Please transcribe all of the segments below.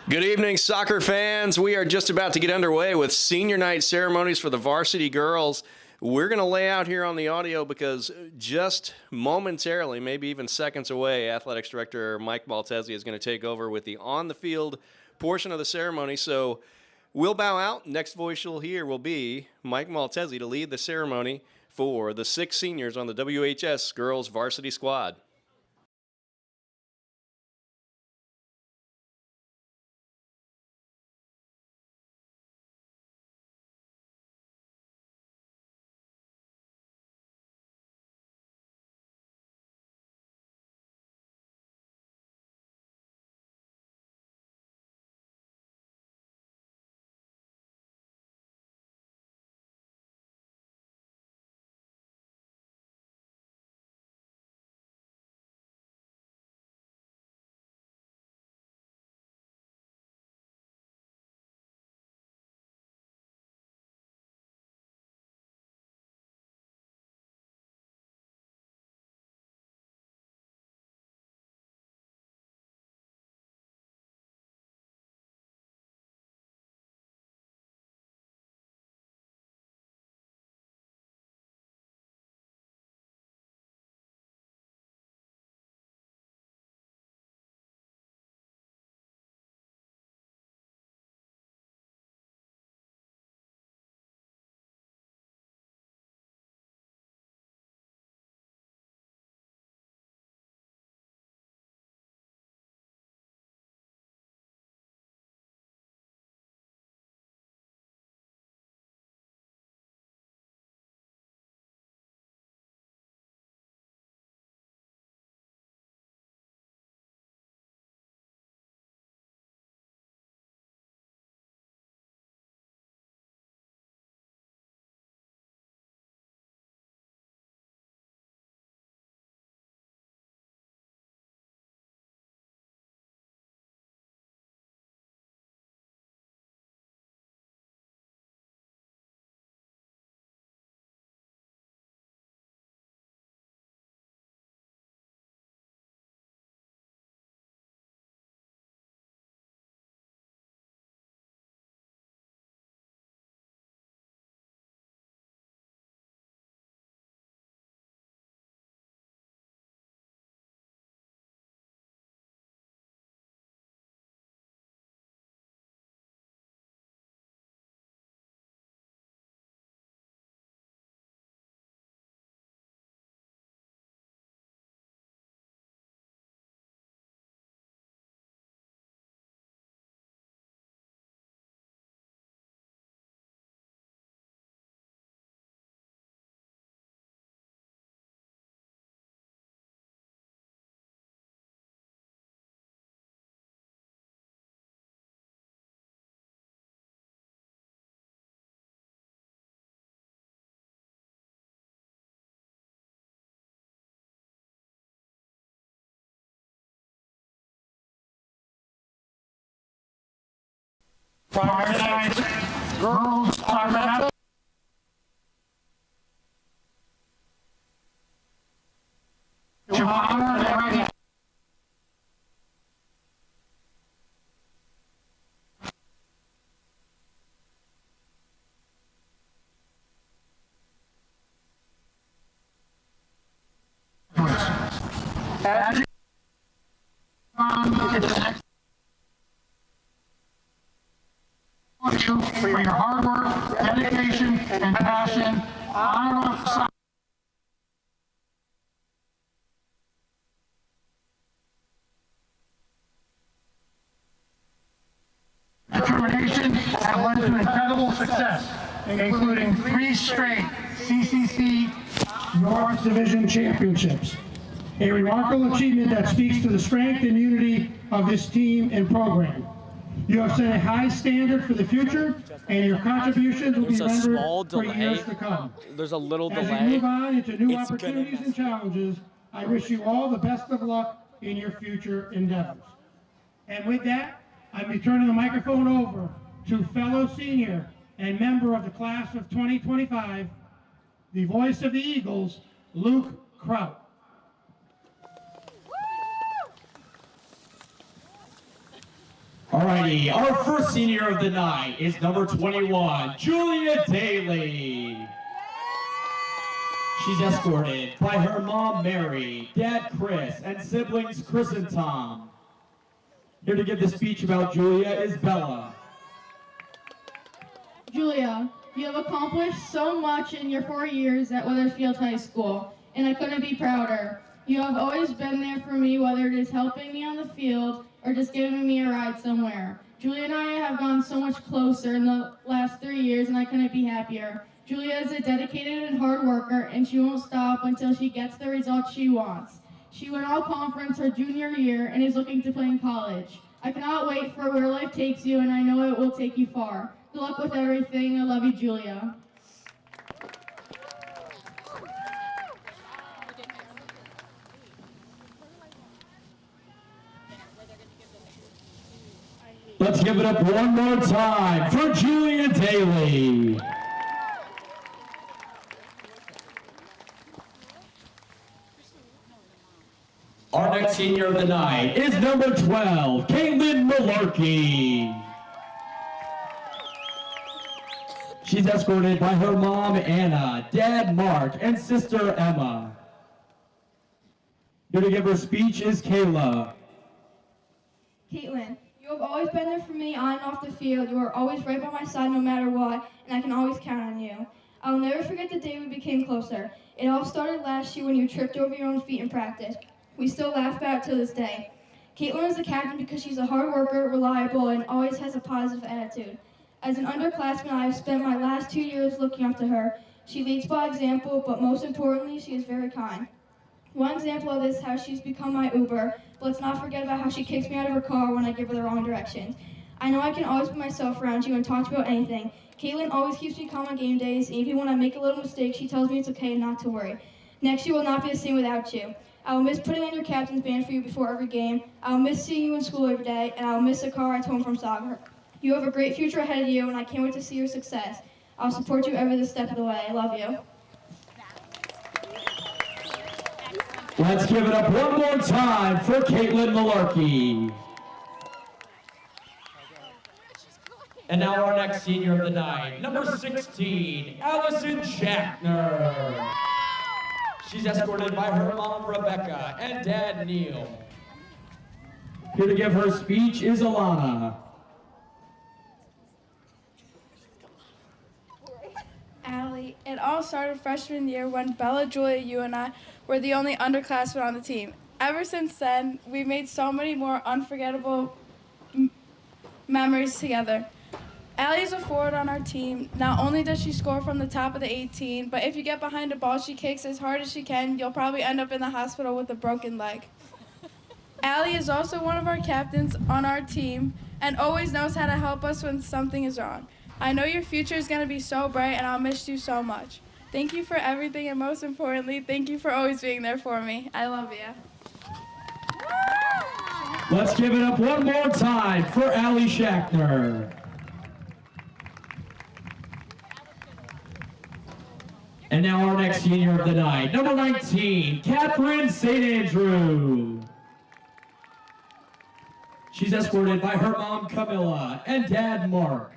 Good evening, soccer fans. We are just about to get underway with senior night ceremonies for the varsity girls. We're going to lay out here on the audio because just momentarily, maybe even seconds away, Athletics Director Mike Maltese is going to take over with the on-the-field portion of the ceremony. So we'll bow out. Next voice you'll hear will be Mike Maltese to lead the ceremony for the 6 seniors on the WHS girls varsity squad. Prior night, girls are at to honor their as you come to the next you for your hard work, dedication, and passion, honor of society. Determination have led to incredible success, including 3 straight CCC North Division championships. A remarkable achievement that speaks to the strength and unity of this team and program. You have set a high standard for the future, and your contributions will be remembered for years to come. There's a little As you move on into new opportunities and challenges, I wish you all the best of luck in your future endeavors. And with that, I'm returning the microphone over to fellow senior and member of the class of 2025, the voice of the Eagles, Luke Kraut. Alrighty, our first senior of the night is number 21, Julia Daly. She's escorted by her mom, Mary, dad, Chris, and siblings, Chris and Tom. Here to give the speech about Julia is Bella. Julia, you have accomplished so much in your 4 years at Wethersfield High School, and I couldn't be prouder. You have always been there for me, whether it is helping me on the field or just giving me a ride somewhere. Julia and I have gone so much closer in the last 3 years, and I couldn't be happier. Julia is a dedicated and hard worker, and she won't stop until she gets the results she wants. She won all conference her junior year and is looking to play in college. I cannot wait for where life takes you, and I know it will take you far. Good luck with everything. I love you, Julia. Let's give it up one more time for Julia Daly. Our next senior of the night is number 12, Caitlin Malarkey. She's escorted by her mom, Anna, dad, Mark, and sister, Emma. Here to give her speech is Kayla. Caitlin, you have always been there for me on and off the field. You are always right by my side no matter what, and I can always count on you. I'll never forget the day we became closer. It all started last year when you tripped over your own feet in practice. We still laugh about it to this day. Caitlin is the captain because she's a hard worker, reliable, and always has a positive attitude. As an underclassman, I have spent my last 2 years looking up to her. She leads by example, but most importantly, she is very kind. One example of this is how she's become my Uber, but let's not forget about how she kicks me out of her car when I give her the wrong directions. I know I can always put myself around you and talk to you about anything. Caitlin always keeps me calm on game days, and even when I make a little mistake, she tells me it's okay and not to worry. Next year will not be the same without you. I will miss putting on your captain's band for you before every game. I will miss seeing you in school every day, and I will miss the car rides home from soccer. You have a great future ahead of you, and I can't wait to see your success. I'll support you every step of the way. I love you. Let's give it up one more time for Caitlin Malarkey. And now our next senior of the night, number 16, Allison Schachtner. She's escorted by her mom, Rebecca, and dad, Neil. Here to give her speech is Alana. Allie, it all started freshman year when Bella, Julia, you, and I were the only underclassmen on the team. Ever since then, we've made so many more unforgettable memories together. Allie's a forward on our team. Not only does she score from the top of the 18, but if you get behind a ball she kicks as hard as she can, you'll probably end up in the hospital with a broken leg. Allie is also one of our captains on our team and always knows how to help us when something is wrong. I know your future is going to be so bright, and I'll miss you so much. Thank you for everything, and most importantly, thank you for always being there for me. I love you. Let's give it up one more time for Allie Schachtner. And now our next senior of the night, number 19, Catherine St. Andrew. She's escorted by her mom, Camilla, and dad, Mark.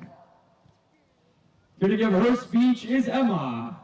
Here to give her speech is Emma.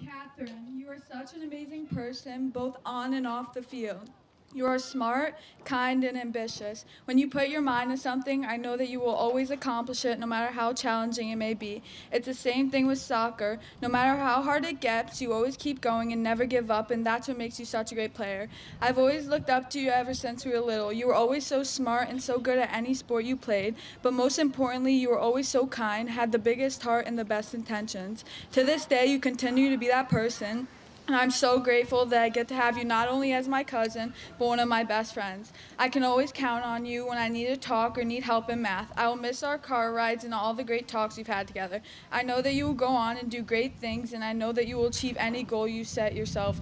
Catherine, you are such an amazing person, both on and off the field. You are smart, kind, and ambitious. When you put your mind to something, I know that you will always accomplish it, no matter how challenging it may be. It's the same thing with soccer. No matter how hard it gets, you always keep going and never give up, and that's what makes you such a great player. I've always looked up to you ever since we were little. You were always so smart and so good at any sport you played, but most importantly, you were always so kind, had the biggest heart and the best intentions. To this day, you continue to be that person. And I'm so grateful that I get to have you not only as my cousin, but one of my best friends. I can always count on you when I need to talk or need help in math. I will miss our car rides and all the great talks we've had together. I know that you will go on and do great things, and I know that you will achieve any goal you set yourself.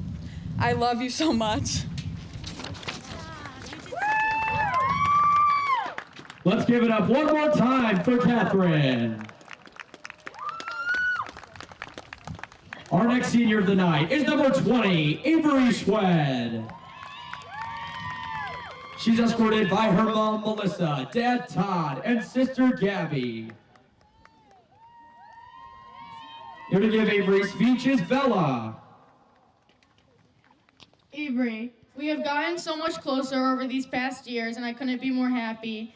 I love you so much. Let's give it up one more time for Catherine. Our next senior of the night is number 20, Avery Schwed. She's escorted by her mom, Melissa, dad, Todd, and sister, Gabby. Here to give Avery's speech is Bella. Avery, we have gotten so much closer over these past years, and I couldn't be more happy.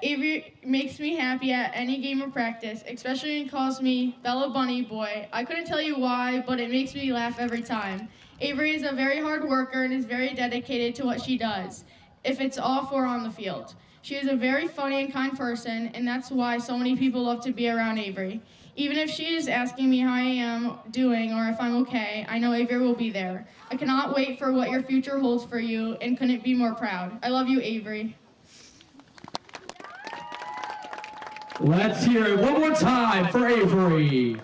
Avery makes me happy at any game or practice, especially when he calls me Bella Bunny Boy. I couldn't tell you why, but it makes me laugh every time. Avery is a very hard worker and is very dedicated to what she does, if it's off or on the field. She is a very funny and kind person, and that's why so many people love to be around Avery. Even if she is asking me how I am doing or if I'm okay, I know Avery will be there. I cannot wait for what your future holds for you and couldn't be more proud. I love you, Avery. Let's hear it one more time for Avery.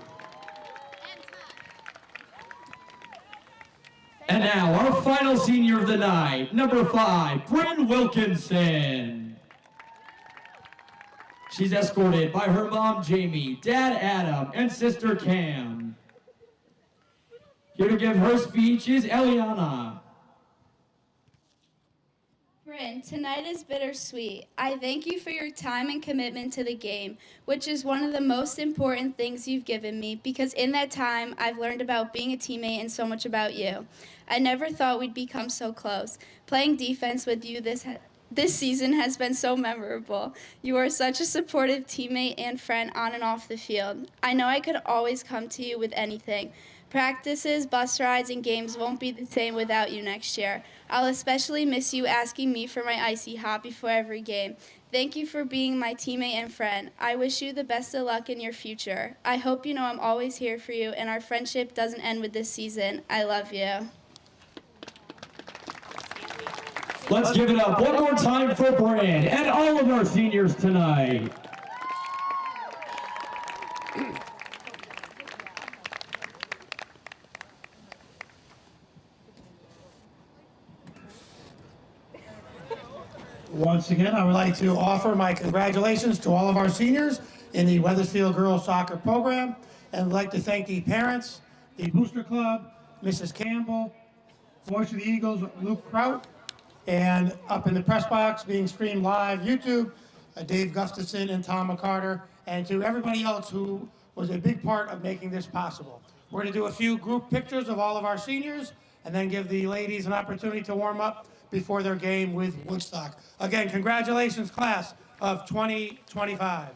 And now our final senior of the night, number 5, Bryn Wilkinson. She's escorted by her mom, Jamie, dad, Adam, and sister, Cam. Here to give her speech is Eliana. Bryn, tonight is bittersweet. I thank you for your time and commitment to the game, which is one of the most important things you've given me, because in that time, I've learned about being a teammate and so much about you. I never thought we'd become so close. Playing defense with you this season has been so memorable. You are such a supportive teammate and friend on and off the field. I know I could always come to you with anything. Practices, bus rides, and games won't be the same without you next year. I'll especially miss you asking me for my icy hot before every game. Thank you for being my teammate and friend. I wish you the best of luck in your future. I hope you know I'm always here for you, and our friendship doesn't end with this season. I love you. Let's give it up one more time for Bryn and all of our seniors tonight. Once again, I would like to offer my congratulations to all of our seniors in the Wethersfield Girls Soccer Program, and would like to thank the parents, the Booster Club, Mrs. Campbell, Voice of the Eagles, Luke Kraut, and up in the press box being streamed live, YouTube, Dave Gustafson and Tom McCarter, and to everybody else who was a big part of making this possible. We're going to do a few group pictures of all of our seniors, and then give the ladies an opportunity to warm up before their game with Woodstock. Again, congratulations, class of 2025.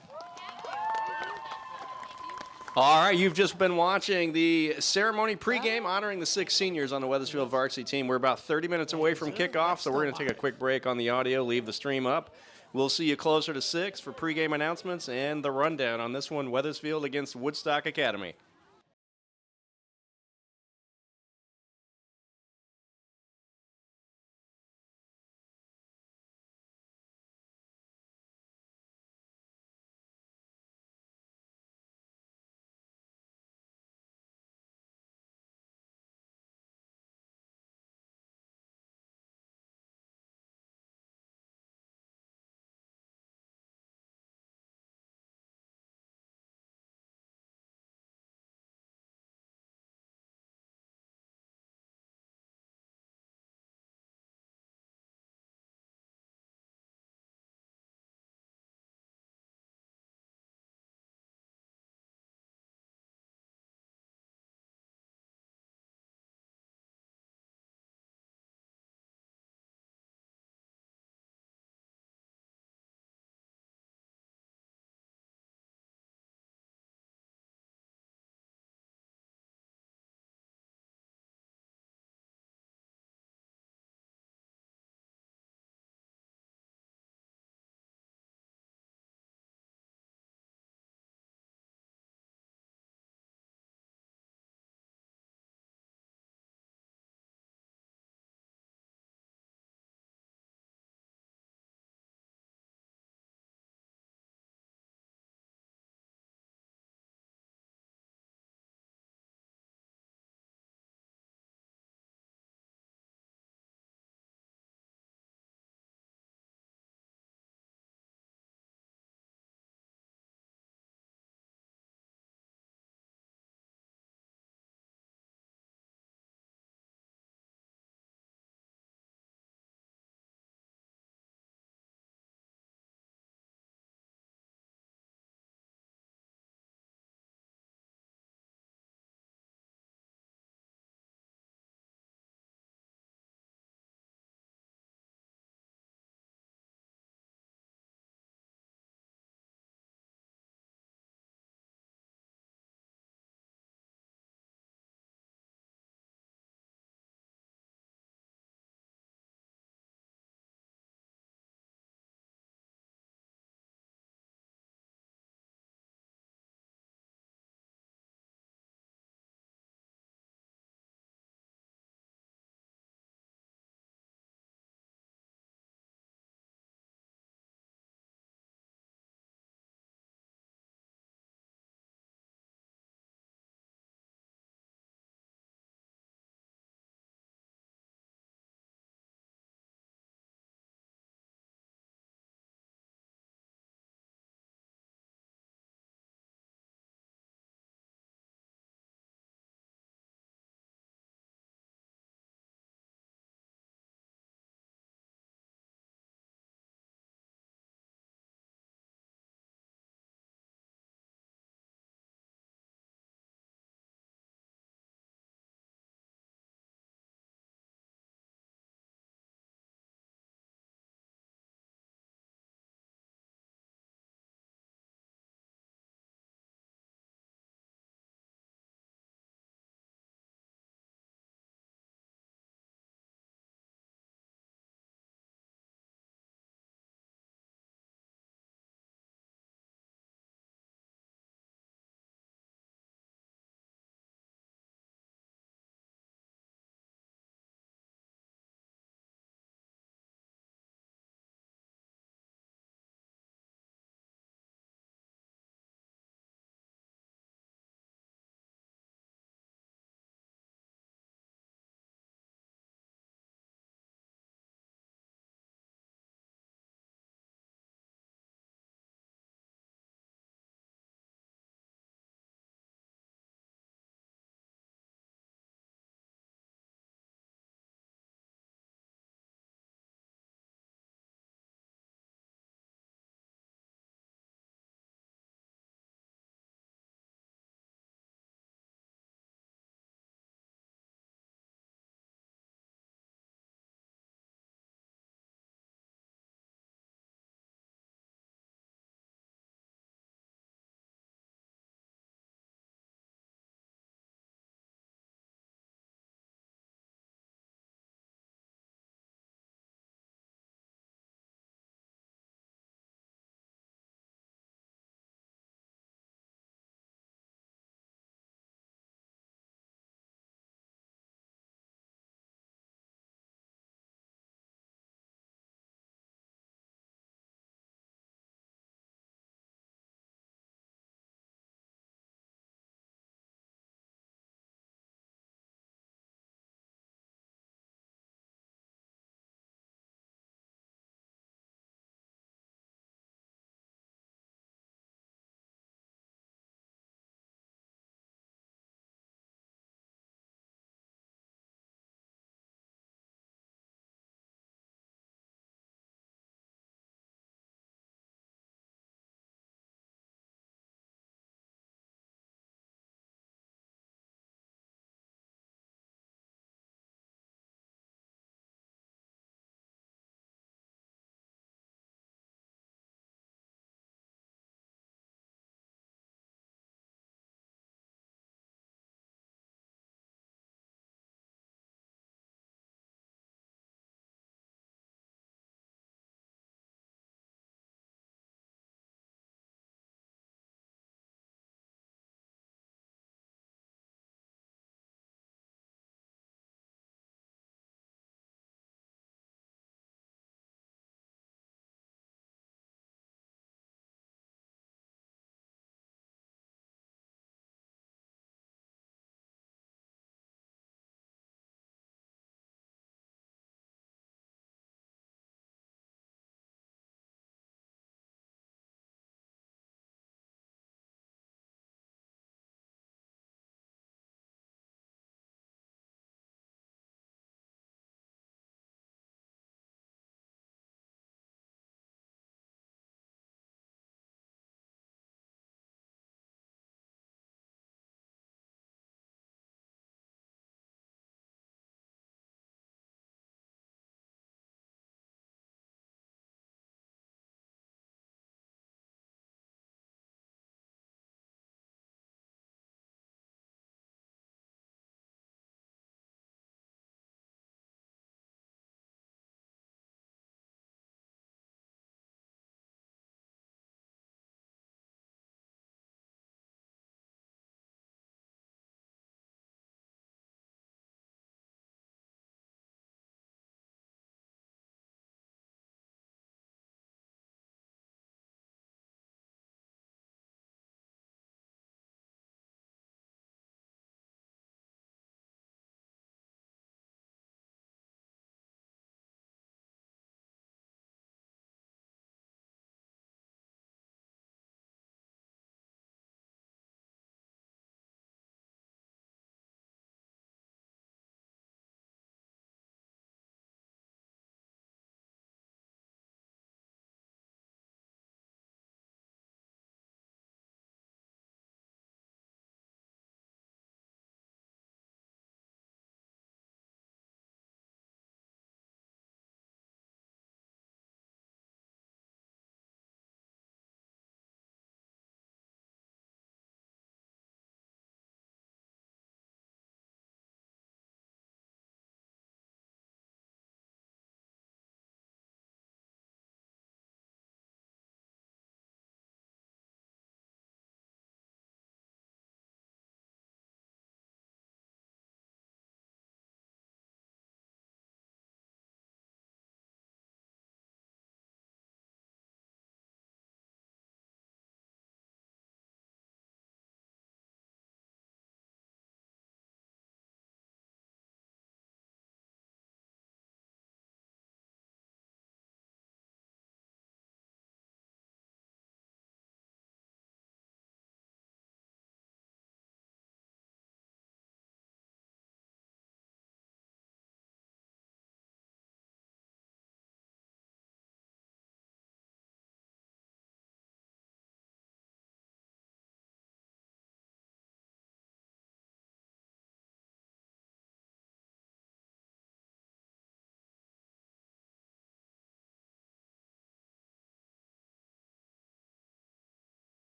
All right, you've just been watching the ceremony pregame honoring the 6 seniors on the Wethersfield varsity team. We're about 30 minutes away from kickoff, so we're going to take a quick break on the audio, leave the stream up. We'll see you closer to 6 for pregame announcements and the rundown on this one, Wethersfield against Woodstock Academy.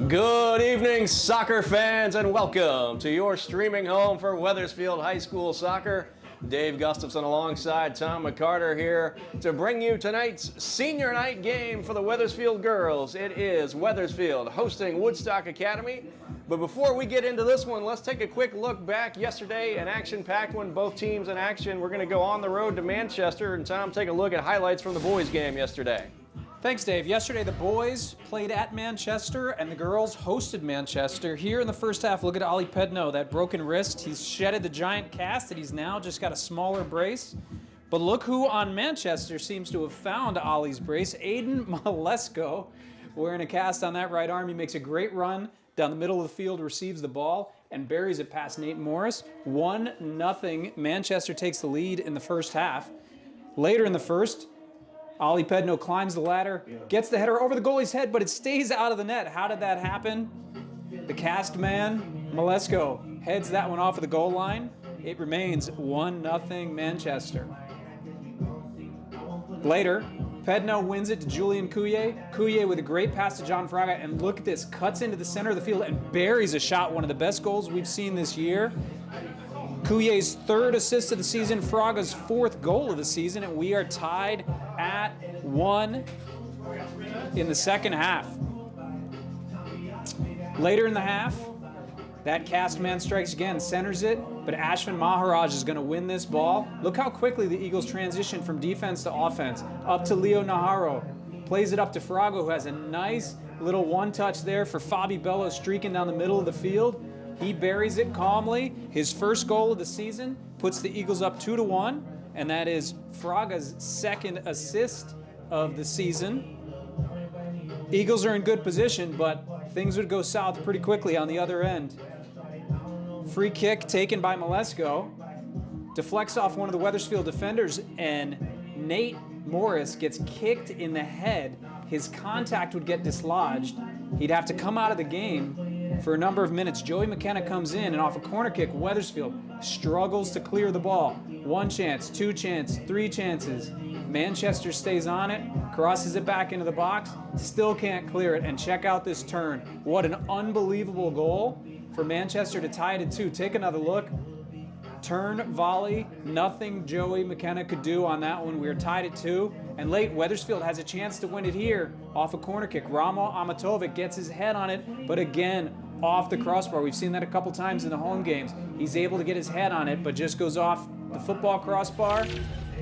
Good evening, soccer fans, and welcome to your streaming home for Wethersfield High School soccer. Dave Gustafson alongside Tom McCarter here to bring you tonight's senior night game for the Wethersfield girls. It is Wethersfield hosting Woodstock Academy. But before we get into this one, let's take a quick look back. Yesterday, an action-packed one, both teams in action. We're going to go on the road to Manchester, and Tom, take a look at highlights from the boys' game yesterday. Thanks, Dave. Yesterday, the boys played at Manchester, and the girls hosted Manchester. Here in the first half, look at Ali Pedno, that broken wrist. He's shedded the giant cast, and he's now just got a smaller brace. But look who on Manchester seems to have found Ali's brace. Aiden Malesko, wearing a cast on that right arm. He makes a great run down the middle of the field, receives the ball, and buries it past Nate Morris. 1-0. Manchester takes the lead in the first half. Later in the first, Ali Pedno climbs the ladder, gets the header over the goalie's head, but it stays out of the net. How did that happen? The cast man, Malesko, heads that one off of the goal line. It remains 1-0 Manchester. Later, Pedno wins it to Julian Couillet. Couillet with a great pass to John Fraga, and look at this, cuts into the center of the field and buries a shot, one of the best goals we've seen this year. Couillet's third assist of the season, Fraga's fourth goal of the season, and we are tied at 1 in the second half. Later in the half, that cast man strikes again, centers it, but Ashvin Maharaj is going to win this ball. Look how quickly the Eagles transition from defense to offense. Up to Leo Naharo, plays it up to Fraga, who has a nice little one-touch there for Fabi Bello streaking down the middle of the field. He buries it calmly. His first goal of the season puts the Eagles up 2-1, and that is Fraga's second assist of the season. Eagles are in good position, but things would go south pretty quickly on the other end. Free kick taken by Malesko. Deflects off one of the Wethersfield defenders, and Nate Morris gets kicked in the head. His contact would get dislodged. He'd have to come out of the game for a number of minutes. Joey McKenna comes in, and off a corner kick, Wethersfield struggles to clear the ball. One chance, two chances, three chances. Manchester stays on it, crosses it back into the box, still can't clear it, and check out this turn. What an unbelievable goal for Manchester to tie it at 2. Take another look. Turn, volley, nothing Joey McKenna could do on that one. We are tied at 2. And late, Wethersfield has a chance to win it here off a corner kick. Ramo Amatovic gets his head on it, but again, off the crossbar. We've seen that a couple times in the home games. He's able to get his head on it, but just goes off the football crossbar,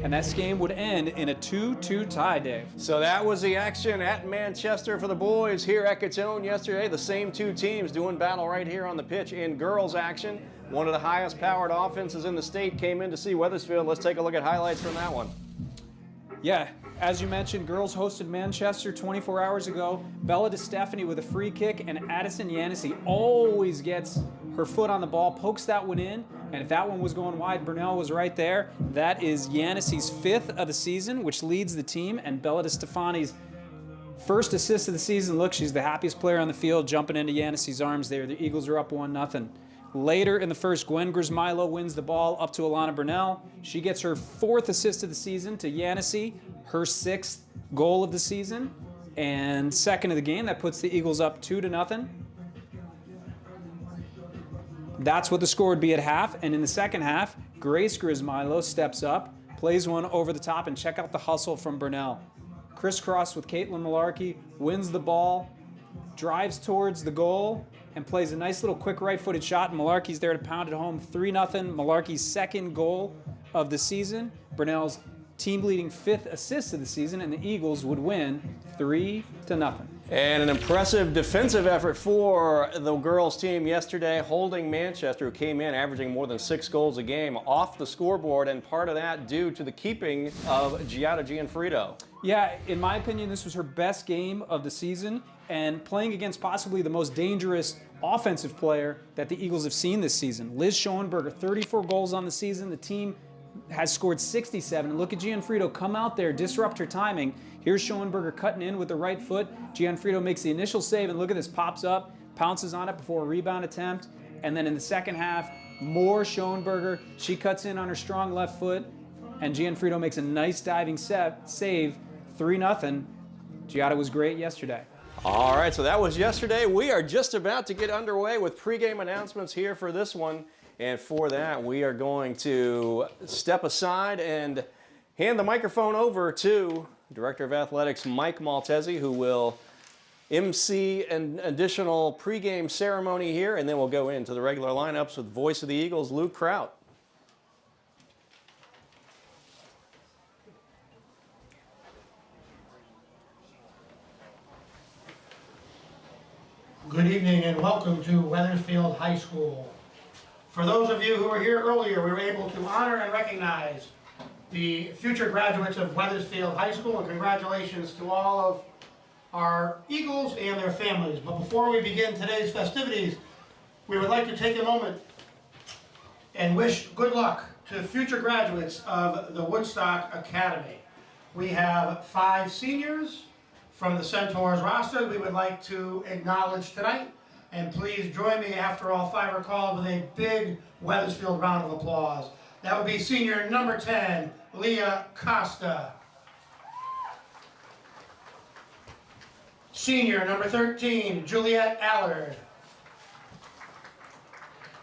and this game would end in a 2-2 tie, Dave. So that was the action at Manchester for the boys. Here at Catone yesterday, the same two teams doing battle right here on the pitch in girls action. One of the highest powered offenses in the state came in to see Wethersfield. Let's take a look at highlights from that one. Yeah, as you mentioned, girls hosted Manchester 24 hours ago. Bella DeStefani with a free kick, and Addison Yanissi always gets her foot on the ball, pokes that one in, and if that one was going wide, Burnell was right there. That is Yanissi's 5th of the season, which leads the team, and Bella DeStefani's first assist of the season. Look, she's the happiest player on the field, jumping into Yanissi's arms there. The Eagles are up 1-0. Later in the first, Gwen Grismilo wins the ball up to Alana Burnell. She gets her 4th assist of the season to Yanissi, her 6th goal of the season, and second of the game. That puts the Eagles up 2-0. That's what the score would be at half. And in the second half, Grace Grismilo steps up, plays one over the top, and check out the hustle from Burnell. Crisscross with Caitlin Malarkey, wins the ball, drives towards the goal, and plays a nice little quick right-footed shot, and Malarkey's there to pound it home. 3-0, Malarkey's second goal of the season. Burnell's team-leading 5th assist of the season, and the Eagles would win 3-0. And an impressive defensive effort for the girls team yesterday, holding Manchester, who came in averaging more than 6 goals a game, off the scoreboard, and part of that due to the keeping of Giada Gianfrido. Yeah, in my opinion, this was her best game of the season, and playing against possibly the most dangerous offensive player that the Eagles have seen this season. Liz Schoenberger, 34 goals on the season. The team has scored 67. And look at Gianfrido come out there, disrupt her timing. Here's Schoenberger cutting in with the right foot. Gianfrido makes the initial save, and look at this, pops up, pounces on it before a rebound attempt. And then in the second half, more Schoenberger. She cuts in on her strong left foot, and Gianfrido makes a nice diving save, 3-0. Giada was great yesterday. All right, so that was yesterday. We are just about to get underway with pregame announcements here for this one. And for that, we are going to step aside and hand the microphone over to Director of Athletics Mike Maltese, who will MC an additional pregame ceremony here, and then we'll go into the regular lineups with voice of the Eagles, Luke Kraut. Good evening and welcome to Wethersfield High School. For those of you who were here earlier, we were able to honor and recognize the future graduates of Wethersfield High School, and congratulations to all of our Eagles and their families. But before we begin today's festivities, we would like to take a moment and wish good luck to future graduates of the Woodstock Academy. We have 5 seniors from the Centaurs roster we would like to acknowledge tonight. And please join me after all 5 are called with a big Wethersfield round of applause. That would be senior number 10, Leah Costa. Senior number 13, Juliet Allard.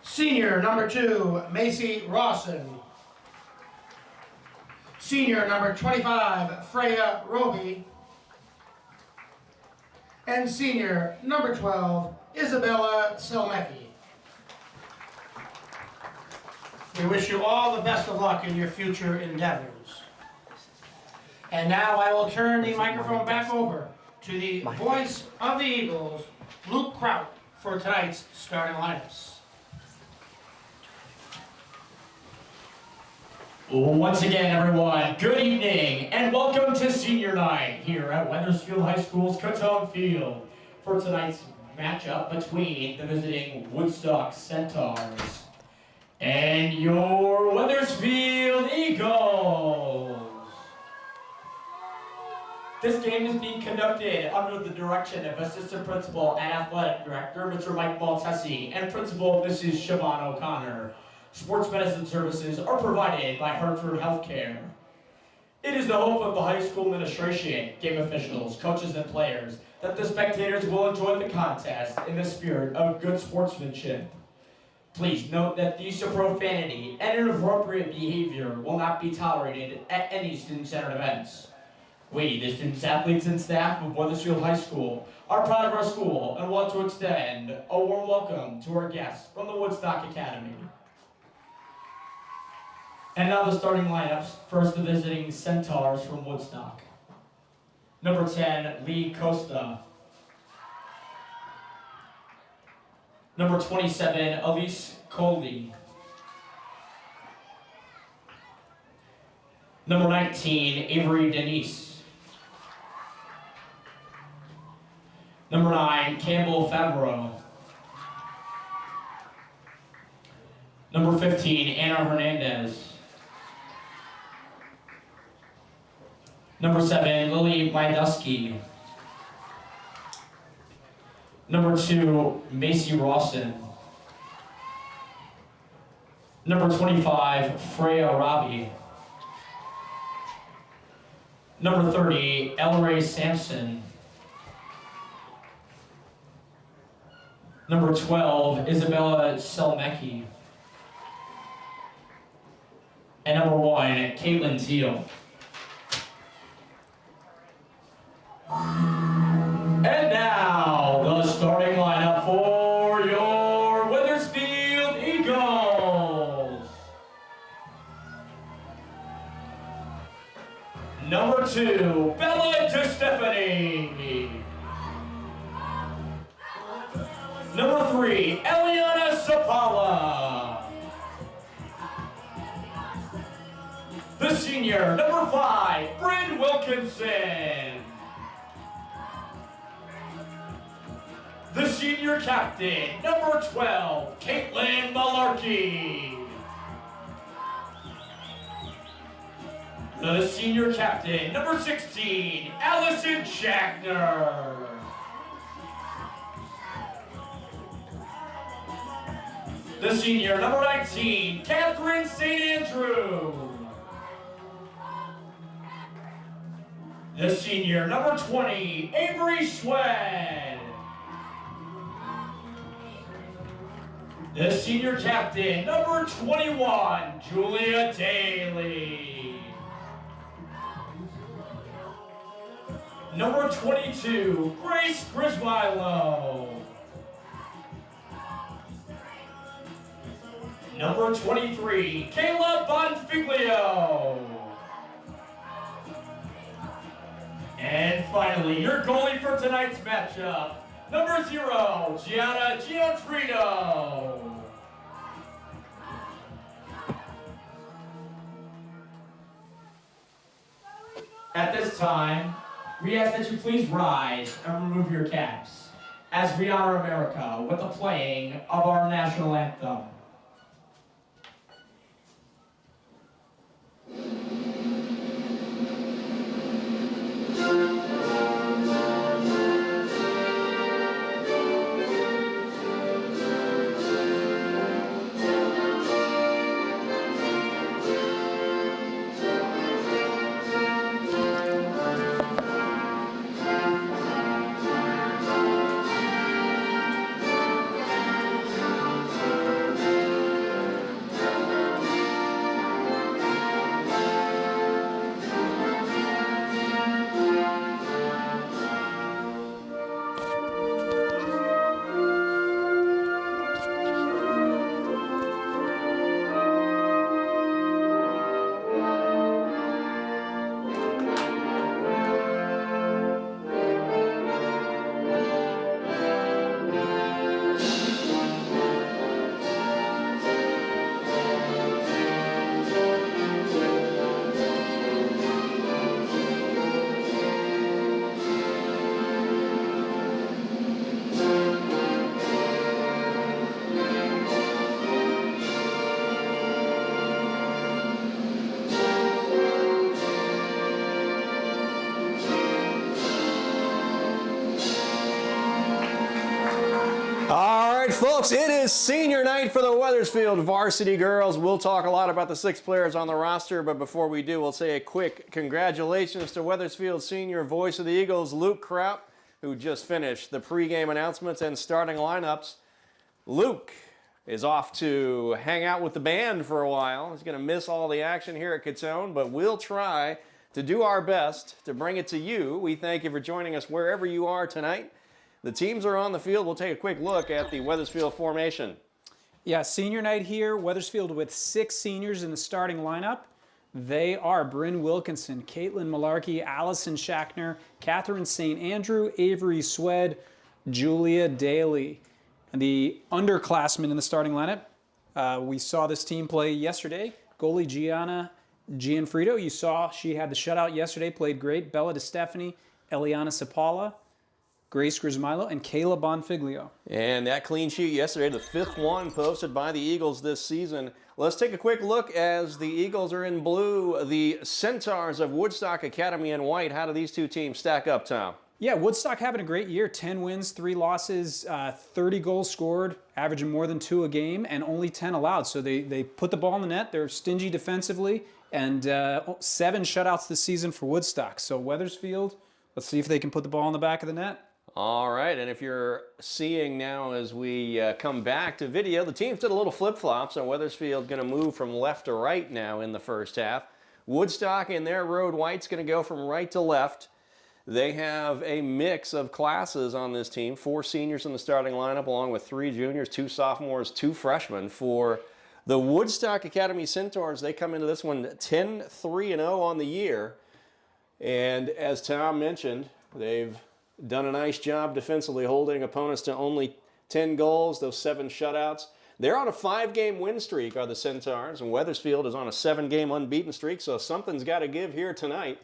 Senior number 2, Macy Rawson. Senior number 25, Freya Roby. And senior number 12, Isabella Selmecki. We wish you all the best of luck in your future endeavors. And now I will turn the microphone back over to the voice of the Eagles, Luke Kraut, for tonight's starting lineups. Once again, everyone, good evening and welcome to Senior Night here at Wethersfield High School's Catone Field for tonight's matchup between the visiting Woodstock Centaurs and your Wethersfield Eagles. This game is being conducted under the direction of Assistant Principal and Athletic Director, Mr. Mike Maltese, and Principal, Mrs. Siobhan O'Connor. Sports medicine services are provided by Hartford Healthcare. It is the hope of the high school administration, game officials, coaches, and players that the spectators will enjoy the contest in the spirit of good sportsmanship. Please note that the use of profanity and inappropriate behavior will not be tolerated at any student-centered events. We, the students, athletes, and staff of Wethersfield High School, are proud of our school and want to extend a warm welcome to our guests from the Woodstock Academy. And now the starting lineups. First, the visiting Centaurs from Woodstock. Number 10, Lee Costa. Number 27, Elise Coley. Number 19, Avery Denise. Number 9, Campbell Favreau. Number 15, Anna Hernandez. Number 7, Lily Mydusky. Number 2, Macy Rawson. Number 25, Freya Robbie. Number 30, Elray Sampson. Number 12, Isabella Selmecki. And number 1, Caitlin Teal. And now, the starting lineup for your Wethersfield Eagles. Number 2, Bella DeStefani. Number 3, Eliana Sapala. The senior, number 5, Bryn Wilkinson. The senior captain, number 12, Caitlin Malarkey. The senior captain, number 16, Allison Schackner. The senior, number 19, Catherine St. Andrew. The senior, number 20, Avery Swed. The senior captain, number 21, Julia Daly. Number 22, Grace Grismilo. Number 23, Kayla Bonfiglio. And finally, your goalie for tonight's matchup, number 0, Gianna Gianfrido. At this time, we ask that you please rise and remove your caps as we honor America with the playing of our national anthem. All right, folks, it is senior night for the Wethersfield varsity girls. We'll talk a lot about the 6 players on the roster, but before we do, we'll say a quick congratulations to Wethersfield senior voice of the Eagles, Luke Kraut, who just finished the pregame announcements and starting lineups. Luke is off to hang out with the band for a while. He's going to miss all the action here at Catone, but we'll try to do our best to bring it to you. We thank you for joining us wherever you are tonight. The teams are on the field. We'll take a quick look at the Wethersfield formation. Yeah, senior night here. Wethersfield with 6 seniors in the starting lineup. They are Bryn Wilkinson, Caitlin Malarkey, Allison Shackner, Catherine St. Andrew, Avery Swed, Julia Daly. And the underclassmen in the starting lineup, we saw this team play yesterday. Goalie Gianna Gianfrido, you saw she had the shutout yesterday, played great. Bella DeStefani, Eliana Sapala, Grace Grismilo, and Kayla Bonfiglio. And that clean sheet yesterday, the 5th one posted by the Eagles this season. Let's take a quick look as the Eagles are in blue. The Centaurs of Woodstock Academy in white. How do these two teams stack up, Tom? Yeah, Woodstock having a great year. 10 wins, 3 losses, 30 goals scored, averaging more than 2 a game, and only 10 allowed. So they put the ball in the net. They're stingy defensively, and 7 shutouts this season for Woodstock. So Wethersfield, let's see if they can put the ball in the back of the net. All right, and if you're seeing now as we come back to video, the teams did a little flip-flop, so Wethersfield going to move from left to right now in the first half. Woodstock in their road white's going to go from right to left. They have a mix of classes on this team, 4 seniors in the starting lineup, along with 3 juniors, 2 sophomores, 2 freshmen. For the Woodstock Academy Centaurs, they come into this one 10-3-0 on the year. And as Tom mentioned, they've done a nice job defensively holding opponents to only 10 goals, those 7 shutouts. They're on a 5-game win streak, are the Centaurs, and Wethersfield is on a 7-game unbeaten streak, so something's got to give here tonight.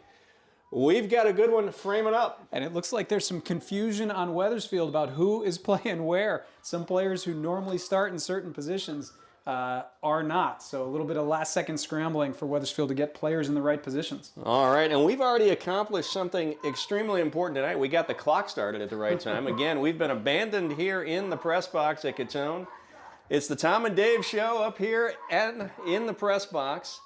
We've got a good one framing up. And it looks like there's some confusion on Wethersfield about who is playing where. Some players who normally start in certain positions are not. So a little bit of last-second scrambling for Wethersfield to get players in the right positions. All right, and we've already accomplished something extremely important tonight. We got the clock started at the right time. Again, we've been abandoned here in the press box at Catone. It's the Tom and Dave show up here and in the press box.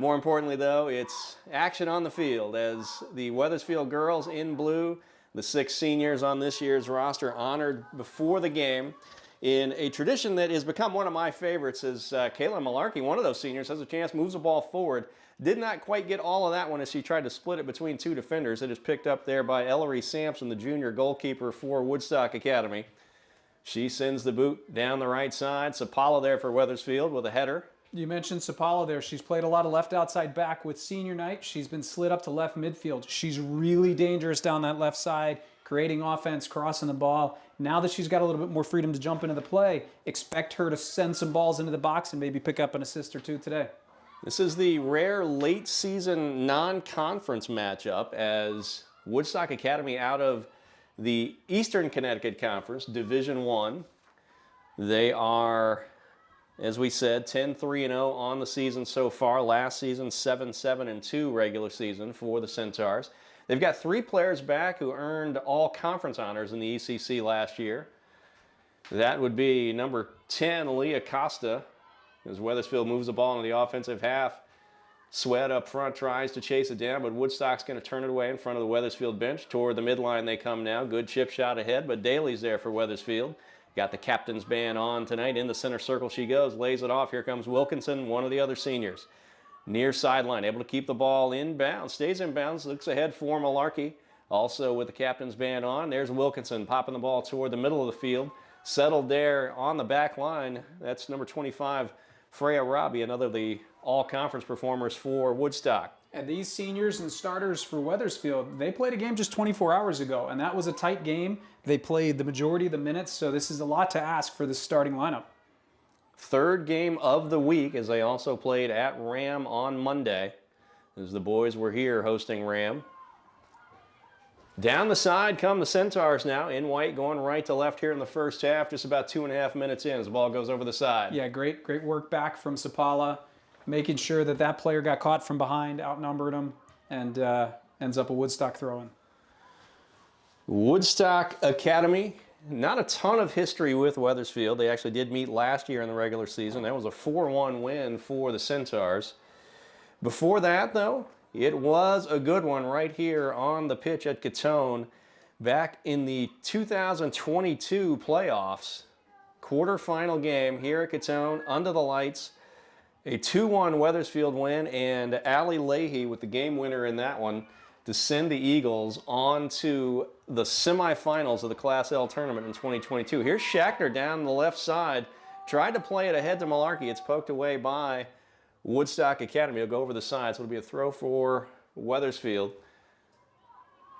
More importantly, though, it's action on the field as the Wethersfield girls in blue, the 6 seniors on this year's roster, honored before the game in a tradition that has become one of my favorites as Kayla Malarkey, one of those seniors, has a chance, moves the ball forward. Did not quite get all of that one as she tried to split it between 2 defenders. It is picked up there by Ellery Sampson, the junior goalkeeper for Woodstock Academy. She sends the boot down the right side. Sapala there for Wethersfield with a header. You mentioned Sapala there. She's played a lot of left outside back with senior night. She's been slid up to left midfield. She's really dangerous down that left side, creating offense, crossing the ball. Now that she's got a little bit more freedom to jump into the play, expect her to send some balls into the box and maybe pick up an assist or 2 today. This is the rare late season non-conference matchup as Woodstock Academy out of the Eastern Connecticut Conference, Division I. They are, as we said, 10-3-0 on the season so far. Last season, 7-7-2 regular season for the Centaurs. They've got 3 players back who earned all conference honors in the ECC last year. That would be number 10, Leah Costa, as Wethersfield moves the ball into the offensive half. Sweat up front tries to chase it down, but Woodstock's going to turn it away in front of the Wethersfield bench. Toward the midline they come now. Good chip shot ahead, but Daly's there for Wethersfield. Got the captain's band on tonight. In the center circle she goes, lays it off. Here comes Wilkinson, one of the other seniors. Near sideline, able to keep the ball in bounds. Stays in bounds, looks ahead for Malarkey. Also with the captain's band on, there's Wilkinson popping the ball toward the middle of the field. Settled there on the back line. That's number 25, Freya Robbie, another of the all-conference performers for Woodstock. And these seniors and starters for Wethersfield, they played a game just 24 hours ago, and that was a tight game. They played the majority of the minutes, so this is a lot to ask for this starting lineup. 3rd game of the week, as they also played at Ram on Monday, as the boys were here hosting Ram. Down the side come the Centaurs now, in white, going right to left here in the first half, just about 2.5 minutes in as the ball goes over the side. Yeah, great work back from Sapala, making sure that that player got caught from behind, outnumbered him, and ends up a Woodstock throw-in. Woodstock Academy, not a ton of history with Wethersfield. They actually did meet last year in the regular season. That was a 4-1 win for the Centaurs. Before that, though, it was a good one right here on the pitch at Catone back in the 2022 playoffs. Quarterfinal game here at Catone, under the lights. A 2-1 Wethersfield win, and Allie Leahy with the game winner in that one to send the Eagles on to the semifinals of the Class L tournament in 2022. Here's Schachtner down the left side. Tried to play it ahead to Malarkey. It's poked away by Woodstock Academy. It'll go over the side, so it'll be a throw for Wethersfield.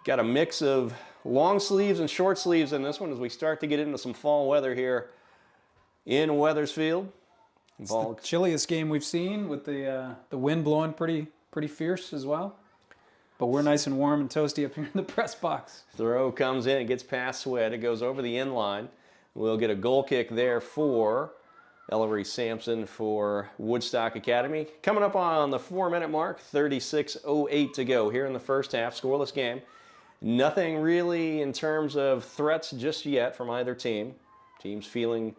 Got a mix of long sleeves and short sleeves in this one as we start to get into some fall weather here in Wethersfield. It's the chilliest game we've seen, with the wind blowing pretty fierce as well. But we're nice and warm and toasty up here in the press box. Throw comes in, it gets past Sweat, it goes over the end line. We'll get a goal kick there for Ellery Sampson for Woodstock Academy. Coming up on the 4-minute mark, 36:08 to go here in the first half, scoreless game. Nothing really in terms of threats just yet from either team. Teams feeling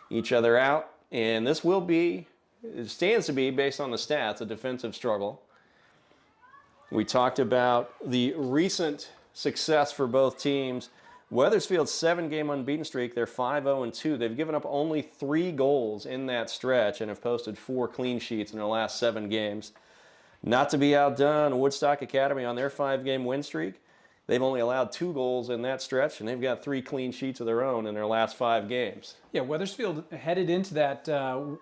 each other out. And this will be, it stands to be, based on the stats, a defensive struggle. We talked about the recent success for both teams. Wethersfield's 7-game unbeaten streak, they're 5-0-2. They've given up only 3 goals in that stretch and have posted 4 clean sheets in their last 7 games. Not to be outdone, Woodstock Academy on their 5-game win streak, they've only allowed 2 goals in that stretch, and they've got 3 clean sheets of their own in their last 5 games. Yeah, Wethersfield headed into that,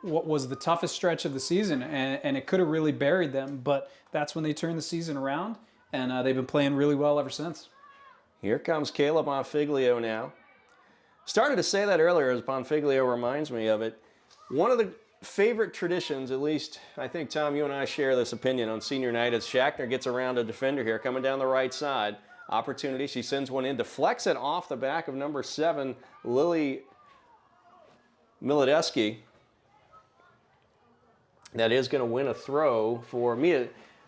what was the toughest stretch of the season, and it could have really buried them, but that's when they turned the season around, and they've been playing really well ever since. Here comes Caleb Bonfiglio now. Started to say that earlier as Bonfiglio reminds me of it. One of the favorite traditions, at least I think, Tom, you and I share this opinion on senior night, as Schachtner gets around a defender here coming down the right side. Opportunity, she sends one in, deflects it off the back of number 7, Lily Miladeski. That is going to win a throw for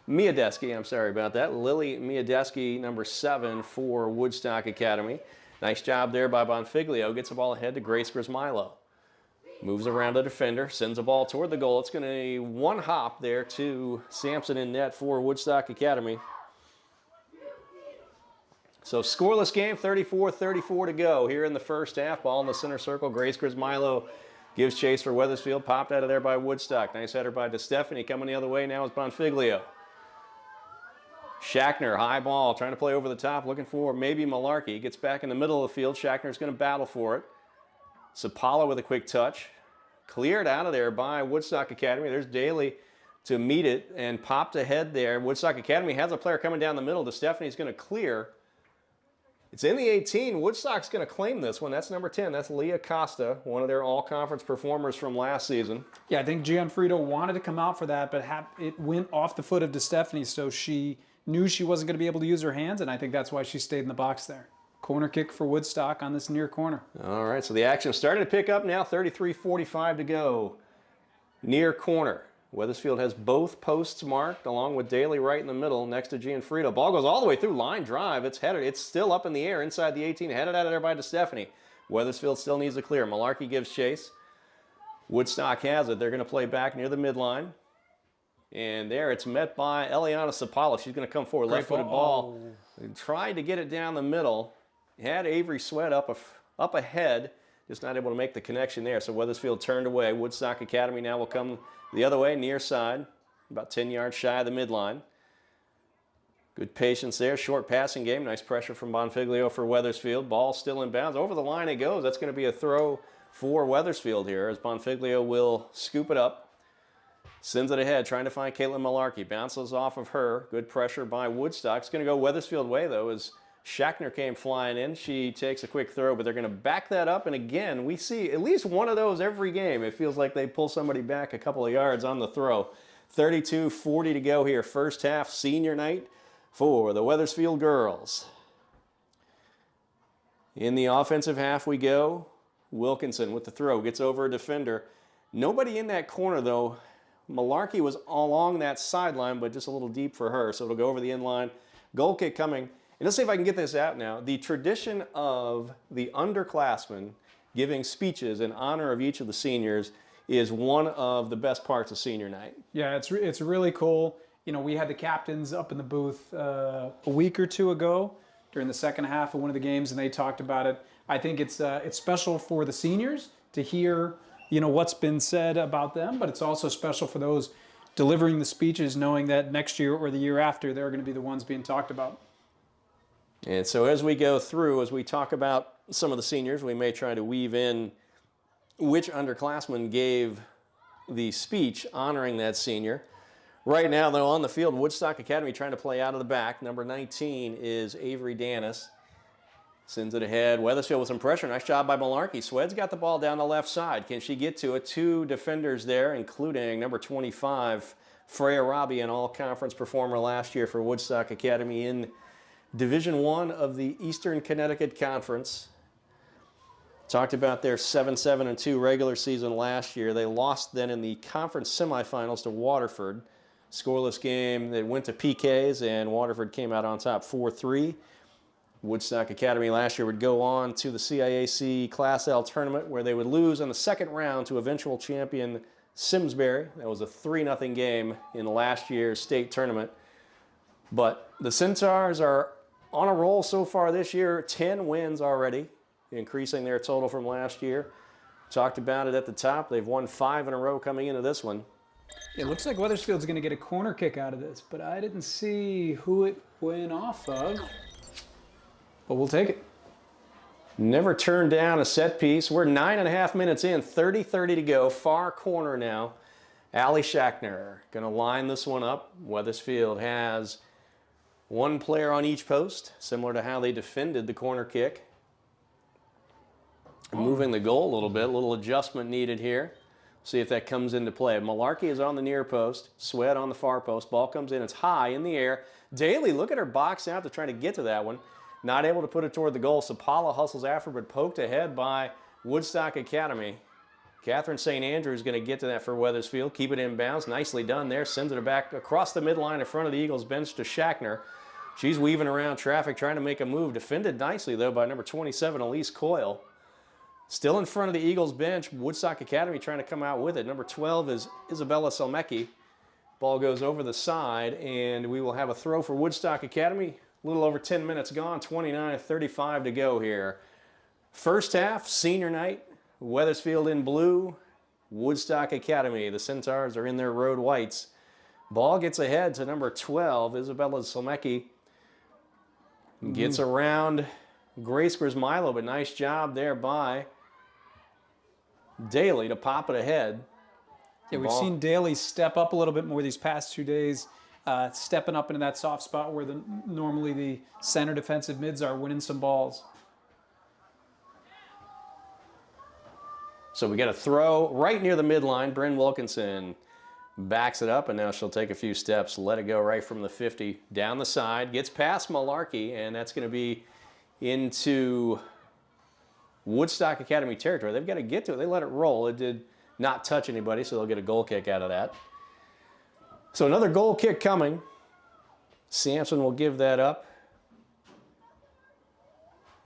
Miadeski, I'm sorry about that. Lily Miadeski, number 7 for Woodstock Academy. Nice job there by Bonfiglio. Gets the ball ahead to Grace Grismilo. Moves around the defender, sends a ball toward the goal. It's going to be one hop there to Sampson in net for Woodstock Academy. So scoreless game, 34-34 to go here in the first half. Ball in the center circle. Grace Grismilo gives chase for Wethersfield. Popped out of there by Woodstock. Nice header by DeStefani. Coming the other way now is Bonfiglio. Shackner, high ball, trying to play over the top, looking for maybe Malarkey. Gets back in the middle of the field. Shackner's going to battle for it. Sapala with a quick touch. Cleared out of there by Woodstock Academy. There's Daly to meet it and popped ahead there. Woodstock Academy has a player coming down the middle. DeStefani's going to clear. It's in the 18. Woodstock's going to claim this one. That's number 10. That's Leah Costa, one of their all-conference performers from last season. Yeah, I think Gianfrido wanted to come out for that, but it went off the foot of DeStefani, so she knew she wasn't going to be able to use her hands, and I think that's why she stayed in the box there. Corner kick for Woodstock on this near corner. All right, so the action started to pick up now. 33-45 to go. Near corner. Wethersfield has both posts marked, along with Daly right in the middle next to Gianfrido. Ball goes all the way through, line drive. It's headed. It's still up in the air inside the 18, headed out of there by DeStefani. Wethersfield still needs to clear. Malarkey gives chase. Woodstock has it. They're going to play back near the midline. And there it's met by Eliana Sapala. She's going to come forward. Left-footed ball. Tried to get it down the middle. Had Avery Sweat up ahead. Just not able to make the connection there. So Wethersfield turned away. Woodstock Academy now will come the other way, near side, about 10 yards shy of the midline. Good patience there. Short passing game. Nice pressure from Bonfiglio for Wethersfield. Ball still in bounds. Over the line it goes. That's going to be a throw for Wethersfield here as Bonfiglio will scoop it up. Sends it ahead, trying to find Caitlin Malarkey. Bounces off of her. Good pressure by Woodstock. It's going to go Wethersfield way, though, as Shackner came flying in. She takes a quick throw, but they're going to back that up. And again, we see at least one of those every game. It feels like they pull somebody back a couple of yards on the throw. 32-40 to go here. First half, senior night for the Wethersfield girls. In the offensive half we go. Wilkinson with the throw. Gets over a defender. Nobody in that corner, though. Malarkey was along that sideline, but just a little deep for her. So it'll go over the inline. Goal kick coming. And let's see if I can get this out now. The tradition of the underclassmen giving speeches in honor of each of the seniors is one of the best parts of senior night. Yeah, it's really cool. You know, we had the captains up in the booth a week or two ago during the second half of one of the games, and they talked about it. I think it's special for the seniors to hear, you know, what's been said about them, but it's also special for those delivering the speeches, knowing that next year or the year after, they're going to be the ones being talked about. And so as we go through, as we talk about some of the seniors, we may try to weave in which underclassmen gave the speech honoring that senior. Right now, though, on the field, Woodstock Academy trying to play out of the back. Number 19 is Avery Danis. Sends it ahead. Wethersfield with some pressure. Nice job by Malarkey. Swed's got the ball down the left side. Can she get to it? Two defenders there, including number 25, Freya Robbie, an all-conference performer last year for Woodstock Academy in Division I of the Eastern Connecticut Conference. Talked about their 7-7-2 regular season last year. They lost then in the conference semifinals to Waterford. Scoreless game. They went to PKs, and Waterford came out on top 4-3. Woodstock Academy last year would go on to the CIAC Class L tournament, where they would lose in the second round to eventual champion Simsbury. That was a 3-0 game in last year's state tournament. But the Centaurs are on a roll so far this year. 10 wins already, increasing their total from last year. Talked about it at the top. They've won 5 in a row coming into this one. It looks like Wethersfield's going to get a corner kick out of this, but I didn't see who it went off of. But we'll take it. Never turned down a set piece. We're 9.5 minutes in, 30-30 to go. Far corner now. Allie Shackner going to line this one up. Wethersfield has one player on each post, similar to how they defended the corner kick. Moving the goal a little adjustment needed here. See if that comes into play. Malarkey is on the near post, Swed on the far post. Ball comes in, it's high in the air. Daly, look at her box out to try to get to that one. Not able to put it toward the goal. Sapala hustles after, but poked ahead by Woodstock Academy. Catherine St. Andrew is going to get to that for Wethersfield. Keep it in bounds. Nicely done there. Sends it back across the midline in front of the Eagles bench to Shackner. She's weaving around traffic, trying to make a move. Defended nicely, though, by number 27, Elise Coyle. Still in front of the Eagles bench, Woodstock Academy trying to come out with it. Number 12 is Isabella Selmecki. Ball goes over the side, and we will have a throw for Woodstock Academy. A little over 10 minutes gone, 29:35 to go here. First half, senior night, Wethersfield in blue, Woodstock Academy. The Centaurs are in their road whites. Ball gets ahead to number 12, Isabella Selmecki. Gets around Grace Grismilo, but nice job there by Daly to pop it ahead. Yeah, we've seen Daly step up a little bit more these past 2 days, stepping up into that soft spot where normally the center defensive mids are, winning some balls. So we got a throw right near the midline. Bryn Wilkinson backs it up, and now she'll take a few steps, let it go right from the 50 down the side, gets past Malarkey, and that's going to be into Woodstock Academy territory. They've got to get to it. They let it roll. It did not touch anybody, so they'll get a goal kick out of that. So another goal kick coming. Sampson will give that up.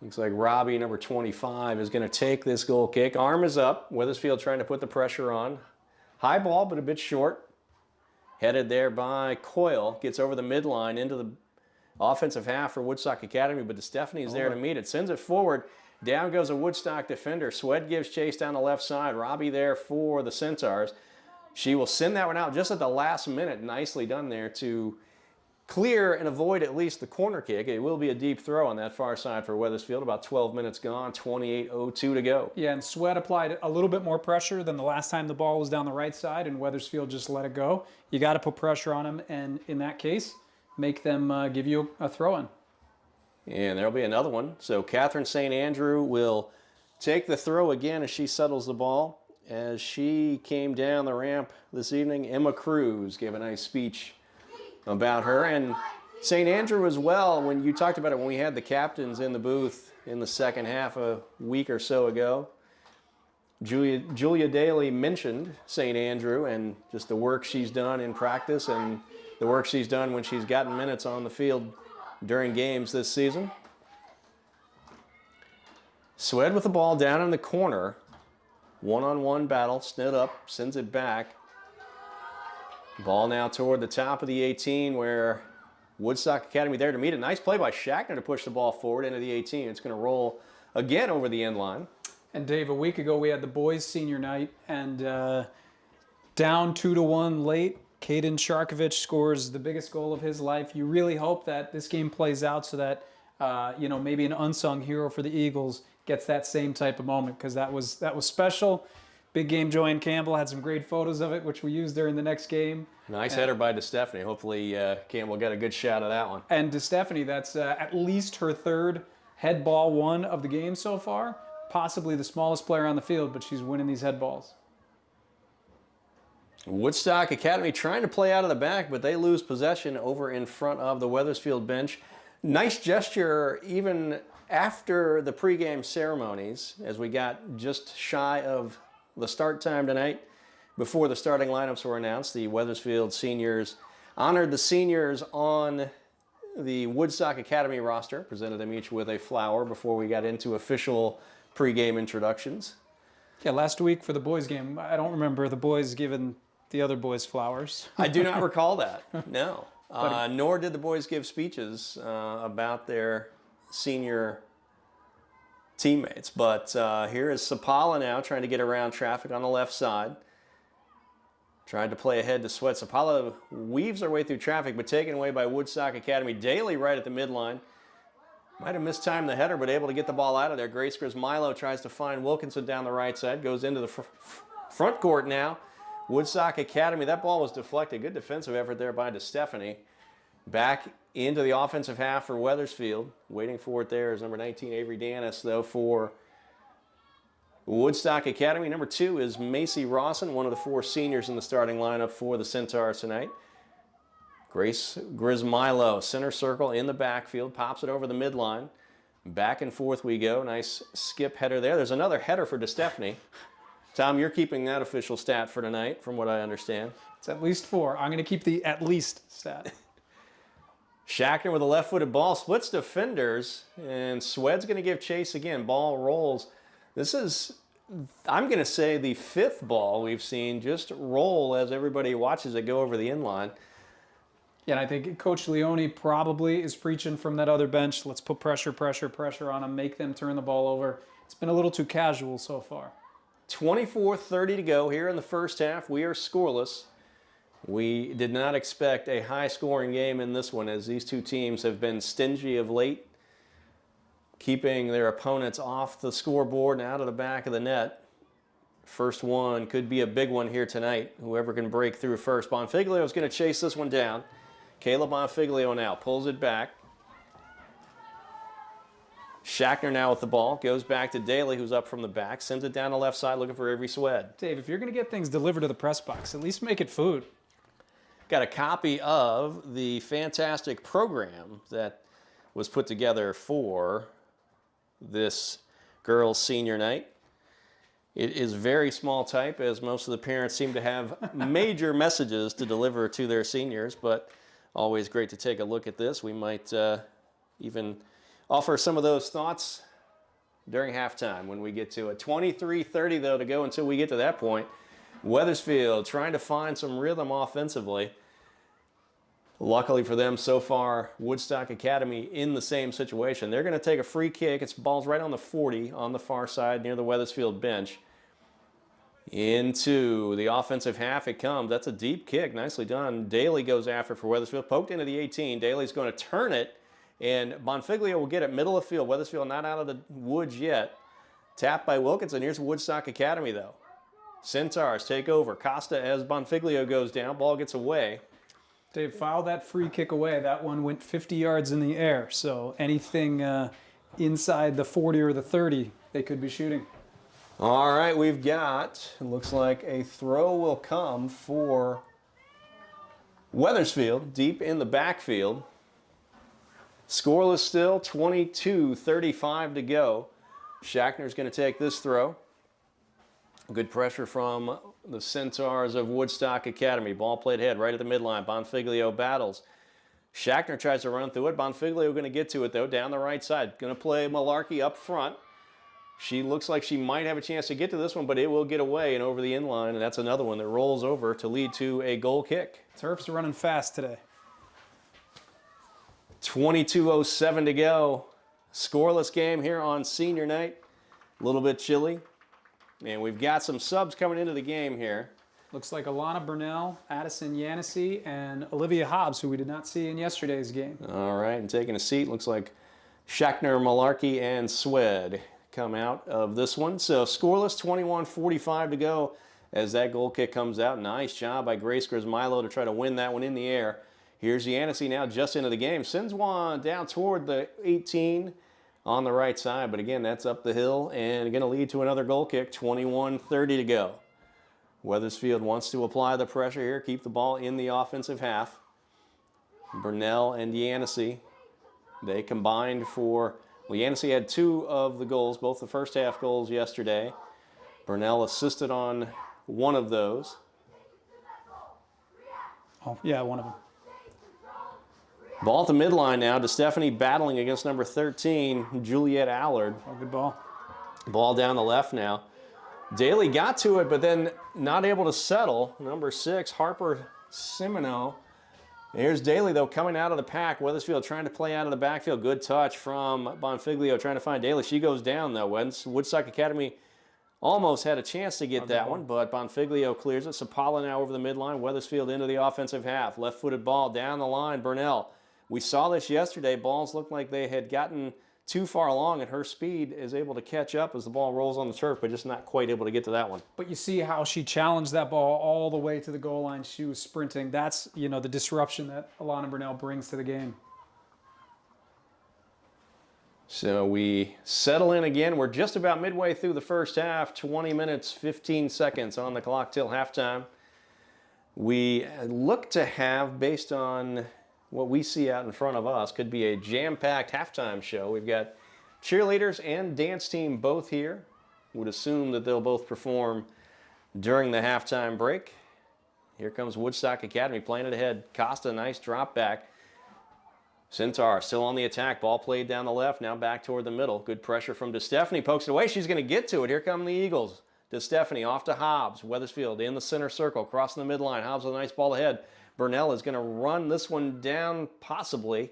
Looks like Robbie, number 25, is going to take this goal kick. Arm is up. Wethersfield trying to put the pressure on. High ball, but a bit short. Headed there by Coyle. Gets over the midline into the offensive half for Woodstock Academy, but DeStefani is there to meet it. Sends it forward. Down goes a Woodstock defender. Swed gives chase down the left side. Robbie there for the Centaurs. She will send that one out just at the last minute. Nicely done there to clear and avoid at least the corner kick. It will be a deep throw on that far side for Wethersfield. About 12 minutes gone, 28:02 to go. Yeah, and Swed applied a little bit more pressure than the last time the ball was down the right side, and Wethersfield just let it go. You got to put pressure on them, and in that case, make them give you a throw-in. And there'll be another one. So Catherine St. Andrew will take the throw again as she settles the ball. As she came down the ramp this evening, Emma Cruz gave a nice speech about her. And St. Andrew as well, when you talked about it when we had the captains in the booth in the second half a week or so ago, Julia Daly mentioned St. Andrew and just the work she's done in practice and the work she's done when she's gotten minutes on the field during games this season. Swed with the ball down in the corner. One-on-one battle. Snid up, sends it back. Ball now toward the top of the 18 where Woodstock Academy there to meet it. Nice play by Shackner to push the ball forward into the 18. It's going to roll again over the end line. And Dave, a week ago we had the boys' senior night, and down 2-1 late, Caden Sharkovich scores the biggest goal of his life. You really hope that this game plays out so that maybe an unsung hero for the Eagles gets that same type of moment, because that was special. Big game. Joanne Campbell had some great photos of it, which we used during the next game. Nice header by DeStefani. Hopefully Campbell got a good shot of that one. And DeStefani, that's at least her third head ball one of the game so far. Possibly the smallest player on the field, but she's winning these head balls. Woodstock Academy trying to play out of the back, but they lose possession over in front of the Wethersfield bench. Nice gesture even after the pregame ceremonies, as we got just shy of the start time tonight. Before the starting lineups were announced, the Wethersfield seniors honored the seniors on the Woodstock Academy roster, presented them each with a flower before we got into official pregame introductions. Yeah, last week for the boys game, I don't remember the boys giving the other boys flowers. I do not recall that, no. Nor did the boys give speeches about their senior teammates. But here is Sapala now trying to get around traffic on the left side. Tried to play ahead to Sweat. Sapala weaves her way through traffic, but taken away by Woodstock Academy. Daly right at the midline. Might have mistimed the header, but able to get the ball out of there. Grace Grismilo tries to find Wilkinson down the right side. Goes into the front court now. Woodstock Academy, that ball was deflected. Good defensive effort there by DeStefani. Back into the offensive half for Wethersfield. Waiting for it there is number 19, Avery Danis, though, for Woodstock Academy. Number 2 is Macy Rawson, one of the 4 seniors in the starting lineup for the Centaurs tonight. Grace Grismilo, center circle in the backfield, pops it over the midline. Back and forth we go. Nice skip header there. There's another header for DeStefani. Tom, you're keeping that official stat for tonight, from what I understand. It's at least 4. I'm going to keep the at least stat. Shackner with a left-footed ball, splits defenders, and Swed's going to give chase again. Ball rolls This is, I'm going to say, the 5th ball we've seen just roll as everybody watches it go over the inline. Yeah, and I think Coach Leone probably is preaching from that other bench. Let's put pressure on them, make them turn the ball over. It's been a little too casual so far. 24:30 to go here in the first half. We are scoreless. We did not expect a high-scoring game in this one, as these two teams have been stingy of late, keeping their opponents off the scoreboard and out of the back of the net. First one could be a big one here tonight. Whoever can break through first. Bonfiglio is going to chase this one down. Caleb Bonfiglio now pulls it back. Shackner now with the ball. Goes back to Daly, who's up from the back. Sends it down the left side looking for Avery Swed. Dave, if you're going to get things delivered to the press box, at least make it food. Got a copy of the fantastic program that was put together for this girls' senior night. It is very small type, as most of the parents seem to have major messages to deliver to their seniors, but always great to take a look at this. We might even offer some of those thoughts during halftime when we get to it. 23:30, though, to go until we get to that point. Wethersfield trying to find some rhythm offensively. Luckily for them, so far, Woodstock Academy in the same situation. They're going to take a free kick. It's ball's right on the 40 on the far side near the Wethersfield bench. Into the offensive half it comes. That's a deep kick. Nicely done. Daly goes after for Wethersfield. Poked into the 18. Daly's going to turn it, and Bonfiglio will get it middle of field. Wethersfield not out of the woods yet. Tapped by Wilkinson. Here's Woodstock Academy, though. Centaurs take over. Costa as Bonfiglio goes down. Ball gets away. Dave, foul that free kick away. That one went 50 yards in the air. So anything inside the 40 or the 30, they could be shooting. All right, we've got, it looks like a throw will come for Wethersfield, deep in the backfield. Scoreless still, 22:35 to go. Shackner's going to take this throw. Good pressure from the Centaurs of Woodstock Academy. Ball played ahead right at the midline. Bonfiglio battles. Shackner tries to run through it. Bonfiglio going to get to it, though, down the right side. Going to play Malarkey up front. She looks like she might have a chance to get to this one, but it will get away and over the inline, and that's another one that rolls over to lead to a goal kick. Terps are running fast today. 22:07 to go. Scoreless game here on senior night. A little bit chilly. And we've got some subs coming into the game here. Looks like Alana Burnell, Addison Yancey, and Olivia Hobbs, who we did not see in yesterday's game. All right, and taking a seat, looks like Shackner, Malarkey, and Swed come out of this one. So scoreless, 21:45 to go as that goal kick comes out. Nice job by Grace Grismilo to try to win that one in the air. Here's Yancey now just into the game. Sends one down toward the 18 on the right side, but again, that's up the hill and going to lead to another goal kick. 21:30 to go. Wethersfield wants to apply the pressure here, keep the ball in the offensive half. Burnell and Yancey, they combined for, well, Yancey had 2 of the goals, both the first half goals yesterday. Burnell assisted on one of those. Oh, yeah, one of them. Ball at the midline now to Stephanie battling against number 13, Juliet Allard. Oh, good ball. Ball down the left now. Daly got to it, but then not able to settle. Number 6, Harper Simino. Here's Daly, though, coming out of the pack. Wethersfield trying to play out of the backfield. Good touch from Bonfiglio trying to find Daly. She goes down, though. Woodstock Academy almost had a chance to get that one, but Bonfiglio clears it. Sapala now over the midline. Wethersfield into the offensive half. Left-footed ball down the line. Burnell. We saw this yesterday. Balls looked like they had gotten too far along, and her speed is able to catch up as the ball rolls on the turf, but just not quite able to get to that one. But you see how she challenged that ball all the way to the goal line. She was sprinting. That's, you know, the disruption that Alana Burnell brings to the game. So we settle in again. We're just about midway through the first half. 20 minutes, 15 seconds on the clock till halftime. We look to have, based on what we see out in front of us, could be a jam-packed halftime show. We've got cheerleaders and dance team both here. Would assume that they'll both perform during the halftime break. Here comes Woodstock Academy playing it ahead. Costa, nice drop back. Centaur still on the attack. Ball played down the left. Now back toward the middle. Good pressure from DeStefani. Pokes it away. She's going to get to it. Here come the Eagles. DeStefani off to Hobbs. Wethersfield in the center circle. Crossing the midline. Hobbs with a nice ball ahead. Burnell is going to run this one down possibly.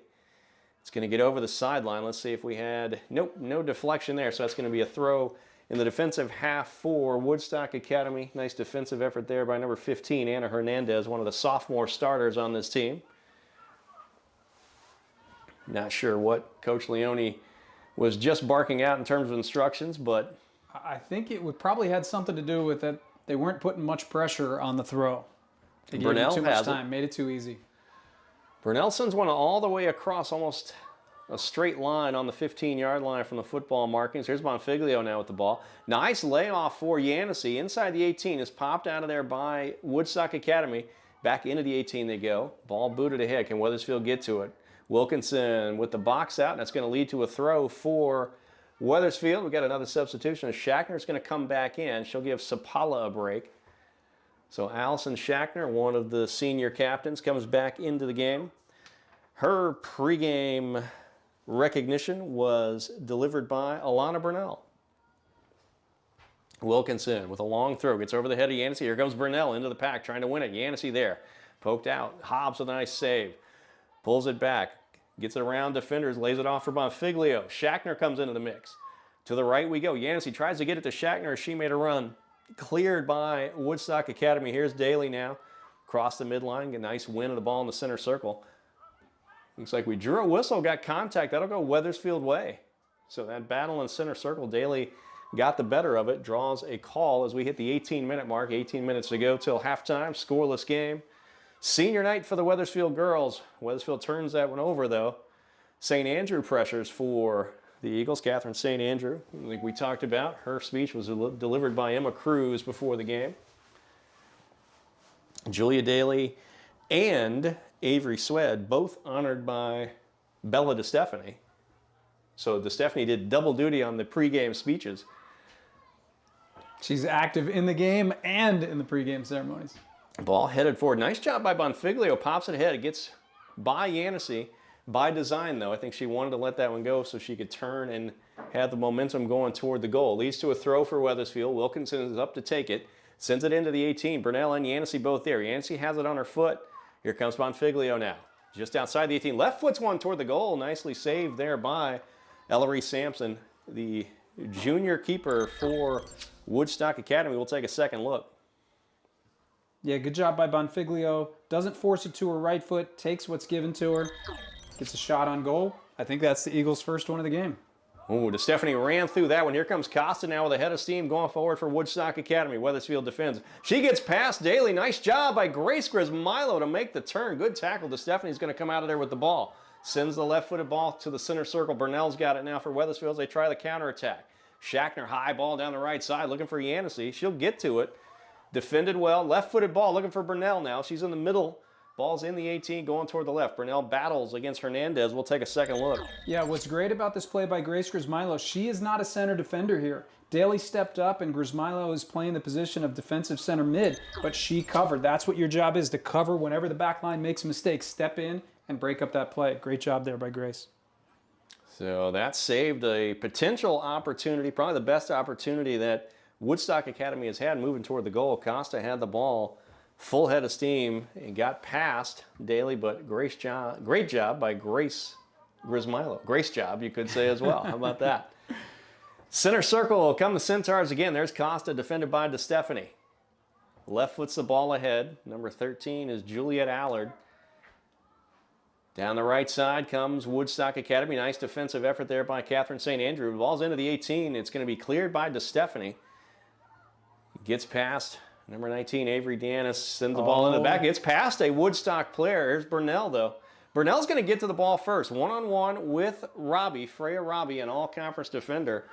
It's going to get over the sideline. Let's see if we had... Nope, no deflection there. So that's going to be a throw in the defensive half for Woodstock Academy. Nice defensive effort there by number 15, Anna Hernandez, one of the sophomore starters on this team. Not sure what Coach Leone was just barking out in terms of instructions, but... I think it would probably had something to do with that they weren't putting much pressure on the throw. They gave him too much time, made it too easy. Burnell sends one all the way across, almost a straight line on the 15-yard line from the football markings. Here's Bonfiglio now with the ball. Nice layoff for Yancey. Inside the 18 is popped out of there by Woodstock Academy. Back into the 18 they go. Ball booted ahead. Can Wethersfield get to it? Wilkinson with the box out, and that's going to lead to a throw for Wethersfield. We've got another substitution. Shackner's going to come back in. She'll give Sapala a break. So Allison Shackner, one of the senior captains, comes back into the game. Her pregame recognition was delivered by Alana Burnell. Wilkinson with a long throw. Gets over the head of Yancey. Here comes Burnell into the pack, trying to win it. Yancey there. Poked out. Hobbs with a nice save. Pulls it back. Gets it around defenders. Lays it off for Bonfiglio. Shackner comes into the mix. To the right we go. Yancey tries to get it to Shackner. She made a run. Cleared by Woodstock Academy. Here's Daly now. Across the midline. Get a nice win of the ball in the center circle. Looks like we drew a whistle, got contact. That'll go Wethersfield way. So that battle in center circle, Daly got the better of it. Draws a call as we hit the 18-minute mark. 18 minutes to go till halftime. Scoreless game. Senior night for the Wethersfield girls. Wethersfield turns that one over, though. St. Andrew pressures for the Eagles. Catherine St. Andrew, like we talked about, her speech was delivered by Emma Cruz before the game. Julia Daly and Avery Swed, both honored by Bella DeStefani. So DeStefani did double duty on the pregame speeches. She's active in the game and in the pregame ceremonies. Ball headed forward. Nice job by Bonfiglio. Pops it ahead. It gets by Yancey. By design, though. I think she wanted to let that one go so she could turn and have the momentum going toward the goal. Leads to a throw for Wethersfield. Wilkinson is up to take it. Sends it into the 18. Burnell and Yancey both there. Yancey has it on her foot. Here comes Bonfiglio now. Just outside the 18. Left foot's one toward the goal. Nicely saved there by Ellery Sampson, the junior keeper for Woodstock Academy. We'll take a second look. Yeah, good job by Bonfiglio. Doesn't force it to her right foot. Takes what's given to her. Gets a shot on goal. I think that's the Eagles' first one of the game. Ooh, DeStefani ran through that one. Here comes Costa now with a head of steam going forward for Woodstock Academy. Wethersfield defends. She gets past Daly. Nice job by Grace Grismilo to make the turn. Good tackle. DeStefani's going to come out of there with the ball. Sends the left-footed ball to the center circle. Burnell's got it now for Wethersfield as they try the counterattack. Shackner high ball down the right side looking for Yancey. She'll get to it. Defended well. Left-footed ball looking for Burnell now. She's in the middle. Ball's in the 18 going toward the left. Burnell battles against Hernandez. We'll take a second look. Yeah, what's great about this play by Grace Grismilo, she is not a center defender here. Daly stepped up and Grismilo is playing the position of defensive center mid, but she covered. That's what your job is, to cover whenever the back line makes a mistake. Step in and break up that play. Great job there by Grace. So that saved a potential opportunity, probably the best opportunity that Woodstock Academy has had moving toward the goal. Costa had the ball, full head of steam, and got past Daly, but great job by Grace Grismilo. Grace job, you could say as well. How about that? Center circle, come the Centaurs again. There's Costa, defended by DeStefani. Left foot's the ball ahead. Number 13 is Juliet Allard. Down the right side comes Woodstock Academy. Nice defensive effort there by Catherine St. Andrew. The ball's into the 18. It's going to be cleared by DeStefani. Gets past number 19, Avery Danis, sends the ball into the back. It's past a Woodstock player. Here's Burnell, though. Burnell's going to get to the ball first. One-on-one with Robbie, Freya Robbie, an all-conference defender.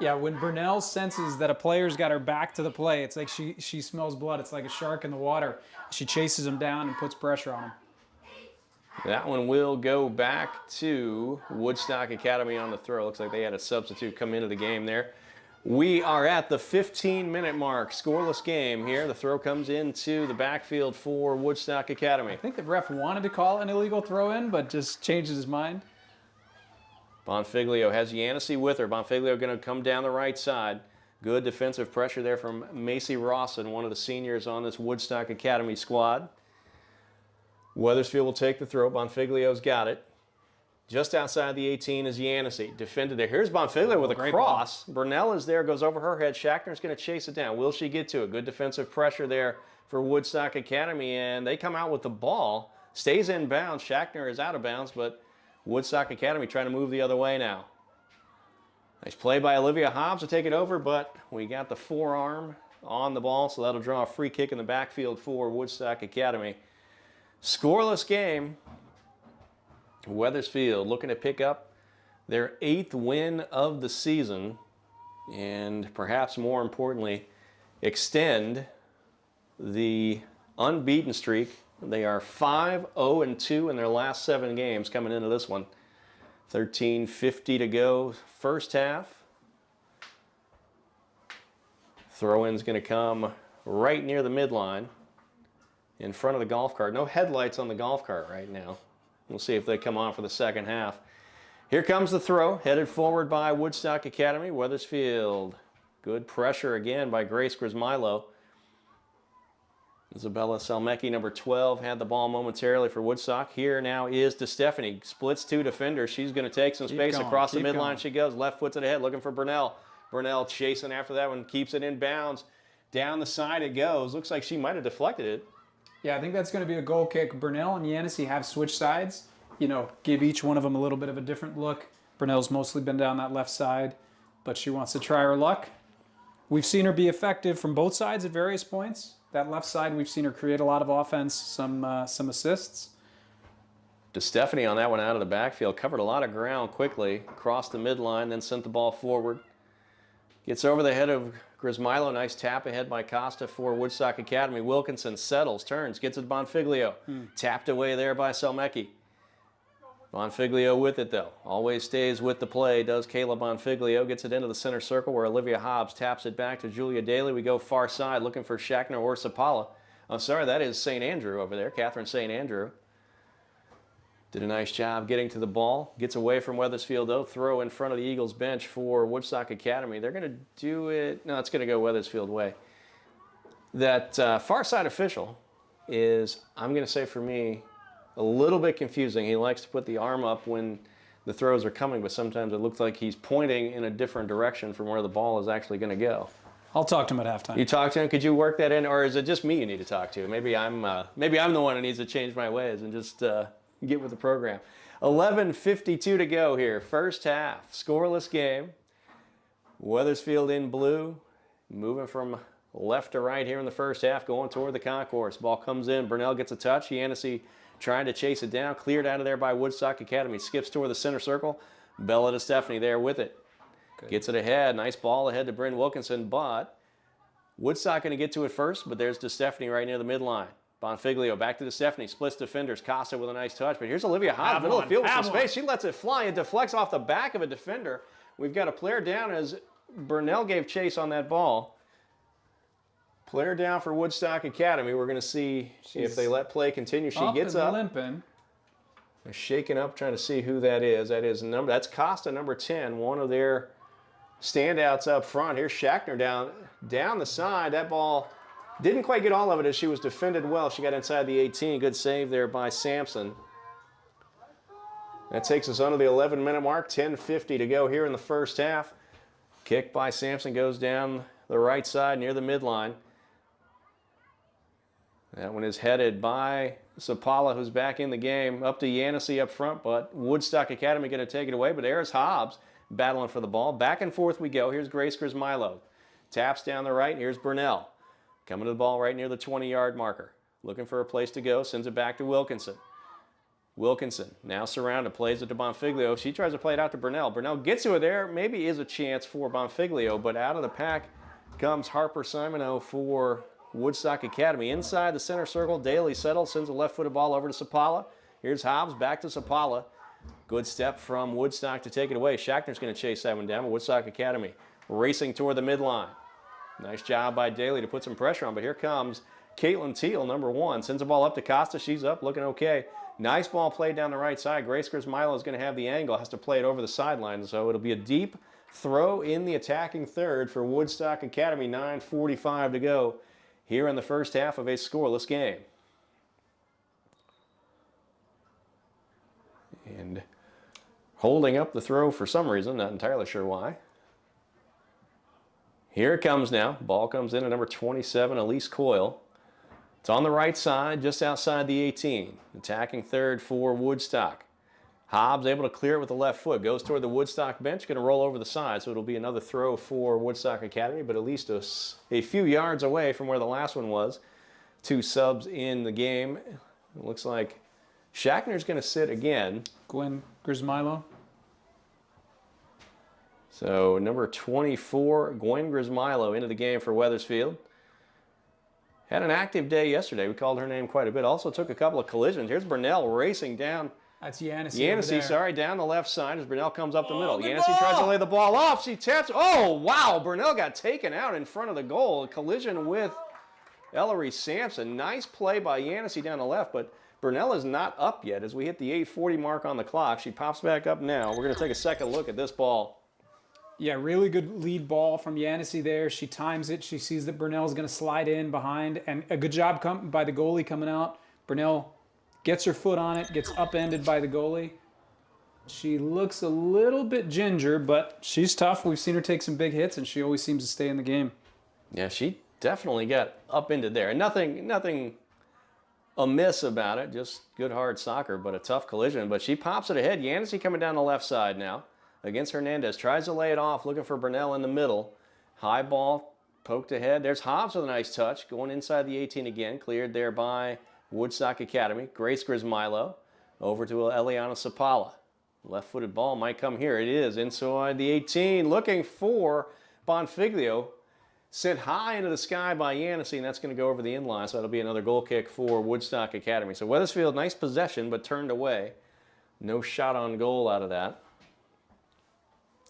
Yeah, when Burnell senses that a player's got her back to the play, it's like she smells blood. It's like a shark in the water. She chases him down and puts pressure on him. That one will go back to Woodstock Academy on the throw. Looks like they had a substitute come into the game there. We are at the 15-minute mark. Scoreless game here. The throw comes into the backfield for Woodstock Academy. I think the ref wanted to call an illegal throw-in, but just changed his mind. Bonfiglio has Yancey with her. Bonfiglio going to come down the right side. Good defensive pressure there from Macy Rawson, one of the seniors on this Woodstock Academy squad. Wethersfield will take the throw. Bonfiglio's got it. Just outside the 18 is Yancey. Defended there. Here's Bonfiglio with a cross. Burnell is there, goes over her head. Schachner's going to chase it down. Will she get to it? Good defensive pressure there for Woodstock Academy, and they come out with the ball. Stays in bounds. Schachner is out of bounds, but Woodstock Academy trying to move the other way now. Nice play by Olivia Hobbs to take it over, but we got the forearm on the ball, so that'll draw a free kick in the backfield for Woodstock Academy. Scoreless game. Wethersfield looking to pick up their 8th win of the season and perhaps more importantly, extend the unbeaten streak. They are 5-0-2 in their last 7 games coming into this one. 13:50 to go first half. Throw-in's going to come right near the midline in front of the golf cart. No headlights on the golf cart right now. We'll see if they come on for the second half. Here comes the throw, headed forward by Woodstock Academy. Wethersfield. Good pressure again by Grace Grismilo. Isabella Selmecki, number 12, had the ball momentarily for Woodstock. Here now is DeStefani. Splits 2 defenders. She's going to take some space across the midline. She goes. Left foot to the head, looking for Burnell. Burnell chasing after that one, keeps it in bounds. Down the side it goes. Looks like she might have deflected it. Yeah, I think that's going to be a goal kick. Burnell and Yancey have switched sides. You know, give each one of them a little bit of a different look. Burnell's mostly been down that left side, but she wants to try her luck. We've seen her be effective from both sides at various points. That left side, we've seen her create a lot of offense, some assists. DeStefani on that one out of the backfield. Covered a lot of ground quickly. Crossed the midline, then sent the ball forward. Gets over the head of Grismilo. Nice tap ahead by Costa for Woodstock Academy. Wilkinson settles, turns, gets it to Bonfiglio. Tapped away there by Selmecki. Bonfiglio with it though. Always stays with the play, does Kayla Bonfiglio. Gets it into the center circle where Olivia Hobbs taps it back to Julia Daly. We go far side looking for Schachner or Sapala. I'm sorry, that is St. Andrew over there. Catherine St. Andrew. Did a nice job getting to the ball. Gets away from Wethersfield, though. Throw in front of the Eagles bench for Woodstock Academy. They're going to do it. No, it's going to go Wethersfield way. That far side official is, I'm going to say for me, a little bit confusing. He likes to put the arm up when the throws are coming, but sometimes it looks like he's pointing in a different direction from where the ball is actually going to go. I'll talk to him at halftime. You talk to him? Could you work that in? Or is it just me you need to talk to? Maybe I'm the one who needs to change my ways and just get with the program. 11:52 to go here. First half. Scoreless game. Wethersfield in blue. Moving from left to right here in the first half. Going toward the concourse. Ball comes in. Burnell gets a touch. Yancey trying to chase it down. Cleared out of there by Woodstock Academy. Skips toward the center circle. Bella DeStefani there with it. Good. Gets it ahead. Nice ball ahead to Bryn Wilkinson. But Woodstock going to get to it first. But there's DeStefani right near the midline. Bonfiglio back to DeStefani, splits defenders. Costa with a nice touch, but here's Olivia Hobbs, middle of the field with some space. She lets it fly and deflects off the back of a defender. We've got a player down as Burnell gave chase on that ball. Player down for Woodstock Academy. We're going to see if they let play continue. She gets up. Limping. They're shaking up, trying to see who that is. That's Costa, number 10, one of their standouts up front. Here's Schachner down the side. That ball didn't quite get all of it as she was defended well. She got inside the 18. Good save there by Sampson. That takes us under the 11-minute mark. 10:50 to go here in the first half. Kick by Sampson goes down the right side near the midline. That one is headed by Sapala, who's back in the game. Up to Yancey up front, but Woodstock Academy going to take it away. But there's Hobbs battling for the ball. Back and forth we go. Here's Grace Grismilo. Taps down the right, and here's Burnell. Coming to the ball right near the 20-yard marker. Looking for a place to go. Sends it back to Wilkinson. Wilkinson now surrounded. Plays it to Bonfiglio. She tries to play it out to Burnell. Burnell gets to it there. Maybe is a chance for Bonfiglio, but out of the pack comes Harper Simoneau for Woodstock Academy. Inside the center circle, Daly settles. Sends a left-footed ball over to Sapala. Here's Hobbs back to Sapala. Good step from Woodstock to take it away. Schachner's going to chase that one down, but Woodstock Academy racing toward the midline. Nice job by Daly to put some pressure on, but here comes Caitlin Teal, number 1. Sends the ball up to Costa. She's up, looking okay. Nice ball played down the right side. Grace Grismilo is going to have the angle, has to play it over the sideline, so it'll be a deep throw in the attacking third for Woodstock Academy. 9:45 to go here in the first half of a scoreless game. And holding up the throw for some reason, not entirely sure why. Here it comes now. Ball comes in at number 27, Elise Coyle. It's on the right side, just outside the 18. Attacking third for Woodstock. Hobbs able to clear it with the left foot. Goes toward the Woodstock bench, going to roll over the side, so it'll be another throw for Woodstock Academy, but at least a few yards away from where the last one was. 2 subs in the game. It looks like Schachner's going to sit again. Gwen Grismilo. So number 24, Gwen Grismilo, into the game for Wethersfield. Had an active day yesterday. We called her name quite a bit. Also took a couple of collisions. Here's Burnell racing down. That's Yancey. Yancey, sorry, down the left side as Burnell comes up the middle. Yancey tries to lay the ball off. She taps. Oh, wow. Burnell got taken out in front of the goal. A collision with Ellery Sampson. Nice play by Yancey down the left, but Burnell is not up yet as we hit the 8:40 mark on the clock. She pops back up now. We're going to take a second look at this ball. Yeah, really good lead ball from Yancey there. She times it. She sees that Burnell's going to slide in behind, and a good job by the goalie coming out. Burnell gets her foot on it, gets upended by the goalie. She looks a little bit ginger, but she's tough. We've seen her take some big hits, and she always seems to stay in the game. Yeah, she definitely got upended there. Nothing amiss about it, just good hard soccer, but a tough collision. But she pops it ahead. Yancey coming down the left side now against Hernandez. Tries to lay it off, looking for Burnell in the middle. High ball, poked ahead. There's Hobbs with a nice touch, going inside the 18 again. Cleared there by Woodstock Academy. Grace Grismilo over to Eliana Sapala. Left-footed ball might come here. It is inside the 18, looking for Bonfiglio. Sent high into the sky by Yancey, and that's going to go over the inline, so that'll be another goal kick for Woodstock Academy. So Wethersfield, nice possession, but turned away. No shot on goal out of that.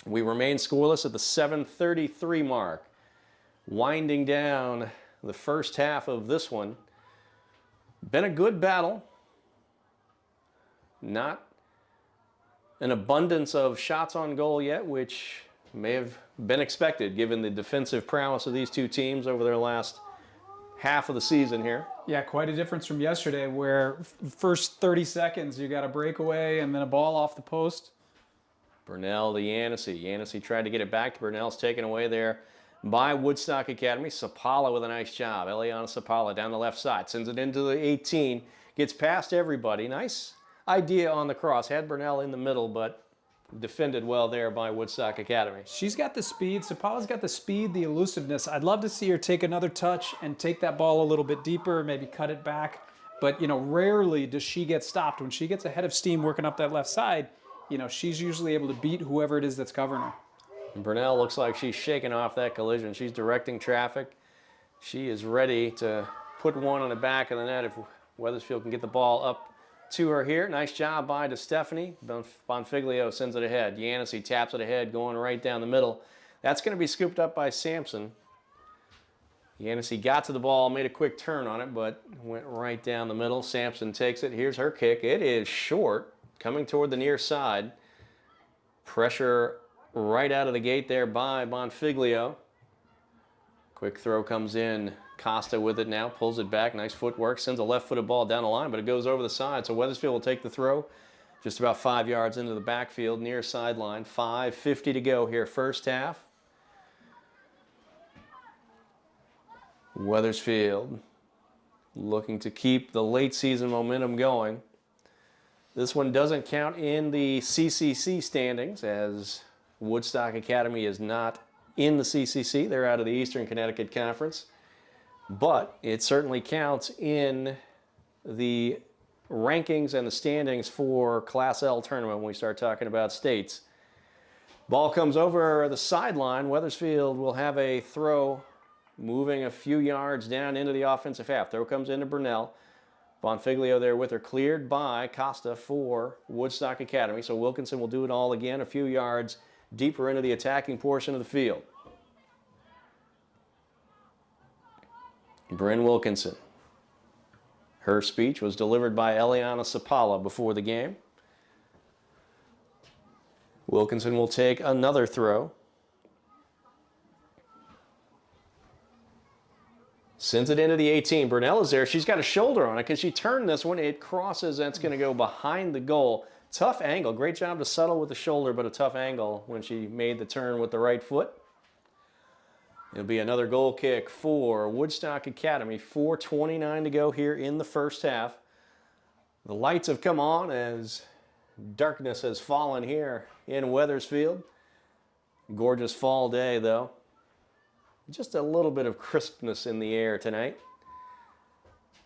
We remain scoreless at the 7:33 mark. Winding down the first half of this one. Been a good battle. Not an abundance of shots on goal yet, which may have been expected given the defensive prowess of these two teams over their last half of the season here. Yeah, quite a difference from yesterday where first 30 seconds you got a breakaway and then a ball off the post. Burnell to Yancey. Yancey tried to get it back to Burnell's taken away there by Woodstock Academy. Sapala with a nice job. Eliana Sapala down the left side. Sends it into the 18. Gets past everybody. Nice idea on the cross. Had Burnell in the middle, but defended well there by Woodstock Academy. She's got the speed. Sapala's got the speed, the elusiveness. I'd love to see her take another touch and take that ball a little bit deeper, maybe cut it back. But, you know, rarely does she get stopped. When she gets a head of steam working up that left side, you know, she's usually able to beat whoever it is that's covering her. And Burnell looks like she's shaking off that collision. She's directing traffic. She is ready to put one on the back of the net if Wethersfield can get the ball up to her here. Nice job by DeStefani. Bonfiglio sends it ahead. Yancey taps it ahead, going right down the middle. That's going to be scooped up by Sampson. Yancey got to the ball, made a quick turn on it, but went right down the middle. Sampson takes it. Here's her kick. It is short, coming toward the near side. Pressure right out of the gate there by Bonfiglio. Quick throw comes in. Costa with it now, pulls it back. Nice footwork, sends a left-footed ball down the line, but it goes over the side. So Wethersfield will take the throw just about 5 yards into the backfield, near sideline. 5:50 to go here, first half. Wethersfield looking to keep the late season momentum going. This one doesn't count in the CCC standings as Woodstock Academy is not in the CCC. They're out of the Eastern Connecticut Conference. But it certainly counts in the rankings and the standings for Class L tournament when we start talking about states. Ball comes over the sideline. Wethersfield will have a throw moving a few yards down into the offensive half. Throw comes into Burnell. Bonfiglio there with her, cleared by Costa for Woodstock Academy. So Wilkinson will do it all again a few yards deeper into the attacking portion of the field. Bryn Wilkinson. Her speech was delivered by Eliana Sapala before the game. Wilkinson will take another throw. Sends it into the 18. Burnell is there. She's got a shoulder on it because she turned this one. It crosses. That's going to go behind the goal. Tough angle. Great job to settle with the shoulder, but a tough angle when she made the turn with the right foot. It'll be another goal kick for Woodstock Academy. 4:29 to go here in the first half. The lights have come on as darkness has fallen here in Wethersfield. Gorgeous fall day, though. Just a little bit of crispness in the air tonight.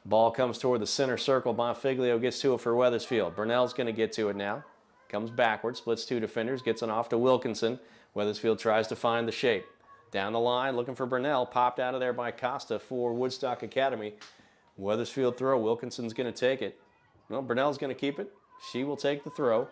Ball comes toward the center circle. Bonfiglio gets to it for Wethersfield. Burnell's going to get to it now. Comes backwards, splits two defenders, gets it off to Wilkinson. Wethersfield tries to find the shape. Down the line, looking for Burnell. Popped out of there by Costa for Woodstock Academy. Wethersfield throw. Wilkinson's going to take it. Well, Burnell's going to keep it. She will take the throw.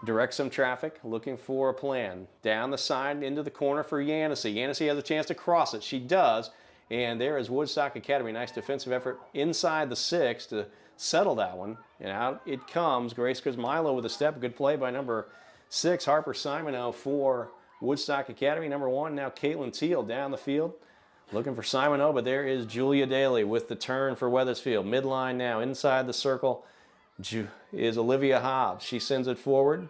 Direct some traffic, looking for a plan. Down the side, into the corner for Yancey. Yancey has a chance to cross it. She does. And there is Woodstock Academy. Nice defensive effort inside the 6 to settle that one. And out it comes. Grace Grismilo with a step. Good play by number 6, Harper Simoneau for Woodstock Academy. Number 1, now Caitlin Teal down the field. Looking for Simoneau, but there is Julia Daly with the turn for Wethersfield. Midline now, inside the circle is Olivia Hobbs. She sends it forward.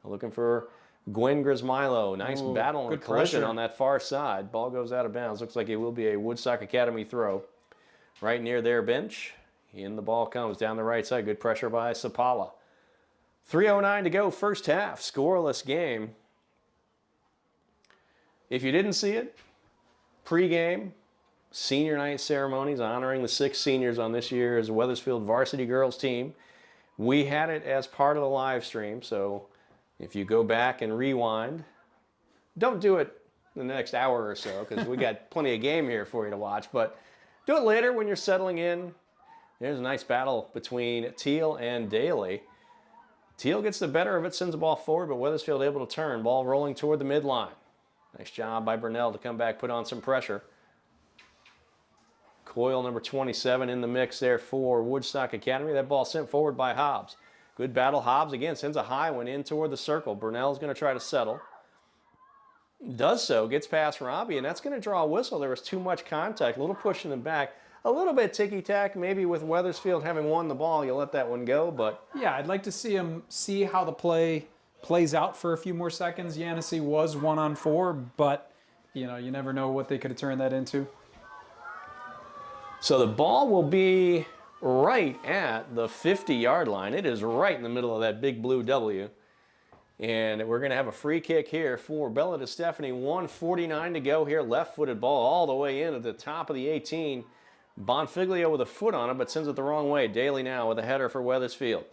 Looking for Gwen Grismilo. Nice battle and collision on that far side. Ball goes out of bounds. Looks like it will be a Woodstock Academy throw. Right near their bench. In the ball comes down the right side. Good pressure by Sapala. 3:09 to go, first half. Scoreless game. If you didn't see it, pregame, senior night ceremonies honoring the 6 seniors on this year's Wethersfield varsity girls team. We had it as part of the live stream, so if you go back and rewind, don't do it the next hour or so because we got plenty of game here for you to watch, but do it later when you're settling in. There's a nice battle between Teal and Daly. Teal gets the better of it, sends the ball forward, but Wethersfield able to turn. Ball rolling toward the midline. Nice job by Burnell to come back, put on some pressure. Coyle, number 27, in the mix there for Woodstock Academy. That ball sent forward by Hobbs. Good battle. Hobbs again sends a high one in toward the circle. Burnell's going to try to settle. Does so, gets past Robbie, and that's going to draw a whistle. There was too much contact, a little push in the back. A little bit ticky-tack, maybe with Wethersfield having won the ball, you let that one go, but... Yeah, I'd like to see him see how the play plays out for a few more seconds. Yancey was 1-on-4, but, you know, you never know what they could have turned that into. So the ball will be right at the 50-yard line. It is right in the middle of that big blue W. And we're going to have a free kick here for Bella DeStefani. 1:49 to go here. Left-footed ball all the way in at the top of the 18. Bonfiglio with a foot on it, but sends it the wrong way. Daly now with a header for Wethersfield.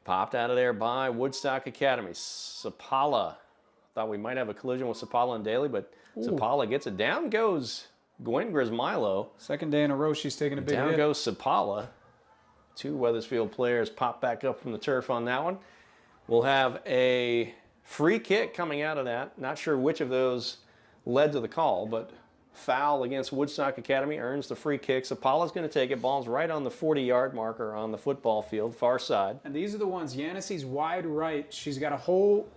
Popped out of there by Woodstock Academy. Sapala. Thought we might have a collision with Sapala and Daly, but Sapala gets it. Down goes Gwen Grismilo. Second day in a row she's taking a big hit. Down goes Sapala. 2 Wethersfield players pop back up from the turf on that one. We'll have a free kick coming out of that. Not sure which of those led to the call, but foul against Woodstock Academy earns the free kick. Sapala's going to take it. Ball's right on the 40-yard marker on the football field, far side. And these are the ones. Yancey's wide right. She's got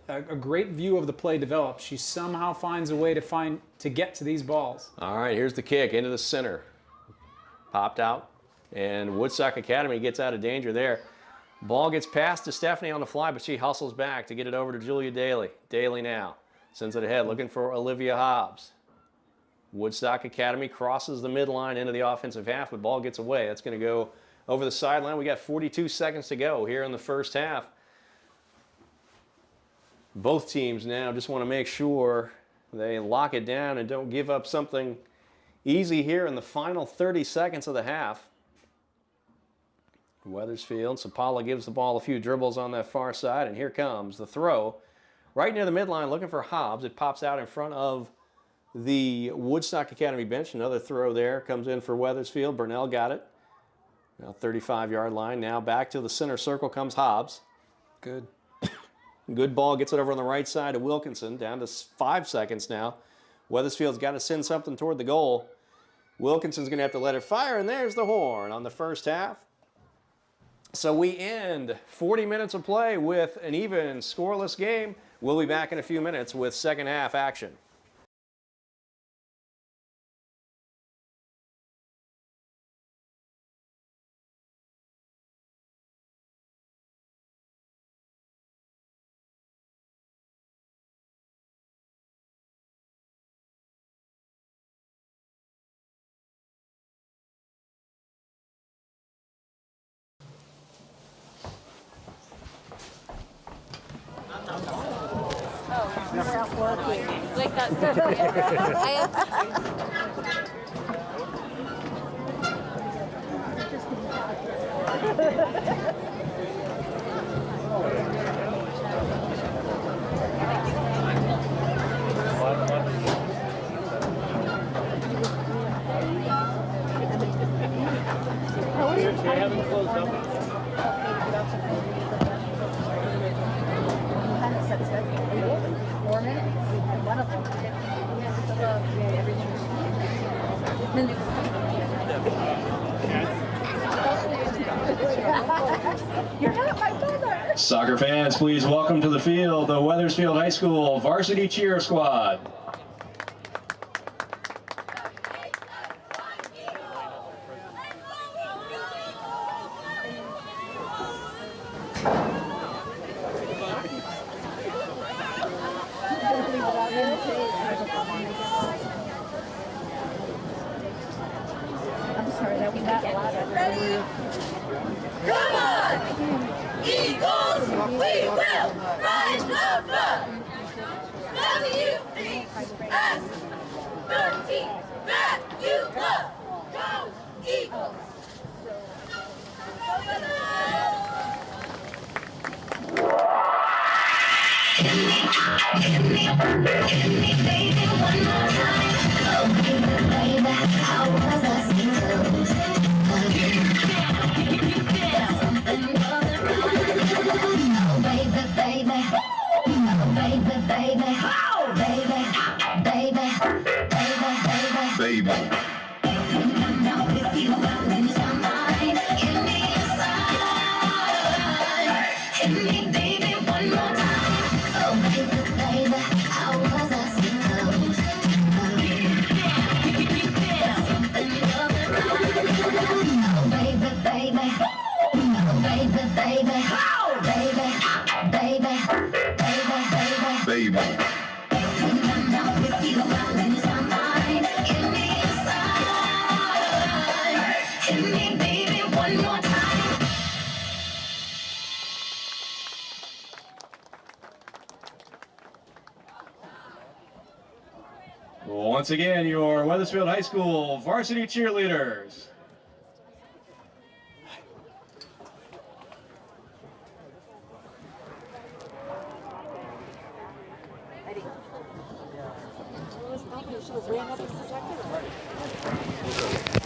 a great view of the play developed. She somehow finds a way to get to these balls. All right, here's the kick into the center. Popped out, and Woodstock Academy gets out of danger there. Ball gets past to Stephanie on the fly, but she hustles back to get it over to Julia Daly. Daly now sends it ahead, looking for Olivia Hobbs. Woodstock Academy crosses the midline into the offensive half, but ball gets away. That's going to go over the sideline. We got 42 seconds to go here in the first half. Both teams now just want to make sure they lock it down and don't give up something easy here in the final 30 seconds of the half. Wethersfield, Sapala gives the ball a few dribbles on that far side, and here comes the throw. Right near the midline, looking for Hobbs. It pops out in front of the Woodstock Academy bench. Another throw there comes in for Wethersfield. Burnell got it. Now 35-yard line. Now back to the center circle comes Hobbs. Good. Good ball, gets it over on the right side of Wilkinson, down to 5 seconds now. Wethersfield's got to send something toward the goal. Wilkinson's going to have to let it fire, and there's the horn on the first half. So we end 40 minutes of play with an even scoreless game. We'll be back in a few minutes with second half action. Like that. They haven't closed up. You're not my brother. Soccer fans, please welcome to the field the Wethersfield High School varsity cheer squad. I'm sorry, that we got a lot of ready. Come on! Eagles, we will rise above! W-E-S, 13, back you up! Go Eagles! Once again, your Wethersfield High School varsity cheerleaders.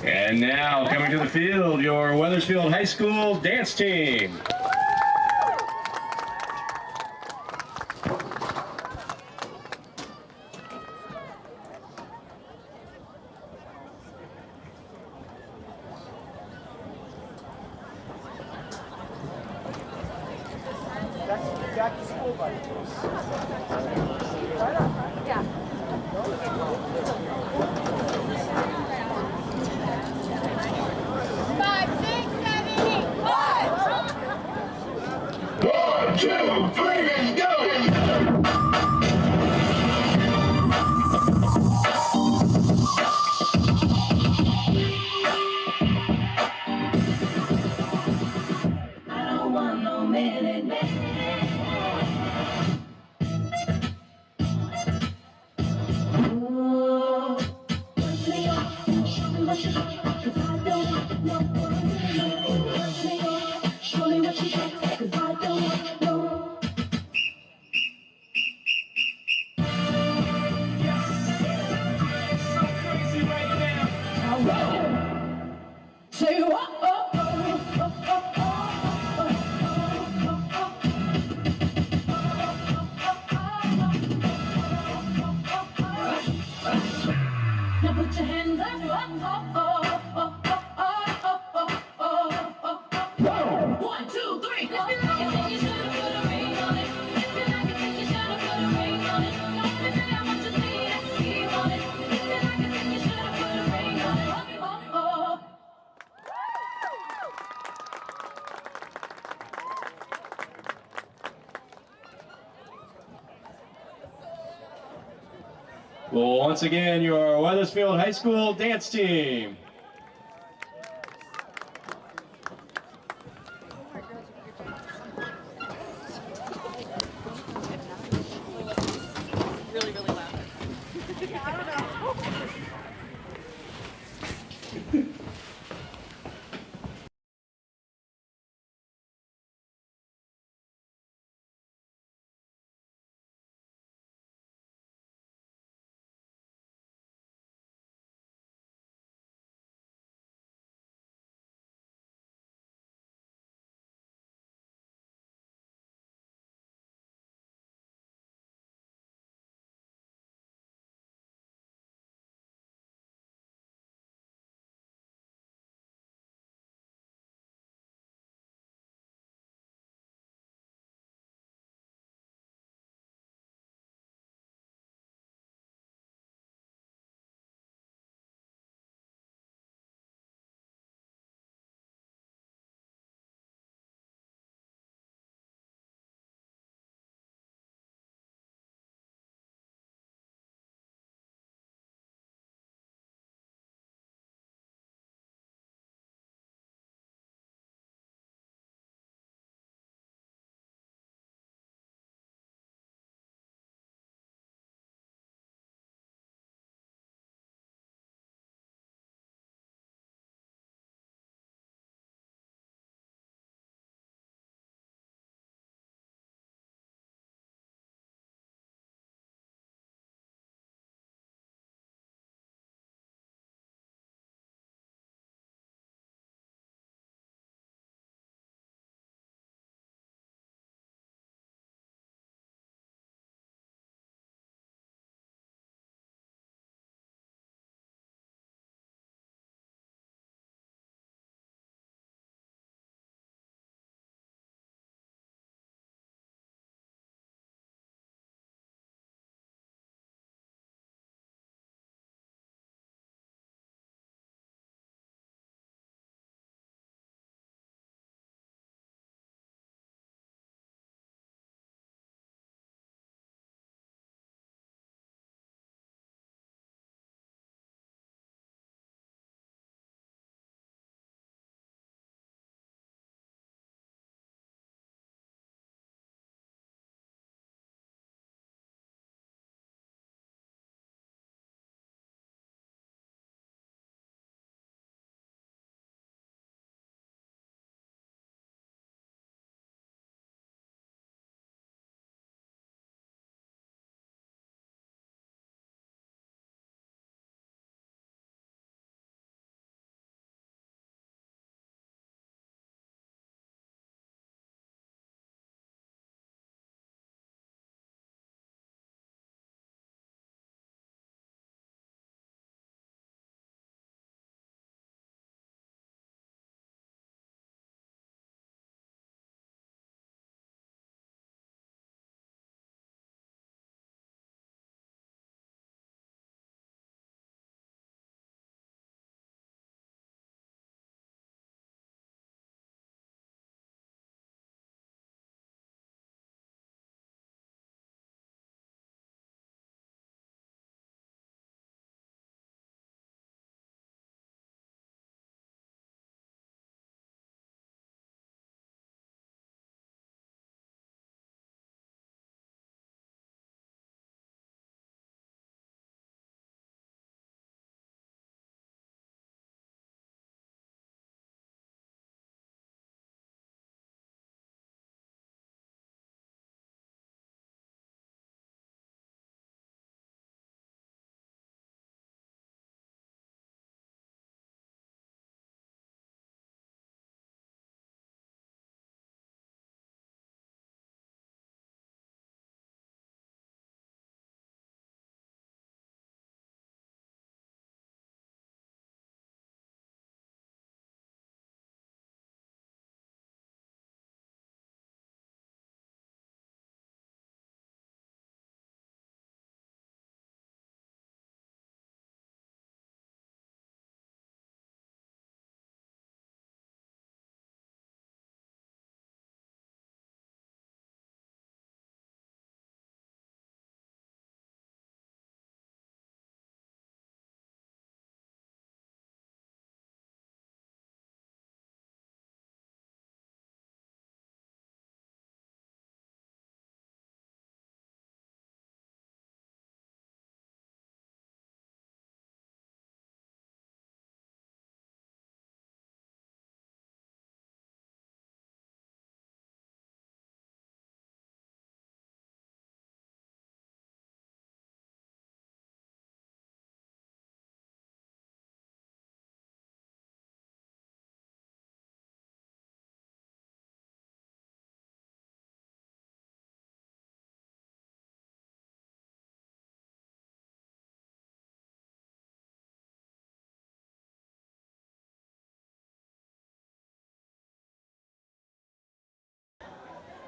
And now, coming to the field, your Wethersfield High School dance team. Back to school, buddy. Say what? One, two, three. If you like it, then you should have put a ring on it. If you like it, then you should have put a ring on it. Don't be mad, I want you to see it, keep on it. If you like it, then you should have put a ring on it. Well, once again, your Wethersfield High School dance team. Really, really loud.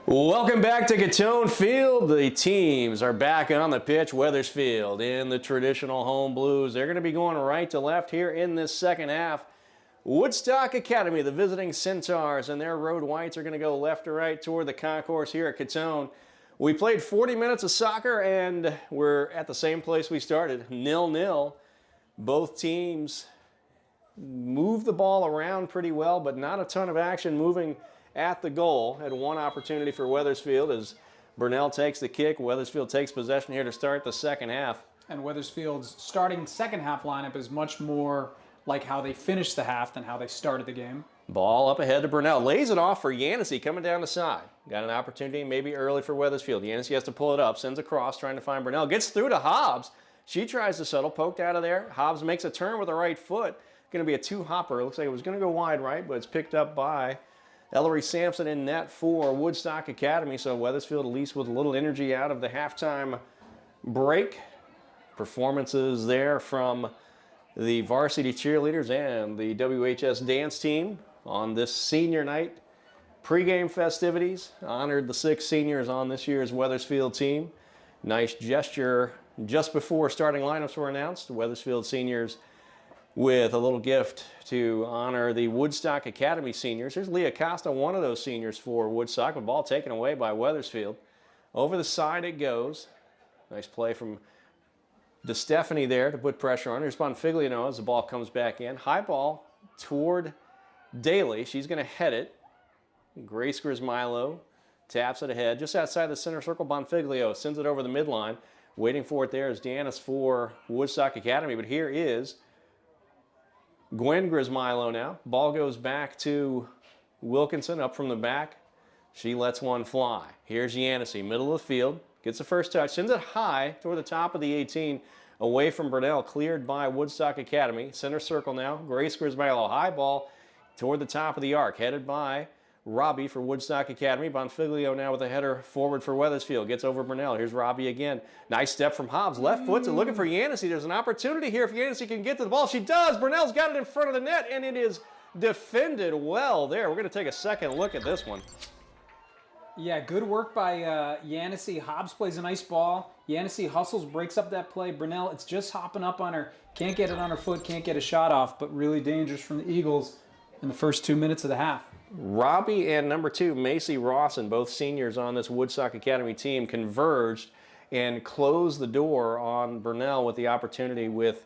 Welcome back to Catone Field. The teams are back on the pitch. Wethersfield in the traditional home blues. They're going to be going right to left here in this second half. Woodstock Academy, the visiting Centaurs, and their road whites are going to go left to right toward the concourse here at Catone. We played 40 minutes of soccer, and we're at the same place we started, 0-0. Both teams move the ball around pretty well, but not a ton of action moving at the goal. Had one opportunity for Wethersfield as Burnell takes the kick. Wethersfield takes possession here to start the second half. And Wethersfield's starting second half lineup is much more like how they finished the half than how they started the game. Ball up ahead to Burnell. Lays it off for Yancey coming down the side. Got an opportunity maybe early for Wethersfield. Yancey has to pull it up. Sends across trying to find Burnell. Gets through to Hobbs. She tries to settle. Poked out of there. Hobbs makes a turn with the right foot. Going to be a two-hopper. Looks like it was going to go wide right, but it's picked up by Ellery Sampson in net for Woodstock Academy. So Wethersfield at least with a little energy out of the halftime break. Performances there from the varsity cheerleaders and the WHS dance team on this senior night. Pre-game festivities honored the 6 seniors on this year's Wethersfield team. Nice gesture just before starting lineups were announced. Wethersfield seniors with a little gift to honor the Woodstock Academy seniors. Here's Leah Costa, one of those seniors for Woodstock. The ball taken away by Wethersfield. Over the side it goes. Nice play from DeStefani there to put pressure on. Here's Bonfiglio as the ball comes back in. High ball toward Daly. She's going to head it. Grace Grismilo taps it ahead. Just outside the center circle, Bonfiglio sends it over the midline. Waiting for it there is Deannis for Woodstock Academy. But here is Gwen Grismilo now. Ball goes back to Wilkinson up from the back. She lets one fly. Here's Yancey, middle of the field. Gets the first touch. Sends it high toward the top of the 18. Away from Burnell. Cleared by Woodstock Academy. Center circle now. Grace Grismilo. High ball toward the top of the arc. Headed by Robbie for Woodstock Academy. Bonfiglio now with a header forward for Wethersfield. Gets over Burnell. Here's Robbie again. Nice step from Hobbs. Left foot to looking for Yancey. There's an opportunity here if Yancey can get to the ball. She does. Burnell's got it in front of the net, and it is defended well there. We're going to take a second look at this one. Yeah, good work by Yancey. Hobbs plays a nice ball. Yancey hustles, breaks up that play. Burnell, it's just hopping up on her. Can't get it on her foot, can't get a shot off, but really dangerous from the Eagles in the first 2 minutes of the half. Robbie and number 2, Macy Rawson, both seniors on this Woodstock Academy team, converged and closed the door on Burnell with the opportunity with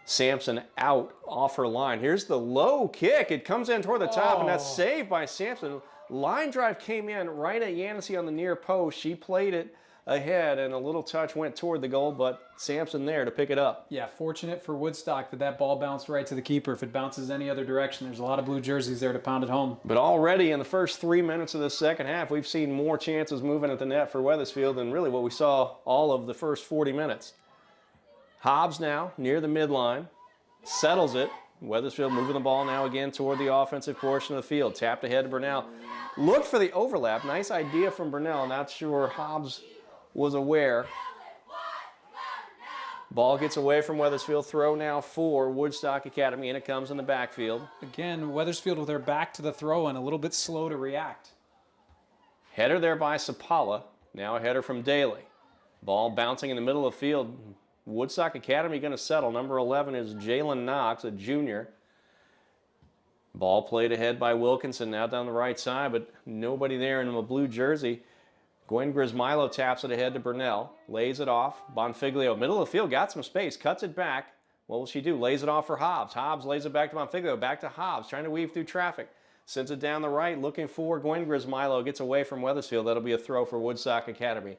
Sampson out off her line. Here's the low kick. It comes in toward the top, and that's saved by Sampson. Line drive came in right at Yancey on the near post. She played it ahead, and a little touch went toward the goal, but Sampson there to pick it up. Yeah, fortunate for Woodstock that ball bounced right to the keeper. If it bounces any other direction, there's a lot of blue jerseys there to pound it home. But already in the first 3 minutes of the second half, we've seen more chances moving at the net for Wethersfield than really what we saw all of the first 40 minutes. Hobbs now near the midline, settles it. Wethersfield moving the ball now again toward the offensive portion of the field. Tapped ahead to Burnell. Looked for the overlap. Nice idea from Burnell. Not sure Hobbs was aware. Ball gets away from Wethersfield. Throw now for Woodstock Academy, and it comes in the backfield. Again, Wethersfield with their back to the throw and a little bit slow to react. Header there by Sapala. Now a header from Daly. Ball bouncing in the middle of the field. Woodstock Academy going to settle. Number 11 is Jalen Knox, a junior. Ball played ahead by Wilkinson, now down the right side, but nobody there in a blue jersey. Gwen Grismilo taps it ahead to Burnell, lays it off. Bonfiglio, middle of the field, got some space, cuts it back. What will she do? Lays it off for Hobbs. Hobbs lays it back to Bonfiglio, back to Hobbs, trying to weave through traffic. Sends it down the right, looking for Gwen Grismilo, gets away from Wethersfield. That'll be a throw for Woodstock Academy.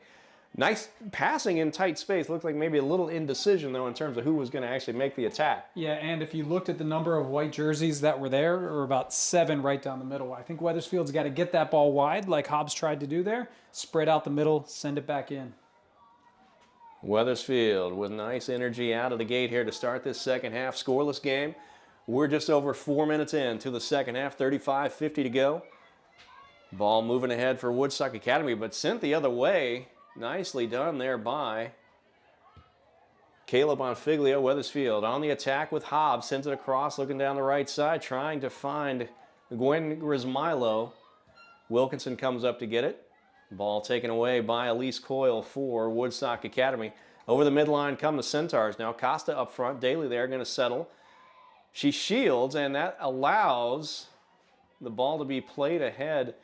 Nice passing in tight space. Looked like maybe a little indecision, though, in terms of who was going to actually make the attack. Yeah, and if you looked at the number of white jerseys that were there, there were about 7 right down the middle. I think Wethersfield's got to get that ball wide like Hobbs tried to do there. Spread out the middle, send it back in. Wethersfield with nice energy out of the gate here to start this second half. Scoreless game. We're just over 4 minutes into the second half, 35-50 to go. Ball moving ahead for Woodstock Academy, but sent the other way. Nicely done there by Caleb Bonfiglio. Wethersfield on the attack with Hobbs. Sends it across, looking down the right side, trying to find Gwen Grismilo. Wilkinson comes up to get it. Ball taken away by Elise Coyle for Woodstock Academy. Over the midline come the Centaurs. Now Costa up front. Daly there going to settle. She shields, and that allows the ball to be played ahead.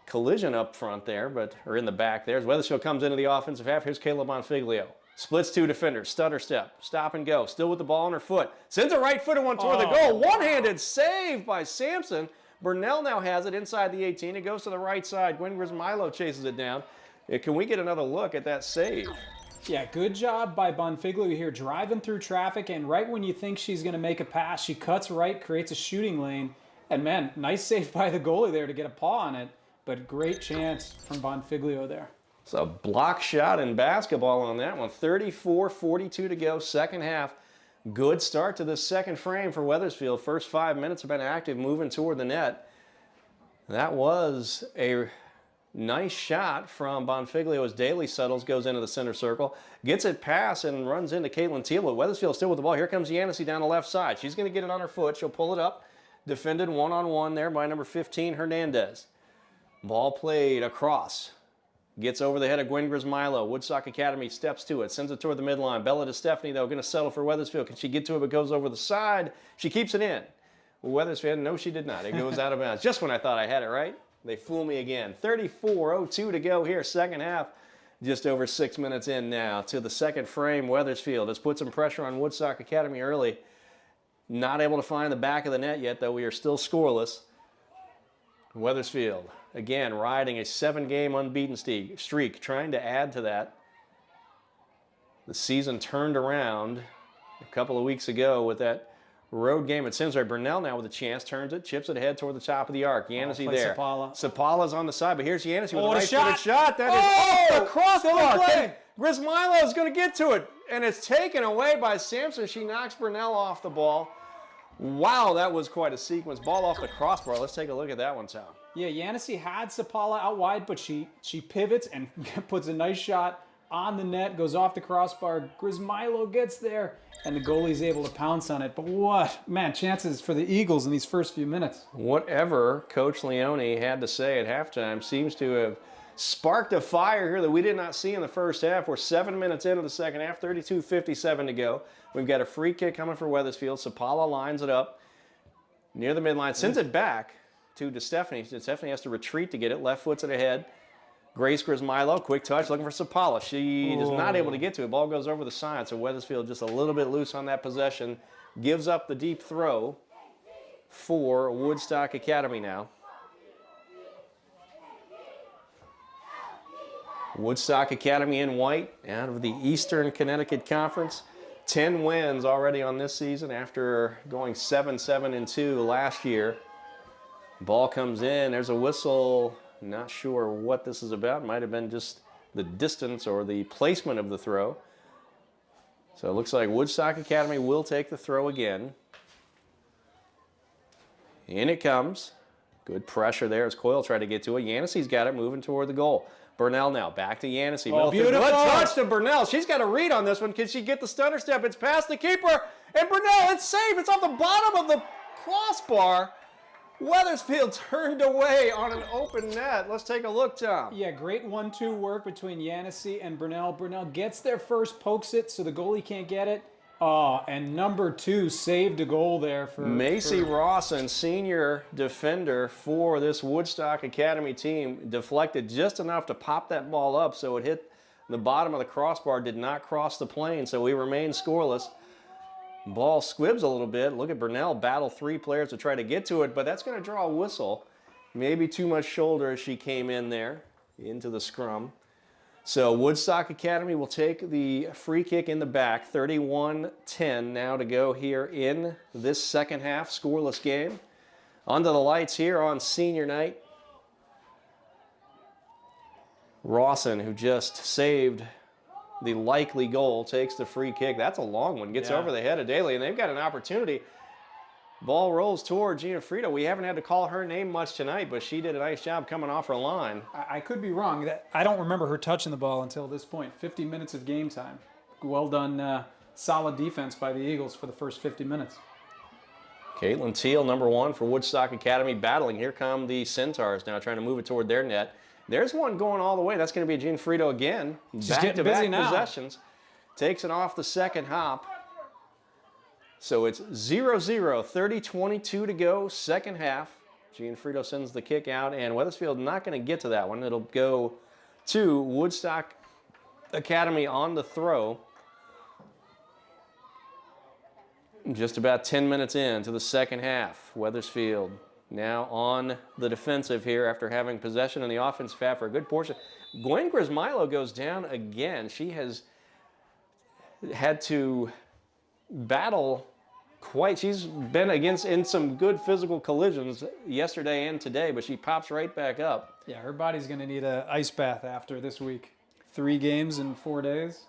Collision up front there, or in the back there. As Wethersfield comes into the offensive half, here's Kayla Bonfiglio. Splits 2 defenders, stutter step, stop and go. Still with the ball on her foot. Sends a right-footed one toward the goal. One-handed save by Sampson. Burnell now has it inside the 18. It goes to the right side. Gwen Grismilo chases it down. Can we get another look at that save? Yeah, good job by Bonfiglio here, driving through traffic, and right when you think she's going to make a pass, she cuts right, creates a shooting lane. And man, nice save by the goalie there to get a paw on it, but great chance from Bonfiglio there. It's a block shot in basketball on that one. 34-42 to go, second half. Good start to the second frame for Wethersfield. First 5 minutes have been active, moving toward the net. That was a nice shot from Bonfiglio as Daly settles, goes into the center circle, gets it past and runs into Caitlin Teal. But Wethersfield still with the ball. Here comes Yanissi down the left side. She's going to get it on her foot. She'll pull it up. Defended one-on-one there by number 15, Hernandez. Ball played across. Gets over the head of Gwen Grismilo. Woodstock Academy steps to it, sends it toward the midline. Bella DeStefani, though, going to settle for Wethersfield. Can she get to it, but goes over the side? She keeps it in. Wethersfield, no, she did not. It goes out of bounds. Just when I thought I had it right, they fool me again. 34-02 to go here, second half. Just over 6 minutes in now to the second frame. Wethersfield has put some pressure on Woodstock Academy early. Not able to find the back of the net yet, though we are still scoreless. Wethersfield, again, riding a 7-game unbeaten streak, trying to add to that. The season turned around a couple of weeks ago with that road game at Simsbury. Burnell now with a chance, turns it, chips it ahead toward the top of the arc. Yanissi there. Sapala's on the side, but here's Yanissi with a right-footed shot. That is off the crossbar. Grismilo is going to get to it, and it's taken away by Sampson. She knocks Burnell off the ball. Wow, that was quite a sequence. Ball off the crossbar. Let's take a look at that one, Tom. Yeah, Yanissi had Sapala out wide, but she pivots and puts a nice shot on the net, goes off the crossbar. Grismilo gets there, and the goalie's able to pounce on it. But what, man, chances for the Eagles in these first few minutes. Whatever Coach Leone had to say at halftime seems to have sparked a fire here that we did not see in the first half. We're 7 minutes into the second half, 32-57 to go. We've got a free kick coming for Wethersfield. Sapala lines it up near the midline, sends it back to DeStefani. DeStefani has to retreat to get it. Left foot's it ahead. Grace Grismilo, quick touch, looking for Sapala. She is not able to get to it. Ball goes over the side, so Wethersfield just a little bit loose on that possession. Gives up the deep throw for Woodstock Academy now. Woodstock Academy in white out of the Eastern Connecticut Conference. 10 wins already on this season after going 7-7-2 last year. Ball comes in. There's a whistle. Not sure what this is about. Might have been just the distance or the placement of the throw. So it looks like Woodstock Academy will take the throw again. In it comes. Good pressure there as Coyle tried to get to it. Yanissi got it moving toward the goal. Burnell now back to Yanissi. Oh, beautiful. Good touch to Burnell. She's got a read on this one. Can she get the stutter step? It's past the keeper. And Burnell, it's safe. It's off the bottom of the crossbar. Wethersfield turned away on an open net. Let's take a look, Tom. Yeah, great 1-2 work between Yanissi and Burnell. Burnell gets there first, pokes it so the goalie can't get it. Oh, and number 2 saved a goal there for Macy Rawson, senior defender for this Woodstock Academy team, deflected just enough to pop that ball up so it hit the bottom of the crossbar, did not cross the plane, so we remain scoreless. Ball squibs a little bit. Look at Burnell battle 3 players to try to get to it, but that's going to draw a whistle. Maybe too much shoulder as she came in there into the scrum. So Woodstock Academy will take the free kick in the back. 31-10 now to go here in this second half scoreless game. Under the lights here on senior night. Rawson, who just saved the likely goal, takes the free kick. That's a long one. Gets over the head of Daly, and they've got an opportunity. Ball rolls toward Gina Frito. We haven't had to call her name much tonight, but she did a nice job coming off her line. I could be wrong. I don't remember her touching the ball until this point. 50 minutes of game time. Well done, solid defense by the Eagles for the first 50 minutes. Caitlin Teal, number 1 for Woodstock Academy, battling. Here come the Centaurs now trying to move it toward their net. There's one going all the way. That's going to be Jean Frito again. She's getting busy Back-to-back now. possessions. Takes it off the second hop. So it's 0-0, 30-22 to go, second half. Jean Frito sends the kick out, and Wethersfield not going to get to that one. It'll go to Woodstock Academy on the throw. Just about 10 minutes into the second half. Wethersfield now on the defensive here after having possession in the offensive half for a good portion. Gwen Grismilo goes down again. She has had to battle she's been in some good physical collisions yesterday and today, but she pops right back up. Yeah, her body's going to need an ice bath after this week. 3 games in 4 days.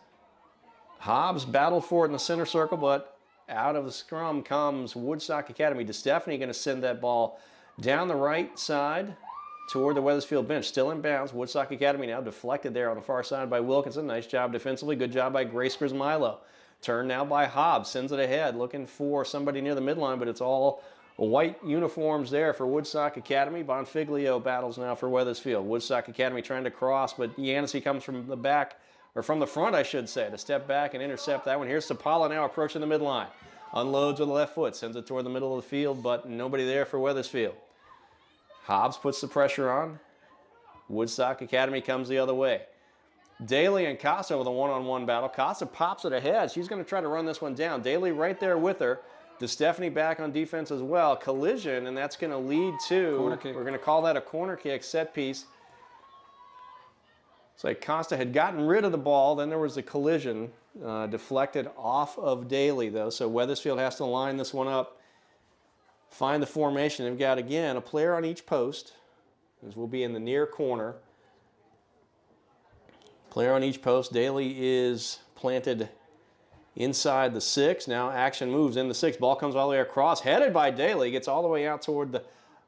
Hobbs battled for it in the center circle, but out of the scrum comes Woodstock Academy. DeStefani going to send that ball down the right side toward the Wethersfield bench. Still in bounds. Woodstock Academy now deflected there on the far side by Wilkinson. Nice job defensively. Good job by Grace Grismilo. Turn now by Hobbs. Sends it ahead. Looking for somebody near the midline, but it's all white uniforms there for Woodstock Academy. Bonfiglio battles now for Wethersfield. Woodstock Academy trying to cross, but Yancey comes from the back, or from the front, I should say, to step back and intercept that one. Here's Sapala now approaching the midline. Unloads with the left foot. Sends it toward the middle of the field, but nobody there for Wethersfield. Hobbs puts the pressure on. Woodstock Academy comes the other way. Daly and Casa with a one-on-one battle. Casa pops it ahead. She's going to try to run this one down. Daly right there with her. DeStefani back on defense as well. Collision, and that's going to lead to, corner kick. We're going to call that a corner kick set piece. It's like Costa had gotten rid of the ball. Then there was a collision deflected off of Daly, though. So Wethersfield has to line this one up. Find the formation. They've got, again, a player on each post. This will be in the near corner. Player on each post. Daly is planted inside the 6. Now action moves in the 6. Ball comes all the way across. Headed by Daly. Gets all the way out toward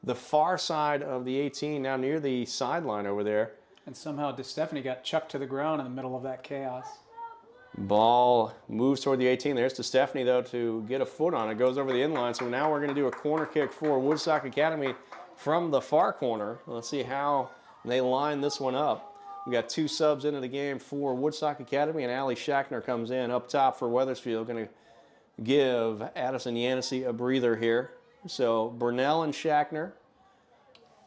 the far side of the 18. Now near the sideline over there. And somehow DeStefani got chucked to the ground in the middle of that chaos. Ball moves toward the 18. There's DeStefani, though, to get a foot on it. Goes over the inline. So now we're going to do a corner kick for Woodstock Academy from the far corner. Let's see how they line this one up. We got 2 subs into the game for Woodstock Academy, and Allie Schachner comes in up top for Wethersfield. Going to give Addison Yancey a breather here. So Burnell and Schachner.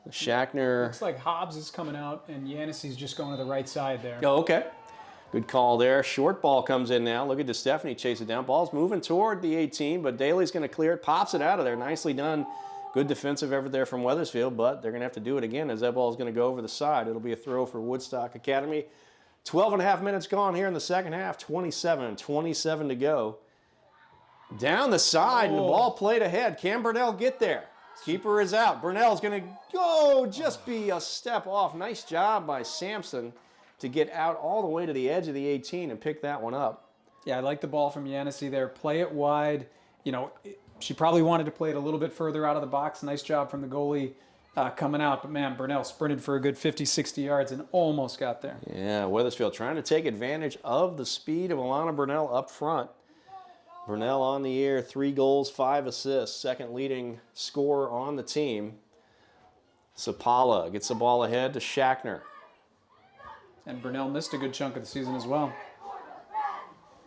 Looks like Hobbs is coming out, and Yancey's just going to the right side there. Oh, okay. Good call there. Short ball comes in now. Look at DeStefani chase it down. Ball's moving toward the 18, but Daly's going to clear it. Pops it out of there. Nicely done. Good defensive effort there from Wethersfield, but they're going to have to do it again as that ball is going to go over the side. It'll be a throw for Woodstock Academy. 12 and a half minutes gone here in the second half. 27 to go. Down the side, and the ball played ahead. Can Burnell get there? Keeper is out. Burnell's going to go, just be a step off. Nice job by Sampson to get out all the way to the edge of the 18 and pick that one up. Yeah, I like the ball from Yancey there. Play it wide. You know, she probably wanted to play it a little bit further out of the box. Nice job from the goalie coming out. But, man, Burnell sprinted for a good 50, 60 yards and almost got there. Yeah, Wethersfield trying to take advantage of the speed of Alana Burnell up front. Burnell on the year, 3 goals, 5 assists, second leading scorer on the team. Sapala gets the ball ahead to Schachner. And Burnell missed a good chunk of the season as well.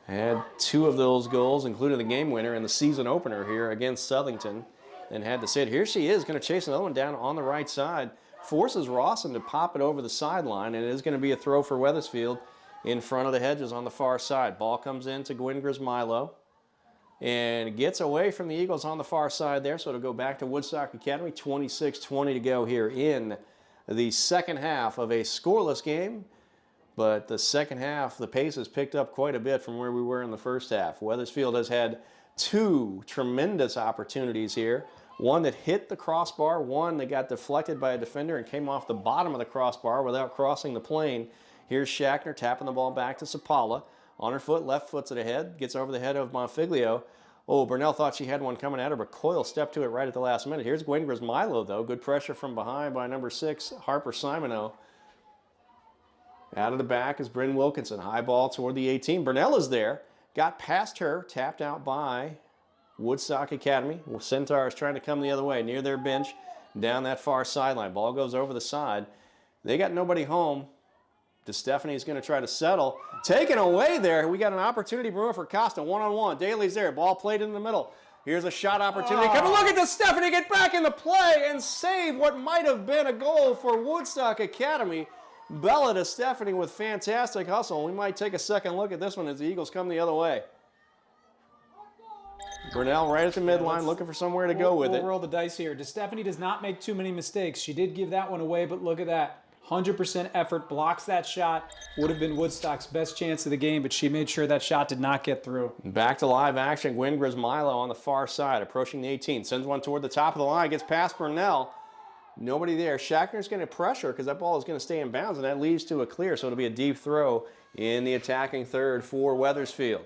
Had 2 of those goals, including the game winner in the season opener here against Southington. And had to sit. Here she is, going to chase another one down on the right side. Forces Rawson to pop it over the sideline, and it is going to be a throw for Wethersfield in front of the hedges on the far side. Ball comes in to Gwen Grismilo. And gets away from the Eagles on the far side there, so it'll go back to Woodstock Academy. 26-20 to go here in the second half of a scoreless game. But the second half, the pace has picked up quite a bit from where we were in the first half. Wethersfield has had 2 tremendous opportunities here. One that hit the crossbar, one that got deflected by a defender and came off the bottom of the crossbar without crossing the plane. Here's Schachner tapping the ball back to Sapala. On her foot, left foot's at the head, gets over the head of Bonfiglio. Oh, Burnell thought she had one coming at her, but Coyle stepped to it right at the last minute. Here's Gwen Grismilo, though. Good pressure from behind by number 6, Harper Simoneau. Out of the back is Bryn Wilkinson. High ball toward the 18. Burnell is there. Got past her, tapped out by Woodstock Academy. Centaurs trying to come the other way, near their bench, down that far sideline. Ball goes over the side. They got nobody home. DeStefani's going to try to settle. Taken away there. We got an opportunity brewing for Costa. One-on-one. Daly's there. Ball played in the middle. Here's a shot opportunity. Come and look at DeStefani get back in the play and save what might have been a goal for Woodstock Academy. Bella DeStefani with fantastic hustle. We might take a second look at this one as the Eagles come the other way. Brunell right at the midline, looking for somewhere to go with it. We'll roll the dice here. DeStefani does not make too many mistakes. She did give that one away, but look at that. 100% effort, blocks that shot. Would have been Woodstock's best chance of the game, but she made sure that shot did not get through. Back to live action. Gwen Grismilo on the far side, approaching the 18. Sends one toward the top of the line, gets past Brunell. Nobody there. Shackner's going to pressure because that ball is going to stay in bounds, and that leads to a clear, so it'll be a deep throw in the attacking third for Wethersfield.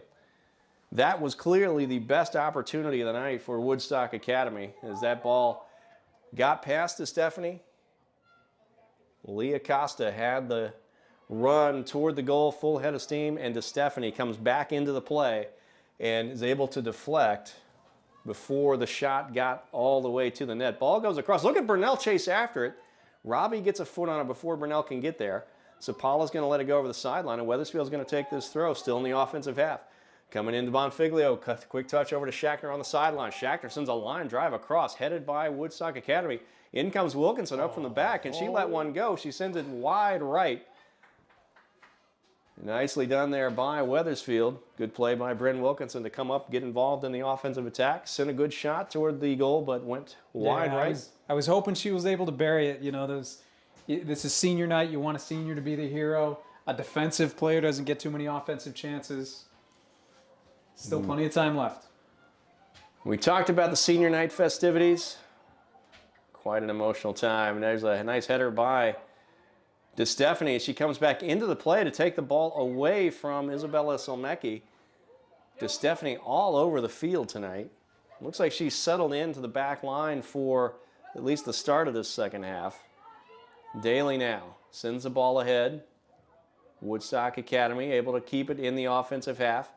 That was clearly the best opportunity of the night for Woodstock Academy as that ball got past DeStefani. Leah Costa had the run toward the goal, full head of steam, and DeStefani comes back into the play and is able to deflect before the shot got all the way to the net. Ball goes across. Look at Brunell chase after it. Robbie gets a foot on it before Brunell can get there. Sapala's going to let it go over the sideline, and Wethersfield's going to take this throw, still in the offensive half. Coming into Bonfiglio, quick touch over to Shackner on the sideline. Shackner sends a line drive across, headed by Woodstock Academy. In comes Wilkinson up from the back, and she let one go. She sends it wide right. Nicely done there by Wethersfield. Good play by Bryn Wilkinson to come up, get involved in the offensive attack. Sent a good shot toward the goal, but went wide right. I was hoping she was able to bury it. You know, this is senior night. You want a senior to be the hero. A defensive player doesn't get too many offensive chances. Still plenty of time left. We talked about the senior night festivities. Quite an emotional time. There's a nice header by DeStefani. She comes back into the play to take the ball away from Isabella Solmecki. DeStefani all over the field tonight. Looks like she's settled into the back line for at least the start of this second half. Daly now sends the ball ahead. Woodstock Academy able to keep it in the offensive half.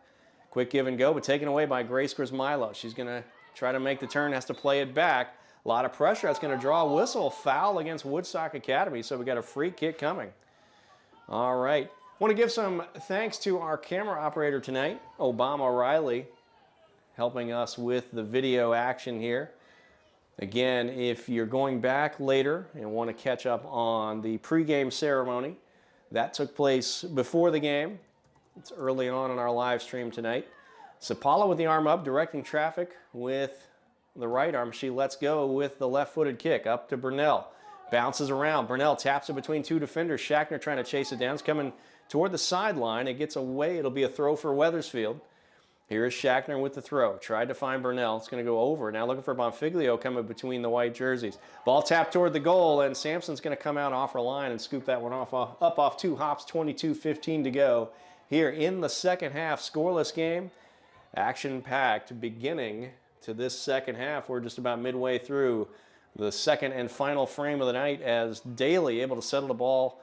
Quick give and go, but taken away by Grace Grismilo. She's going to try to make the turn, has to play it back. A lot of pressure. That's going to draw a whistle. Foul against Woodstock Academy, so we got a free kick coming. All right. Want to give some thanks to our camera operator tonight, Obama Riley, helping us with the video action here. Again, if you're going back later and want to catch up on the pregame ceremony, that took place before the game. It's early on in our live stream tonight. Sapala with the arm up, directing traffic with the right arm. She lets go with the left-footed kick up to Brunell. Bounces around. Brunell taps it between two defenders. Shackner trying to chase it down. It's coming toward the sideline. It gets away. It'll be a throw for Wethersfield. Here is Shackner with the throw. Tried to find Brunell. It's going to go over. Now looking for Bonfiglio coming between the white jerseys. Ball tapped toward the goal, and Sampson's going to come out off her line and scoop that one up off two hops. 22:15 to go here in the second half. Scoreless game. Action-packed beginning to this second half. We're just about midway through the second and final frame of the night as Daly able to settle the ball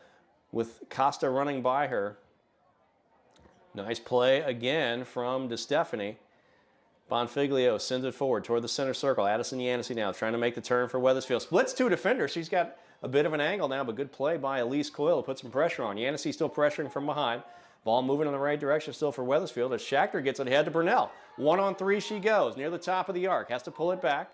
with Costa running by her. Nice play again from DeStefani. Bonfiglio sends it forward toward the center circle. Addison Yancey now trying to make the turn for Wethersfield. Splits two defenders. She's got a bit of an angle now, but good play by Elise Coyle to put some pressure on. Yancey still pressuring from behind. Ball moving in the right direction still for Wethersfield as Shackner gets it ahead to Brunell. 1-on-3 she goes near the top of the arc. Has to pull it back.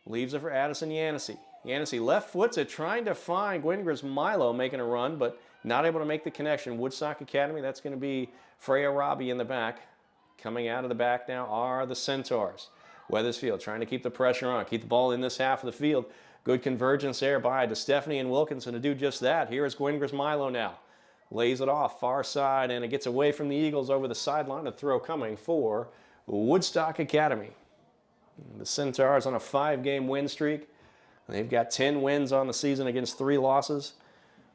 Leaves it for Addison Yancey. Yancey left foots it, trying to find Gwen Grismilo making a run, but not able to make the connection. Woodstock Academy, that's going to be Freya Robbie in the back. Coming out of the back now are the Centaurs. Wethersfield trying to keep the pressure on, keep the ball in this half of the field. Good convergence there by DeStefani and Wilkinson to do just that. Here is Gwen Grismilo now. Lays it off, far side, and it gets away from the Eagles over the sideline. A throw coming for Woodstock Academy. The Centaurs on a 5-game win streak. They've got 10 wins on the season against 3 losses.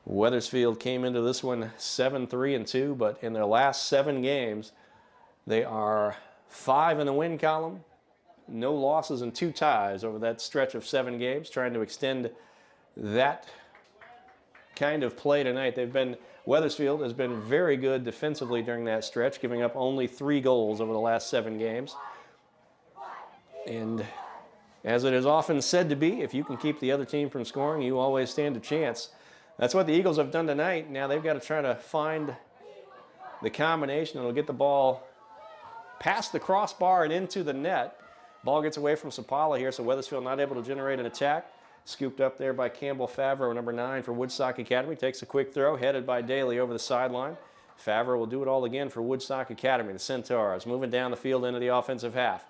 Wethersfield came into this one 7-3-2, but in their last 7 games, they are 5 in the win column. No losses and 2 ties over that stretch of 7 games, trying to extend that kind of play tonight. Wethersfield has been very good defensively during that stretch, giving up only 3 goals over the last 7 games. And as it is often said to be, if you can keep the other team from scoring, you always stand a chance. That's what the Eagles have done tonight. Now they've got to try to find the combination that'll get the ball past the crossbar and into the net. Ball gets away from Sapala here, so Wethersfield not able to generate an attack. Scooped up there by Campbell Favreau, number 9 for Woodstock Academy. Takes a quick throw, headed by Daly over the sideline. Favreau will do it all again for Woodstock Academy. The Centaurs moving down the field into the offensive half.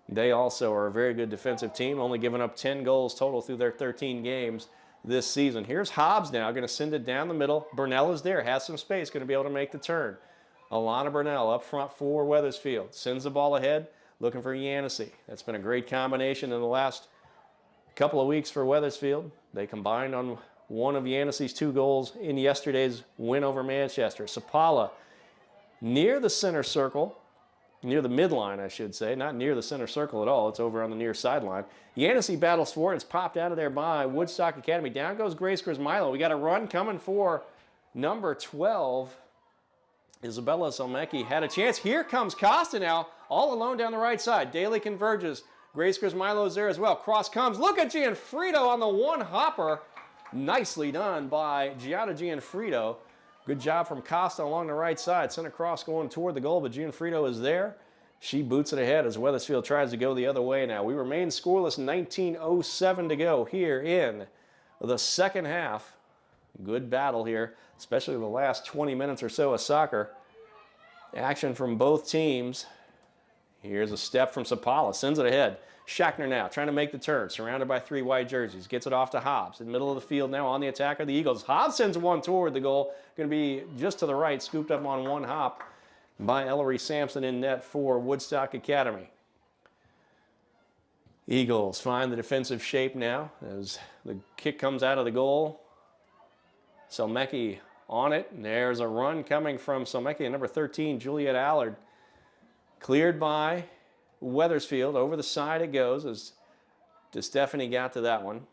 They also are a very good defensive team, only giving up 10 goals total through their 13 games this season. Here's Hobbs now, going to send it down the middle. Burnell is there, has some space, going to be able to make the turn. Alana Burnell up front for Wethersfield. Sends the ball ahead, looking for Yancey. That's been a great combination in the last couple of weeks for Wethersfield. They combined on one of Yancey's 2 goals in yesterday's win over Manchester. Sapala near the center circle, near the midline, I should say, not near the center circle at all. It's over on the near sideline. Yancey battles for it. It's popped out of there by Woodstock Academy. Down goes Grace Grismilo. We got a run coming for number 12. Isabella Zalmecki had a chance. Here comes Costa now, all alone down the right side. Daly converges. Grace Grismilo is there as well. Cross comes. Look at Gianfrido on the one hopper. Nicely done by Giada Gianfrido. Good job from Costa along the right side. Sent across going toward the goal, but Gianfrido is there. She boots it ahead as Wethersfield tries to go the other way now. We remain scoreless, 19:07 to go here in the second half. Good battle here, especially the last 20 minutes or so of soccer. Action from both teams. Here's a step from Sapala, sends it ahead. Schachner now trying to make the turn, surrounded by 3 white jerseys. Gets it off to Hobbs. In the middle of the field now on the attack are the Eagles. Hobbs sends one toward the goal. Going to be just to the right, scooped up on one hop by Ellery Sampson in net for Woodstock Academy. Eagles find the defensive shape now as the kick comes out of the goal. Selmecki on it. And there's a run coming from Selmecki and number 13, Juliet Allard. Cleared by Wethersfield. Over the side it goes as DeStefani got to that one.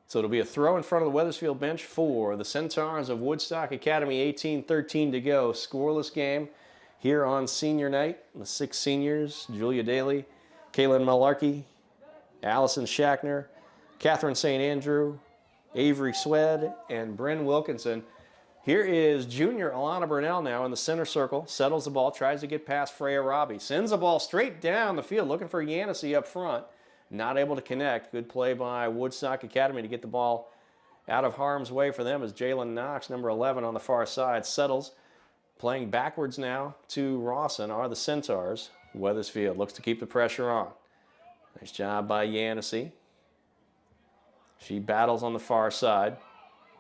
So it'll be a throw in front of the Wethersfield bench for the Centaurs of Woodstock Academy. 18:13 to go. Scoreless game here on senior night. The 6 seniors, Julia Daly, Kaylin Malarkey, Allison Schachner, Catherine St. Andrew, Avery Swed, and Bryn Wilkinson. Here is junior Alana Burnell now in the center circle. Settles the ball, tries to get past Freya Robbie. Sends the ball straight down the field, looking for Yancey up front. Not able to connect. Good play by Woodstock Academy to get the ball out of harm's way for them as Jalen Knox, number 11 on the far side, settles. Playing backwards now to Rawson are the Centaurs. Wethersfield looks to keep the pressure on. Nice job by Yancey. She battles on the far side.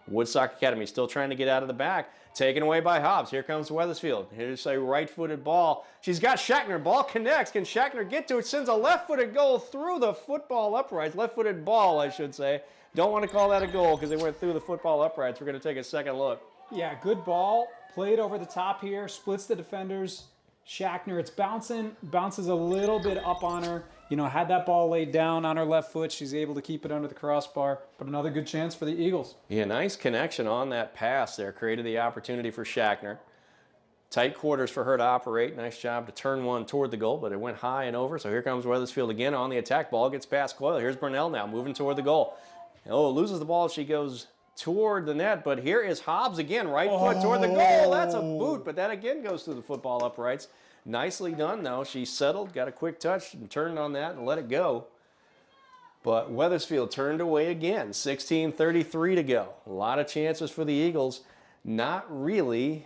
Woodstock Academy still trying to get out of the back. Taken away by Hobbs. Here comes Wethersfield. Here's a right-footed ball. She's got Schachner. Ball connects. Can Schachner get to it? Sends a left-footed goal through the football uprights. Left-footed ball, I should say. Don't want to call that a goal because they went through the football uprights. We're going to take a second look. Yeah, good ball. Played over the top here. Splits the defenders. Schachner, it's bouncing. Bounces a little bit up on her. You know, had that ball laid down on her left foot. She's able to keep it under the crossbar. But another good chance for the Eagles. Yeah, nice connection on that pass there. Created the opportunity for Schachner. Tight quarters for her to operate. Nice job to turn one toward the goal, but it went high and over. So here comes Wethersfield again on the attack. Ball gets past Coyle. Here's Burnell now moving toward the goal. Oh, loses the ball. She goes toward the net, but here is Hobbs again. Right foot toward the goal. That's a boot, but that again goes through the football uprights. Nicely done, though. She settled, got a quick touch, and turned on that and let it go. But Wethersfield turned away again. 16:33 to go. A lot of chances for the Eagles. Not really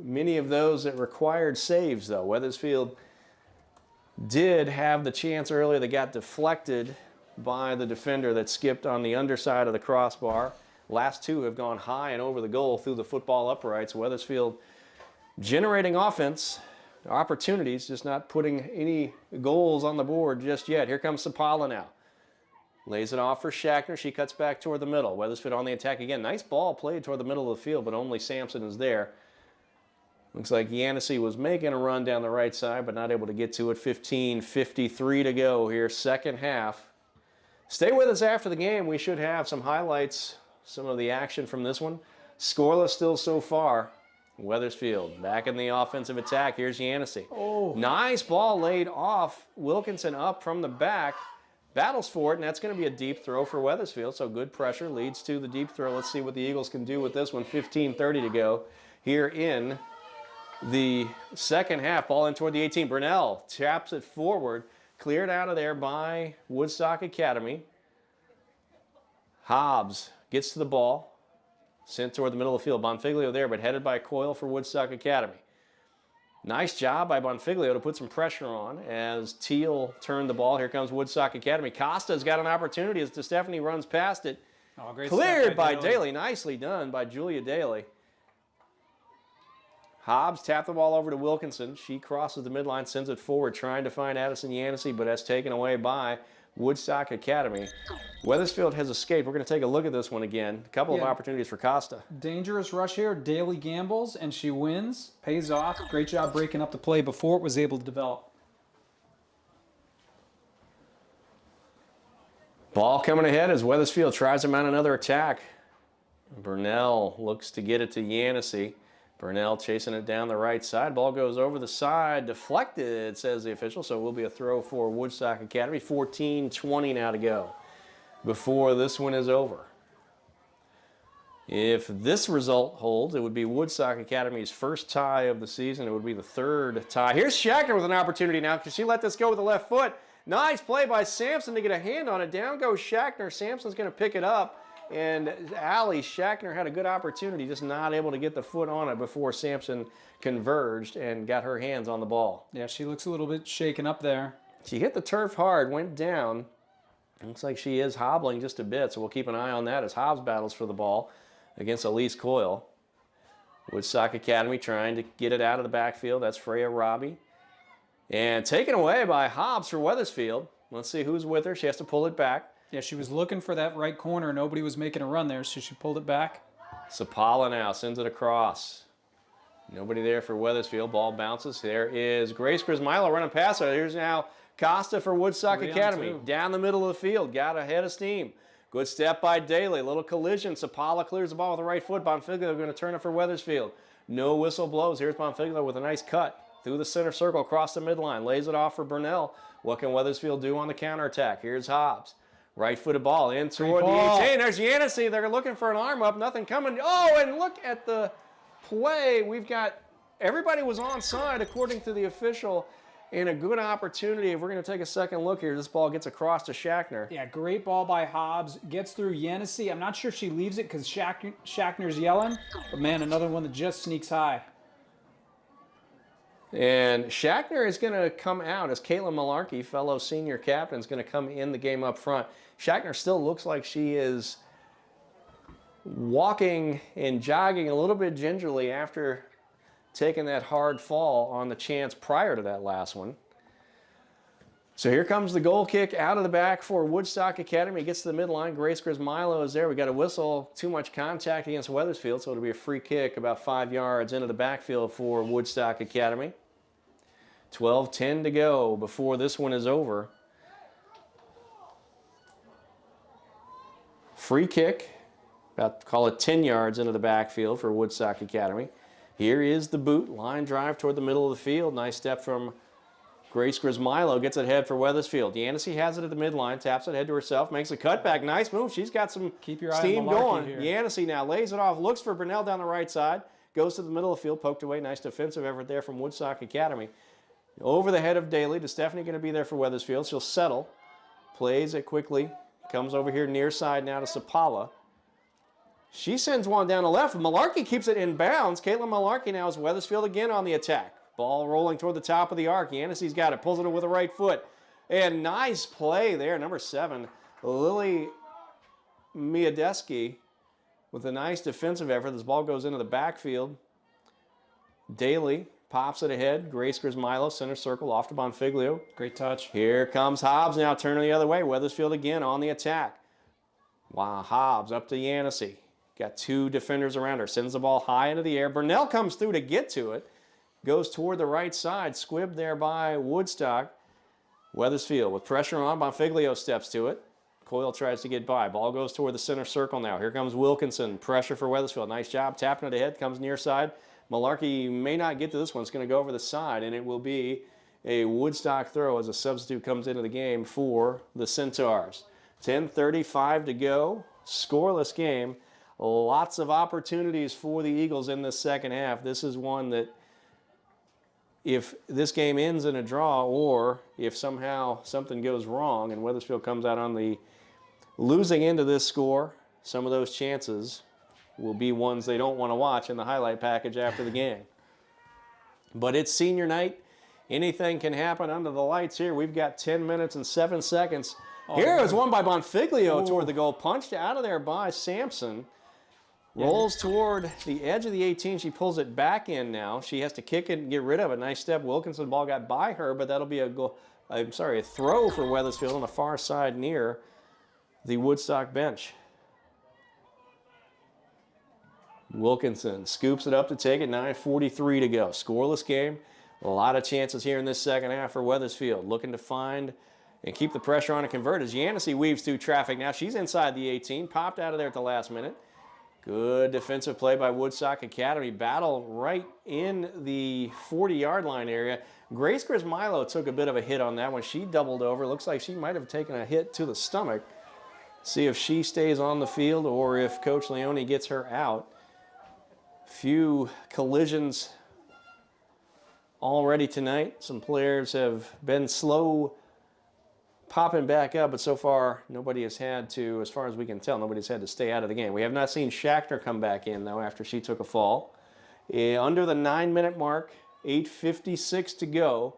many of those that required saves, though. Wethersfield did have the chance earlier that got deflected by the defender that skipped on the underside of the crossbar. Last 2 have gone high and over the goal through the football uprights. Wethersfield generating offense. Opportunities, just not putting any goals on the board just yet. Here comes Sapala now. Lays it off for Schachner. She cuts back toward the middle. Wethersfield on the attack again. Nice ball played toward the middle of the field, but only Sampson is there. Looks like Yancey was making a run down the right side, but not able to get to it. 15:53 to go here, second half. Stay with us after the game. We should have some highlights, some of the action from this one. Scoreless still so far. Wethersfield back in the offensive attack. Here's Yancey. Oh. Nice ball laid off. Wilkinson up from the back. battles for it, and that's going to be a deep throw for Wethersfield. So good pressure leads to the deep throw. Let's see what the Eagles can do with this one. 15:30 to go here in the second half. Ball in toward the 18. Burnell taps it forward. Cleared out of there by Woodstock Academy. Hobbs gets to the ball. Sent toward the middle of the field. Bonfiglio there, but headed by Coyle for Woodstock Academy. Nice job by Bonfiglio to put some pressure on as Teal turned the ball. Here comes Woodstock Academy. Costa's got an opportunity as DeStefani runs past it. Oh, great Cleared by Daly. Daly. Nicely done by Julia Daly. Hobbs tapped the ball over to Wilkinson. She crosses the midline, sends it forward, trying to find Addison Yancey, but that's taken away by Woodstock Academy. Wethersfield has escaped. We're going to take a look at this one again. A couple of opportunities for Costa. Dangerous rush here. Daly gambles, and she wins. Pays off. Great job breaking up the play before it was able to develop. Ball coming ahead as Wethersfield tries to mount another attack. Burnell looks to get it to Yancey. Burnell chasing it down the right side. Ball goes over the side. Deflected, says the official, so it will be a throw for Woodstock Academy. 14:20 now to go before this one is over. If this result holds, it would be Woodstock Academy's first tie of the season. It would be the third tie. Here's Shackner with an opportunity now. Can she let this go with the left foot? Nice play by Sampson to get a hand on it. Down goes Shackner. Sampson's going to pick it up. And Allie Shackner had a good opportunity, just not able to get the foot on it before Sampson converged and got her hands on the ball. Yeah, she looks a little bit shaken up there. She hit the turf hard, went down. Looks like she is hobbling just a bit, so we'll keep an eye on that as Hobbs battles for the ball against Elise Coyle. Woodstock Academy trying to get it out of the backfield. That's Freya Robbie. And taken away by Hobbs for Wethersfield. Let's see who's with her. She has to pull it back. Yeah, she was looking for that right corner. Nobody was making a run there, so she pulled it back. Sapala now sends it across. Nobody there for Wethersfield. Ball bounces. There is Grace Grismilo running past her. Here's now Costa for Woodstock Academy. Down the middle of the field. Got ahead of steam. Good step by Daly. Little collision. Sapala clears the ball with the right foot. Bonfiglio going to turn it for Wethersfield. No whistle blows. Here's Bonfiglio with a nice cut through the center circle across the midline. Lays it off for Burnell. What can Wethersfield do on the counterattack? Here's Hobbs. Right-footed ball in toward the 18. There's Yancey. They're looking for an arm up. Nothing coming. Oh, and look at the play. We've got everybody was onside according to the official, and a good opportunity. If we're going to take a second look here, this ball gets across to Shackner. Yeah, great ball by Hobbs. Gets through Yancey. I'm not sure if she leaves it because Shackner's yelling, but man, another one that just sneaks high. And Shackner is going to come out as Caitlin Malarkey, fellow senior captain, is going to come in the game up front. Shackner still looks like she is walking and jogging a little bit gingerly after taking that hard fall on the chance prior to that last one. So here comes the goal kick out of the back for Woodstock Academy. Gets to the midline. Grace Grismilo is there. We got a whistle. Too much contact against Wethersfield, so it'll be a free kick about 5 yards into the backfield for Woodstock Academy. 12:10 to go before this one is over. Free kick, about call it 10 yards into the backfield for Woodstock Academy. Here is the boot. Line drive toward the middle of the field. Nice step from Grace Grismilo. Gets it ahead for Wethersfield. Yancey has it at the midline. Taps it ahead to herself. Makes a cutback. Nice move. She's got some steam going. Yancey now lays it off. Looks for Burnell down the right side. Goes to the middle of the field. Poked away. Nice defensive effort there from Woodstock Academy. Over the head of Daly. DeStefani going to be there for Wethersfield. She'll settle. Plays it quickly. Comes over here near side now to Sapala. She sends one down the left. Malarkey keeps it in bounds. Caitlin Malarkey now is Wethersfield again on the attack. Ball rolling toward the top of the arc. Yancey's got it. Pulls it with the right foot. And nice play there. Number 7, Lily Miadeski with a nice defensive effort. This ball goes into the backfield. Daly pops it ahead. Grace Grismilo, center circle, off to Bonfiglio. Great touch. Here comes Hobbs now, turning the other way. Wethersfield again on the attack. Wow, Hobbs up to Yancey. Got 2 defenders around her. Sends the ball high into the air. Burnell comes through to get to it. Goes toward the right side. Squibbed there by Woodstock. Wethersfield with pressure on. Bonfiglio steps to it. Coyle tries to get by. Ball goes toward the center circle now. Here comes Wilkinson. Pressure for Wethersfield. Nice job tapping it ahead. Comes near side. Malarkey may not get to this one. It's going to go over the side, and it will be a Woodstock throw as a substitute comes into the game for the Centaurs. 10:35 to go, scoreless game. Lots of opportunities for the Eagles in the second half. This is one that if this game ends in a draw, or if somehow something goes wrong and Wethersfield comes out on the losing end of this score, some of those chances will be ones they don't want to watch in the highlight package after the game. But it's senior night. Anything can happen under the lights here. We've got 10 minutes and 7 seconds. Here is one by Bonfiglio toward the goal. Punched out of there by Sampson. Rolls toward the edge of the 18. She pulls it back in now. She has to kick it and get rid of it. Nice step. Wilkinson ball got by her, but that'll be a throw for Wethersfield on the far side near the Woodstock bench. Wilkinson scoops it up to take it. 9:43 to go. Scoreless game. A lot of chances here in this second half for Wethersfield. Looking to find and keep the pressure on and convert as Yancey weaves through traffic now. She's inside the 18. Popped out of there at the last minute. Good defensive play by Woodstock Academy. Battle right in the 40-yard line area. Grace Grismilo took a bit of a hit on that one. She doubled over. Looks like she might have taken a hit to the stomach. See if she stays on the field or if Coach Leone gets her out. Few collisions already tonight. Some players have been slow popping back up, but so far nobody has had to, as far as we can tell, nobody's had to stay out of the game. We have not seen Schachter come back in, though, after she took a fall. Under the 9-minute mark, 8:56 to go.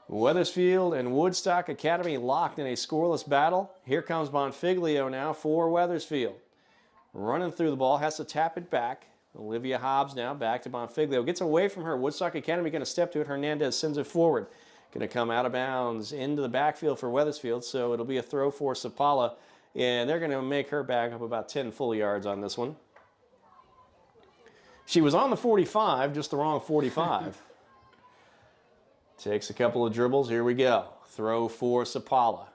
Wethersfield and Woodstock Academy locked in a scoreless battle. Here comes Bonfiglio now for Wethersfield. Running through the ball, has to tap it back. Olivia Hobbs now back to Bonfiglio. Gets away from her. Woodstock Academy going to step to it. Hernandez sends it forward. Going to come out of bounds into the backfield for Wethersfield, so it'll be a throw for Sapala, and they're going to make her back up about 10 full yards on this one. She was on the 45, just the wrong 45. Takes a couple of dribbles. Here we go. Throw for Sapala.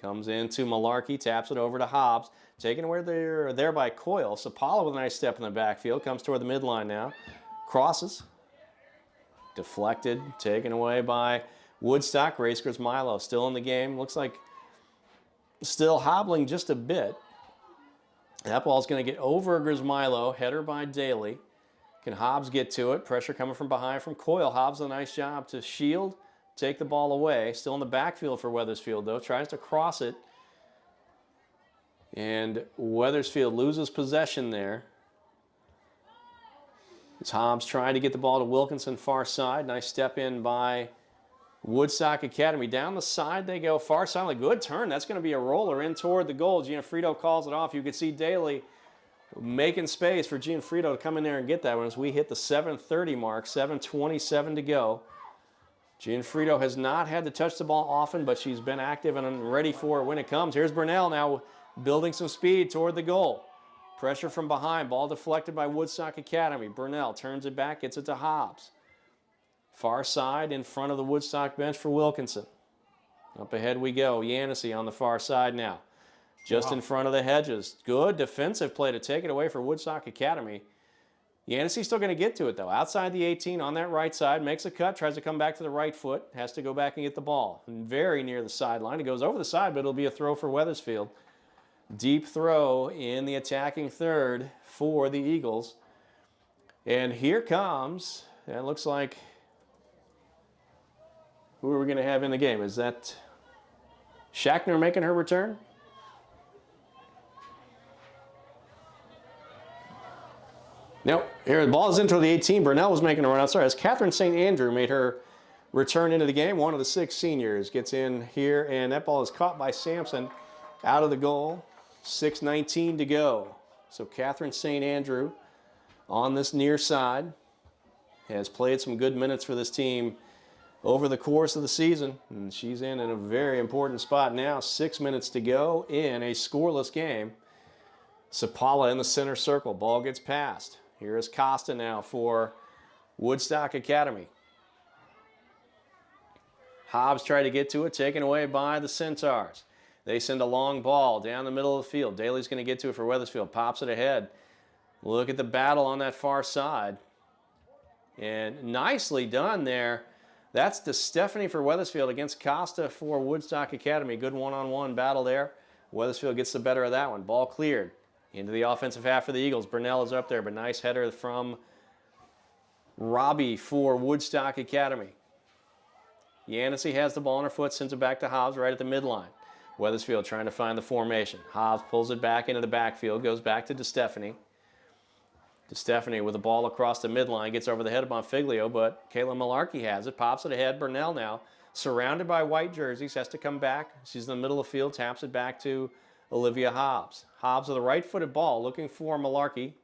Comes into Malarkey, taps it over to Hobbs. Taken away there by Coyle. Sapala with a nice step in the backfield. Comes toward the midline now. Crosses. Deflected. Taken away by Woodstock. Grace Grismilo still in the game. Looks like still hobbling just a bit. That ball's going to get over Grismilo. Header by Daly. Can Hobbs get to it? Pressure coming from behind from Coyle. Hobbs a nice job to shield. Take the ball away. Still in the backfield for Wethersfield, though. Tries to cross it. And Wethersfield loses possession there. It's Hobbs trying to get the ball to Wilkinson, far side. Nice step in by Woodstock Academy. Down the side they go. Far side. A good turn. That's going to be a roller in toward the goal. Gianfrido calls it off. You can see Daly making space for Gianfrido to come in there and get that one as we hit the 7:30 mark. 7:27 to go. Gianfrido has not had to touch the ball often, but she's been active and ready for it when it comes. Here's Burnell now building some speed toward the goal. Pressure from behind. Ball deflected by Woodstock Academy. Burnell turns it back, gets it to Hobbs. Far side in front of the Woodstock bench for Wilkinson. Up ahead we go. Yancey on the far side now. Just in front of the hedges. Good defensive play to take it away for Woodstock Academy. Yancey's still going to get to it, though. Outside the 18 on that right side. Makes a cut. Tries to come back to the right foot. Has to go back and get the ball. Very near the sideline. It goes over the side, but it'll be a throw for Wethersfield. Deep throw in the attacking third for the Eagles. And here comes, it looks like, who are we going to have in the game? Is that Schachter making her return? Nope. Here the ball is into the 18. Burnell was making a run outside as Catherine St. Andrew made her return into the game. One of the 6 seniors gets in here, and that ball is caught by Sampson out of the goal. 6:19 to go. So Catherine St. Andrew on this near side has played some good minutes for this team over the course of the season. And she's in a very important spot now. 6 minutes to go in a scoreless game. Sapala in the center circle. Ball gets passed. Here is Costa now for Woodstock Academy. Hobbs tried to get to it, taken away by the Centaurs. They send a long ball down the middle of the field. Daly's going to get to it for Wethersfield. Pops it ahead. Look at the battle on that far side. And nicely done there That's DeStefani for Wethersfield against Costa for Woodstock Academy. Good one-on-one battle there. Wethersfield gets the better of that one. Ball cleared into the offensive half for the Eagles. Burnell is up there, but nice header from Robbie for Woodstock Academy. Yancey has the ball on her foot, sends it back to Hobbs right at the midline. Wethersfield trying to find the formation. Hobbs pulls it back into the backfield, goes back to DeStefani. DeStefani with the ball across the midline, gets over the head of Bonfiglio, but Kayla Malarkey has it, pops it ahead. Burnell now, surrounded by white jerseys, has to come back. She's in the middle of the field, taps it back to Olivia Hobbs. Hobbs with a right-footed ball, looking for Malarkey.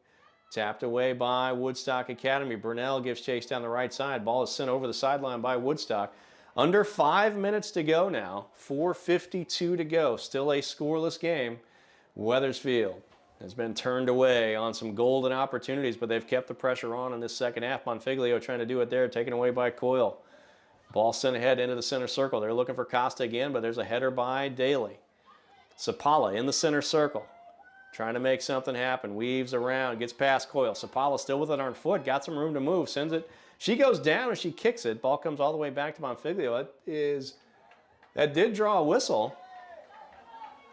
Tapped away by Woodstock Academy. Burnell gives chase down the right side. Ball is sent over the sideline by Woodstock. Under 5 minutes to go now. 4:52 to go. Still a scoreless game. Wethersfield has been turned away on some golden opportunities, but they've kept the pressure on in this second half. Bonfiglio trying to do it there, taken away by Coyle. Ball sent ahead into the center circle. They're looking for Costa again, but there's a header by Daly. Sapala in the center circle, trying to make something happen. Weaves around, gets past Coyle. Sapala still with it on her foot, got some room to move, sends it. She goes down and she kicks it. Ball comes all the way back to Bonfiglio. That did draw a whistle.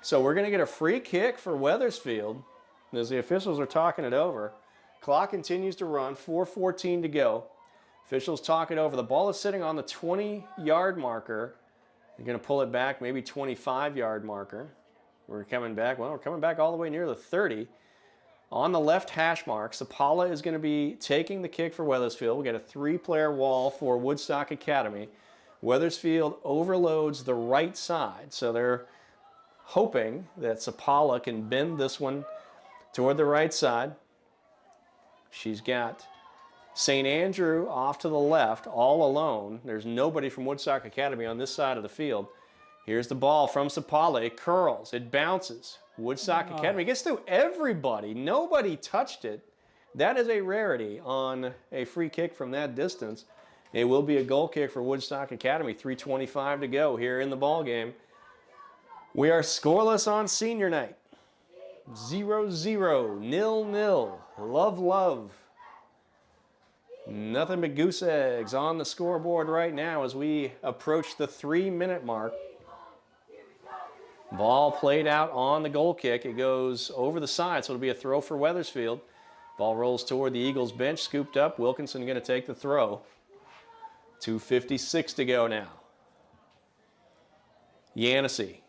So we're going to get a free kick for Wethersfield as the officials are talking it over. Clock continues to run, 4:14 to go. Officials talk it over. The ball is sitting on the 20-yard marker. They're going to pull it back, maybe 25-yard marker. We're coming back all the way near the 30. On the left hash mark, Sapala is going to be taking the kick for Wethersfield. We got a 3-player wall for Woodstock Academy. Wethersfield overloads the right side, so they're hoping that Sapala can bend this one toward the right side. She's got St. Andrew off to the left, all alone. There's nobody from Woodstock Academy on this side of the field. Here's the ball from Sapala. It curls. It bounces. Woodstock Academy gets through everybody. Nobody touched it. That is a rarity on a free kick from that distance. It will be a goal kick for Woodstock Academy. 3:25 to go here in the ball game. We are scoreless on senior night. 0-0, 0-0. Love. Nothing but goose eggs on the scoreboard right now as we approach the 3-minute mark. Ball played out on the goal kick. It goes over the side, so it'll be a throw for Wethersfield. Ball rolls toward the Eagles bench, scooped up. Wilkinson going to take the throw. 2:56 to go now. Yancey,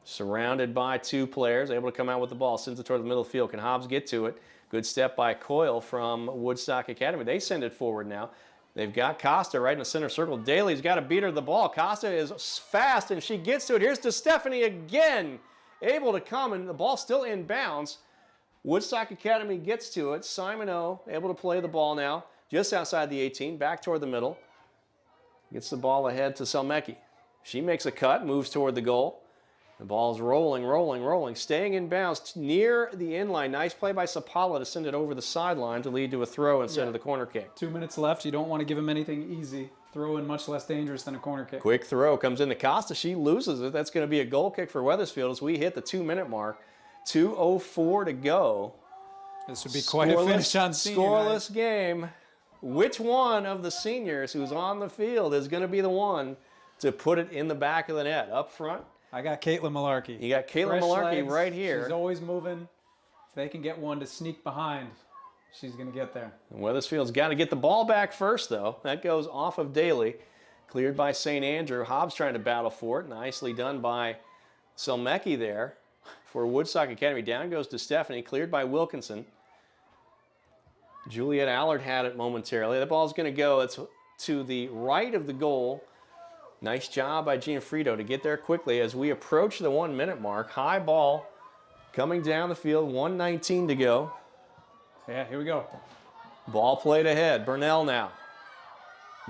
surrounded by 2 players, able to come out with the ball, sends it toward the middle of the field. Can Hobbs get to it? Good step by Coyle from Woodstock Academy. They send it forward now. They've got Costa right in the center circle. Daly's got to beat her to the ball. Costa is fast, and she gets to it. Here's DeStefani again, able to come, and the ball still in bounds. Woodstock Academy gets to it. Simon O able to play the ball now, just outside the 18, back toward the middle. Gets the ball ahead to Selmecki. She makes a cut, moves toward the goal. The ball's rolling, staying in bounds near the inline. Nice play by Sapala to send it over the sideline to lead to a throw instead of the corner kick. 2 minutes left. You don't want to give him anything easy. Throw in much less dangerous than a corner kick. Quick throw comes into Costa. She loses it. That's going to be a goal kick for Wethersfield as we hit the 2-minute mark. 2:04 to go. This would be quite a finish on senior night. Scoreless game. Which one of the seniors who's on the field is going to be the one to put it in the back of the net? Up front, I got Caitlin Malarkey. you got Caitlin Malarkey right here. She's always moving. If they can get one to sneak behind, she's going to get there. And Wethersfield's got to get the ball back first, though. That goes off of Daly. Cleared by St. Andrew. Hobbs trying to battle for it. Nicely done by Selmecki there for Woodstock Academy. Down goes to Stephanie. Cleared by Wilkinson. Juliet Allard had it momentarily. The ball's going to go. It's to the right of the goal. Nice job by Gianfrido to get there quickly as we approach the 1-minute mark. High ball coming down the field. 1:19 to go. Yeah, here we go. Ball played ahead. Burnell now.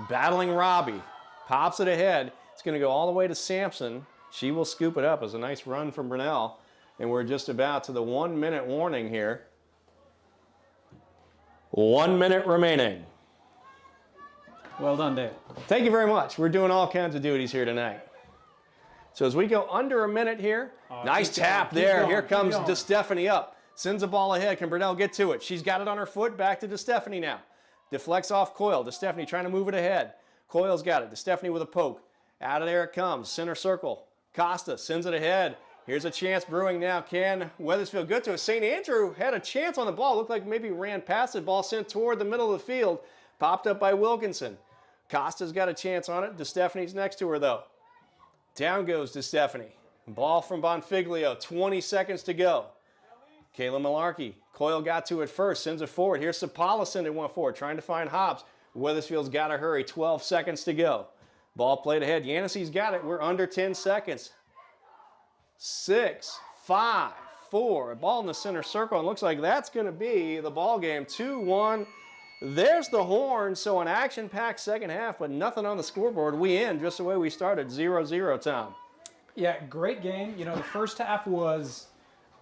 Battling Robbie. Pops it ahead. It's going to go all the way to Sampson. She will scoop it up. It's a nice run from Burnell. And we're just about to the 1-minute warning here. 1 minute remaining. Well done, Dave. Thank you very much. We're doing all kinds of duties here tonight. So as we go under a minute here, nice tap there. Here comes DeStefani up. Sends the ball ahead. Can Burnell get to it? She's got it on her foot. Back to DeStefani now. Deflects off Coyle. DeStefani trying to move it ahead. Coyle's got it. DeStefani with a poke. Out of there it comes. Center circle. Costa sends it ahead. Here's a chance brewing now. Can Wethersfield get to it? St. Andrew had a chance on the ball. Looked like maybe ran past it. Ball sent toward the middle of the field. Popped up by Wilkinson. Costa's got a chance on it. DeStefani's next to her, though. Down goes DeStefani. Ball from Bonfiglio. 20 seconds to go. Kayla Malarkey. Coyle got to it first. Sends it forward. Here's Sapala sending one forward. Trying to find Hobbs. Wethersfield's got to hurry. 12 seconds to go. Ball played ahead. Yannissy's got it. We're under 10 seconds. 6, 5, 4. Ball in the center circle. And looks like that's going to be the ball game. 2-1. There's the horn. So an action-packed second half, but nothing on the scoreboard. We end just the way we started. 0-0, Tom. Yeah, great game. You know, the first half was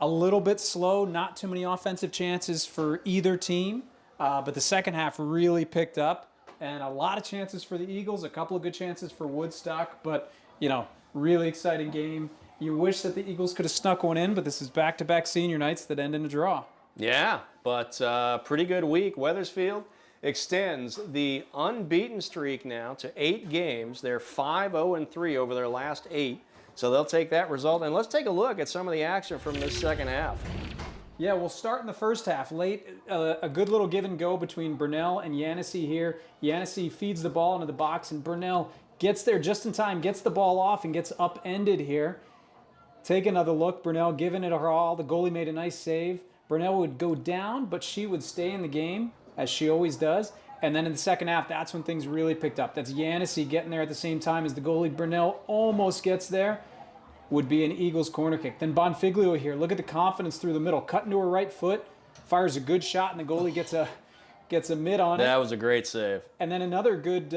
a little bit slow. Not too many offensive chances for either team. But the second half really picked up. And a lot of chances for the Eagles, a couple of good chances for Woodstock, but, you know, really exciting game. You wish that the Eagles could have snuck one in, but this is back-to-back senior nights that end in a draw. Yeah, but pretty good week. Wethersfield extends the unbeaten streak now to 8 games. They're 5-0-3 over their last 8, so they'll take that result. And let's take a look at some of the action from this second half. Yeah, we'll start in the first half. Late, a good little give and go between Burnell and Yanissy here. Yanissy feeds the ball into the box, and Burnell gets there just in time, gets the ball off, and gets upended here. Take another look. Burnell giving it her all. The goalie made a nice save. Burnell would go down, but she would stay in the game, as she always does. And then in the second half, that's when things really picked up. That's Yanissy getting there at the same time as the goalie. Burnell almost gets there. Would be an Eagles corner kick. Then Bonfiglio here. Look at the confidence through the middle. Cut into her right foot. Fires a good shot, and the goalie gets a mid on it. That was a great save. And then another good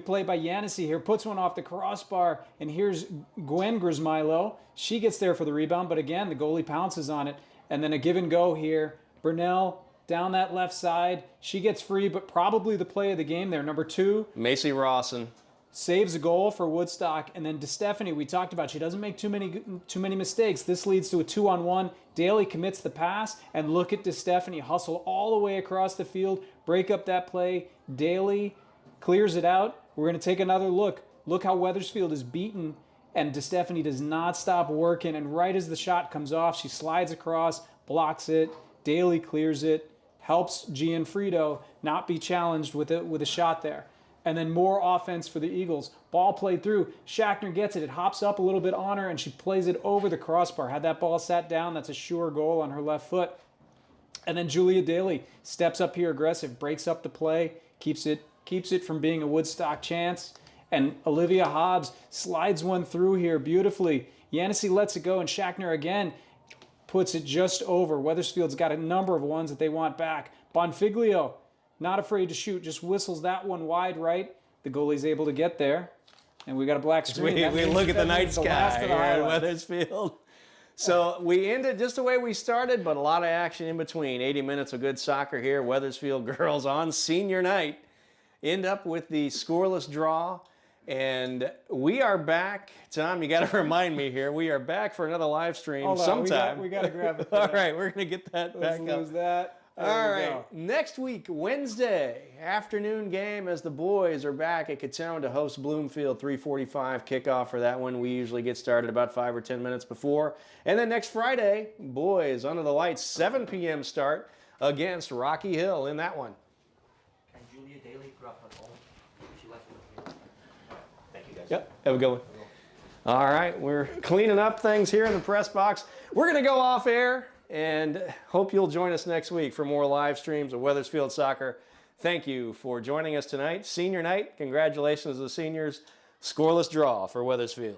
play by Yanissy here. Puts one off the crossbar, and here's Gwen Grismilo. She gets there for the rebound, but again, the goalie pounces on it. And then a give and go here. Burnell down that left side. She gets free, but probably the play of the game there. Number 2. Macy Rawson. Saves a goal for Woodstock. And then DeStefani, we talked about, she doesn't make too many mistakes. This leads to a 2-on-1. Daly commits the pass, and look at DeStefani hustle all the way across the field, break up that play. Daly clears it out. We're going to take another look. Look how Wethersfield is beaten, and DeStefani does not stop working. And right as the shot comes off, she slides across, blocks it. Daly clears it, helps Gianfrido not be challenged with a shot there. And then more offense for the Eagles. Ball played through. Schachner gets it. It hops up a little bit on her, and she plays it over the crossbar. Had that ball sat down, that's a sure goal on her left foot. And then Julia Daly steps up here aggressive, breaks up the play, keeps it from being a Woodstock chance. And Olivia Hobbs slides one through here beautifully. Yanissy lets it go, and Schachner again puts it just over. Wethersfield's got a number of ones that they want back. Bonfiglio, not afraid to shoot, just whistles that one wide right. The goalie's able to get there. And we got a black screen. We look at the night sky here at Wethersfield. So we ended just the way we started, but a lot of action in between. 80 minutes of good soccer here. Wethersfield girls on senior night end up with the scoreless draw. And we are back. Tom, you got to remind me here. We are back for another live stream sometime. We got to grab it. All right, we're going to get that back up. Lose that. All right, next week, Wednesday, afternoon game as the boys are back at Catone to host Bloomfield. 3:45 kickoff for that one. We usually get started about 5 or 10 minutes before. And then next Friday, boys under the lights, 7 p.m. start against Rocky Hill in that one. And Julia Daly grew up at home. She left with me. Thank you, guys. Yep, have a good one. All right, we're cleaning up things here in the press box. We're going to go off air. And hope you'll join us next week for more live streams of Wethersfield Soccer. Thank you for joining us tonight. Senior night, congratulations to the seniors. Scoreless draw for Wethersfield.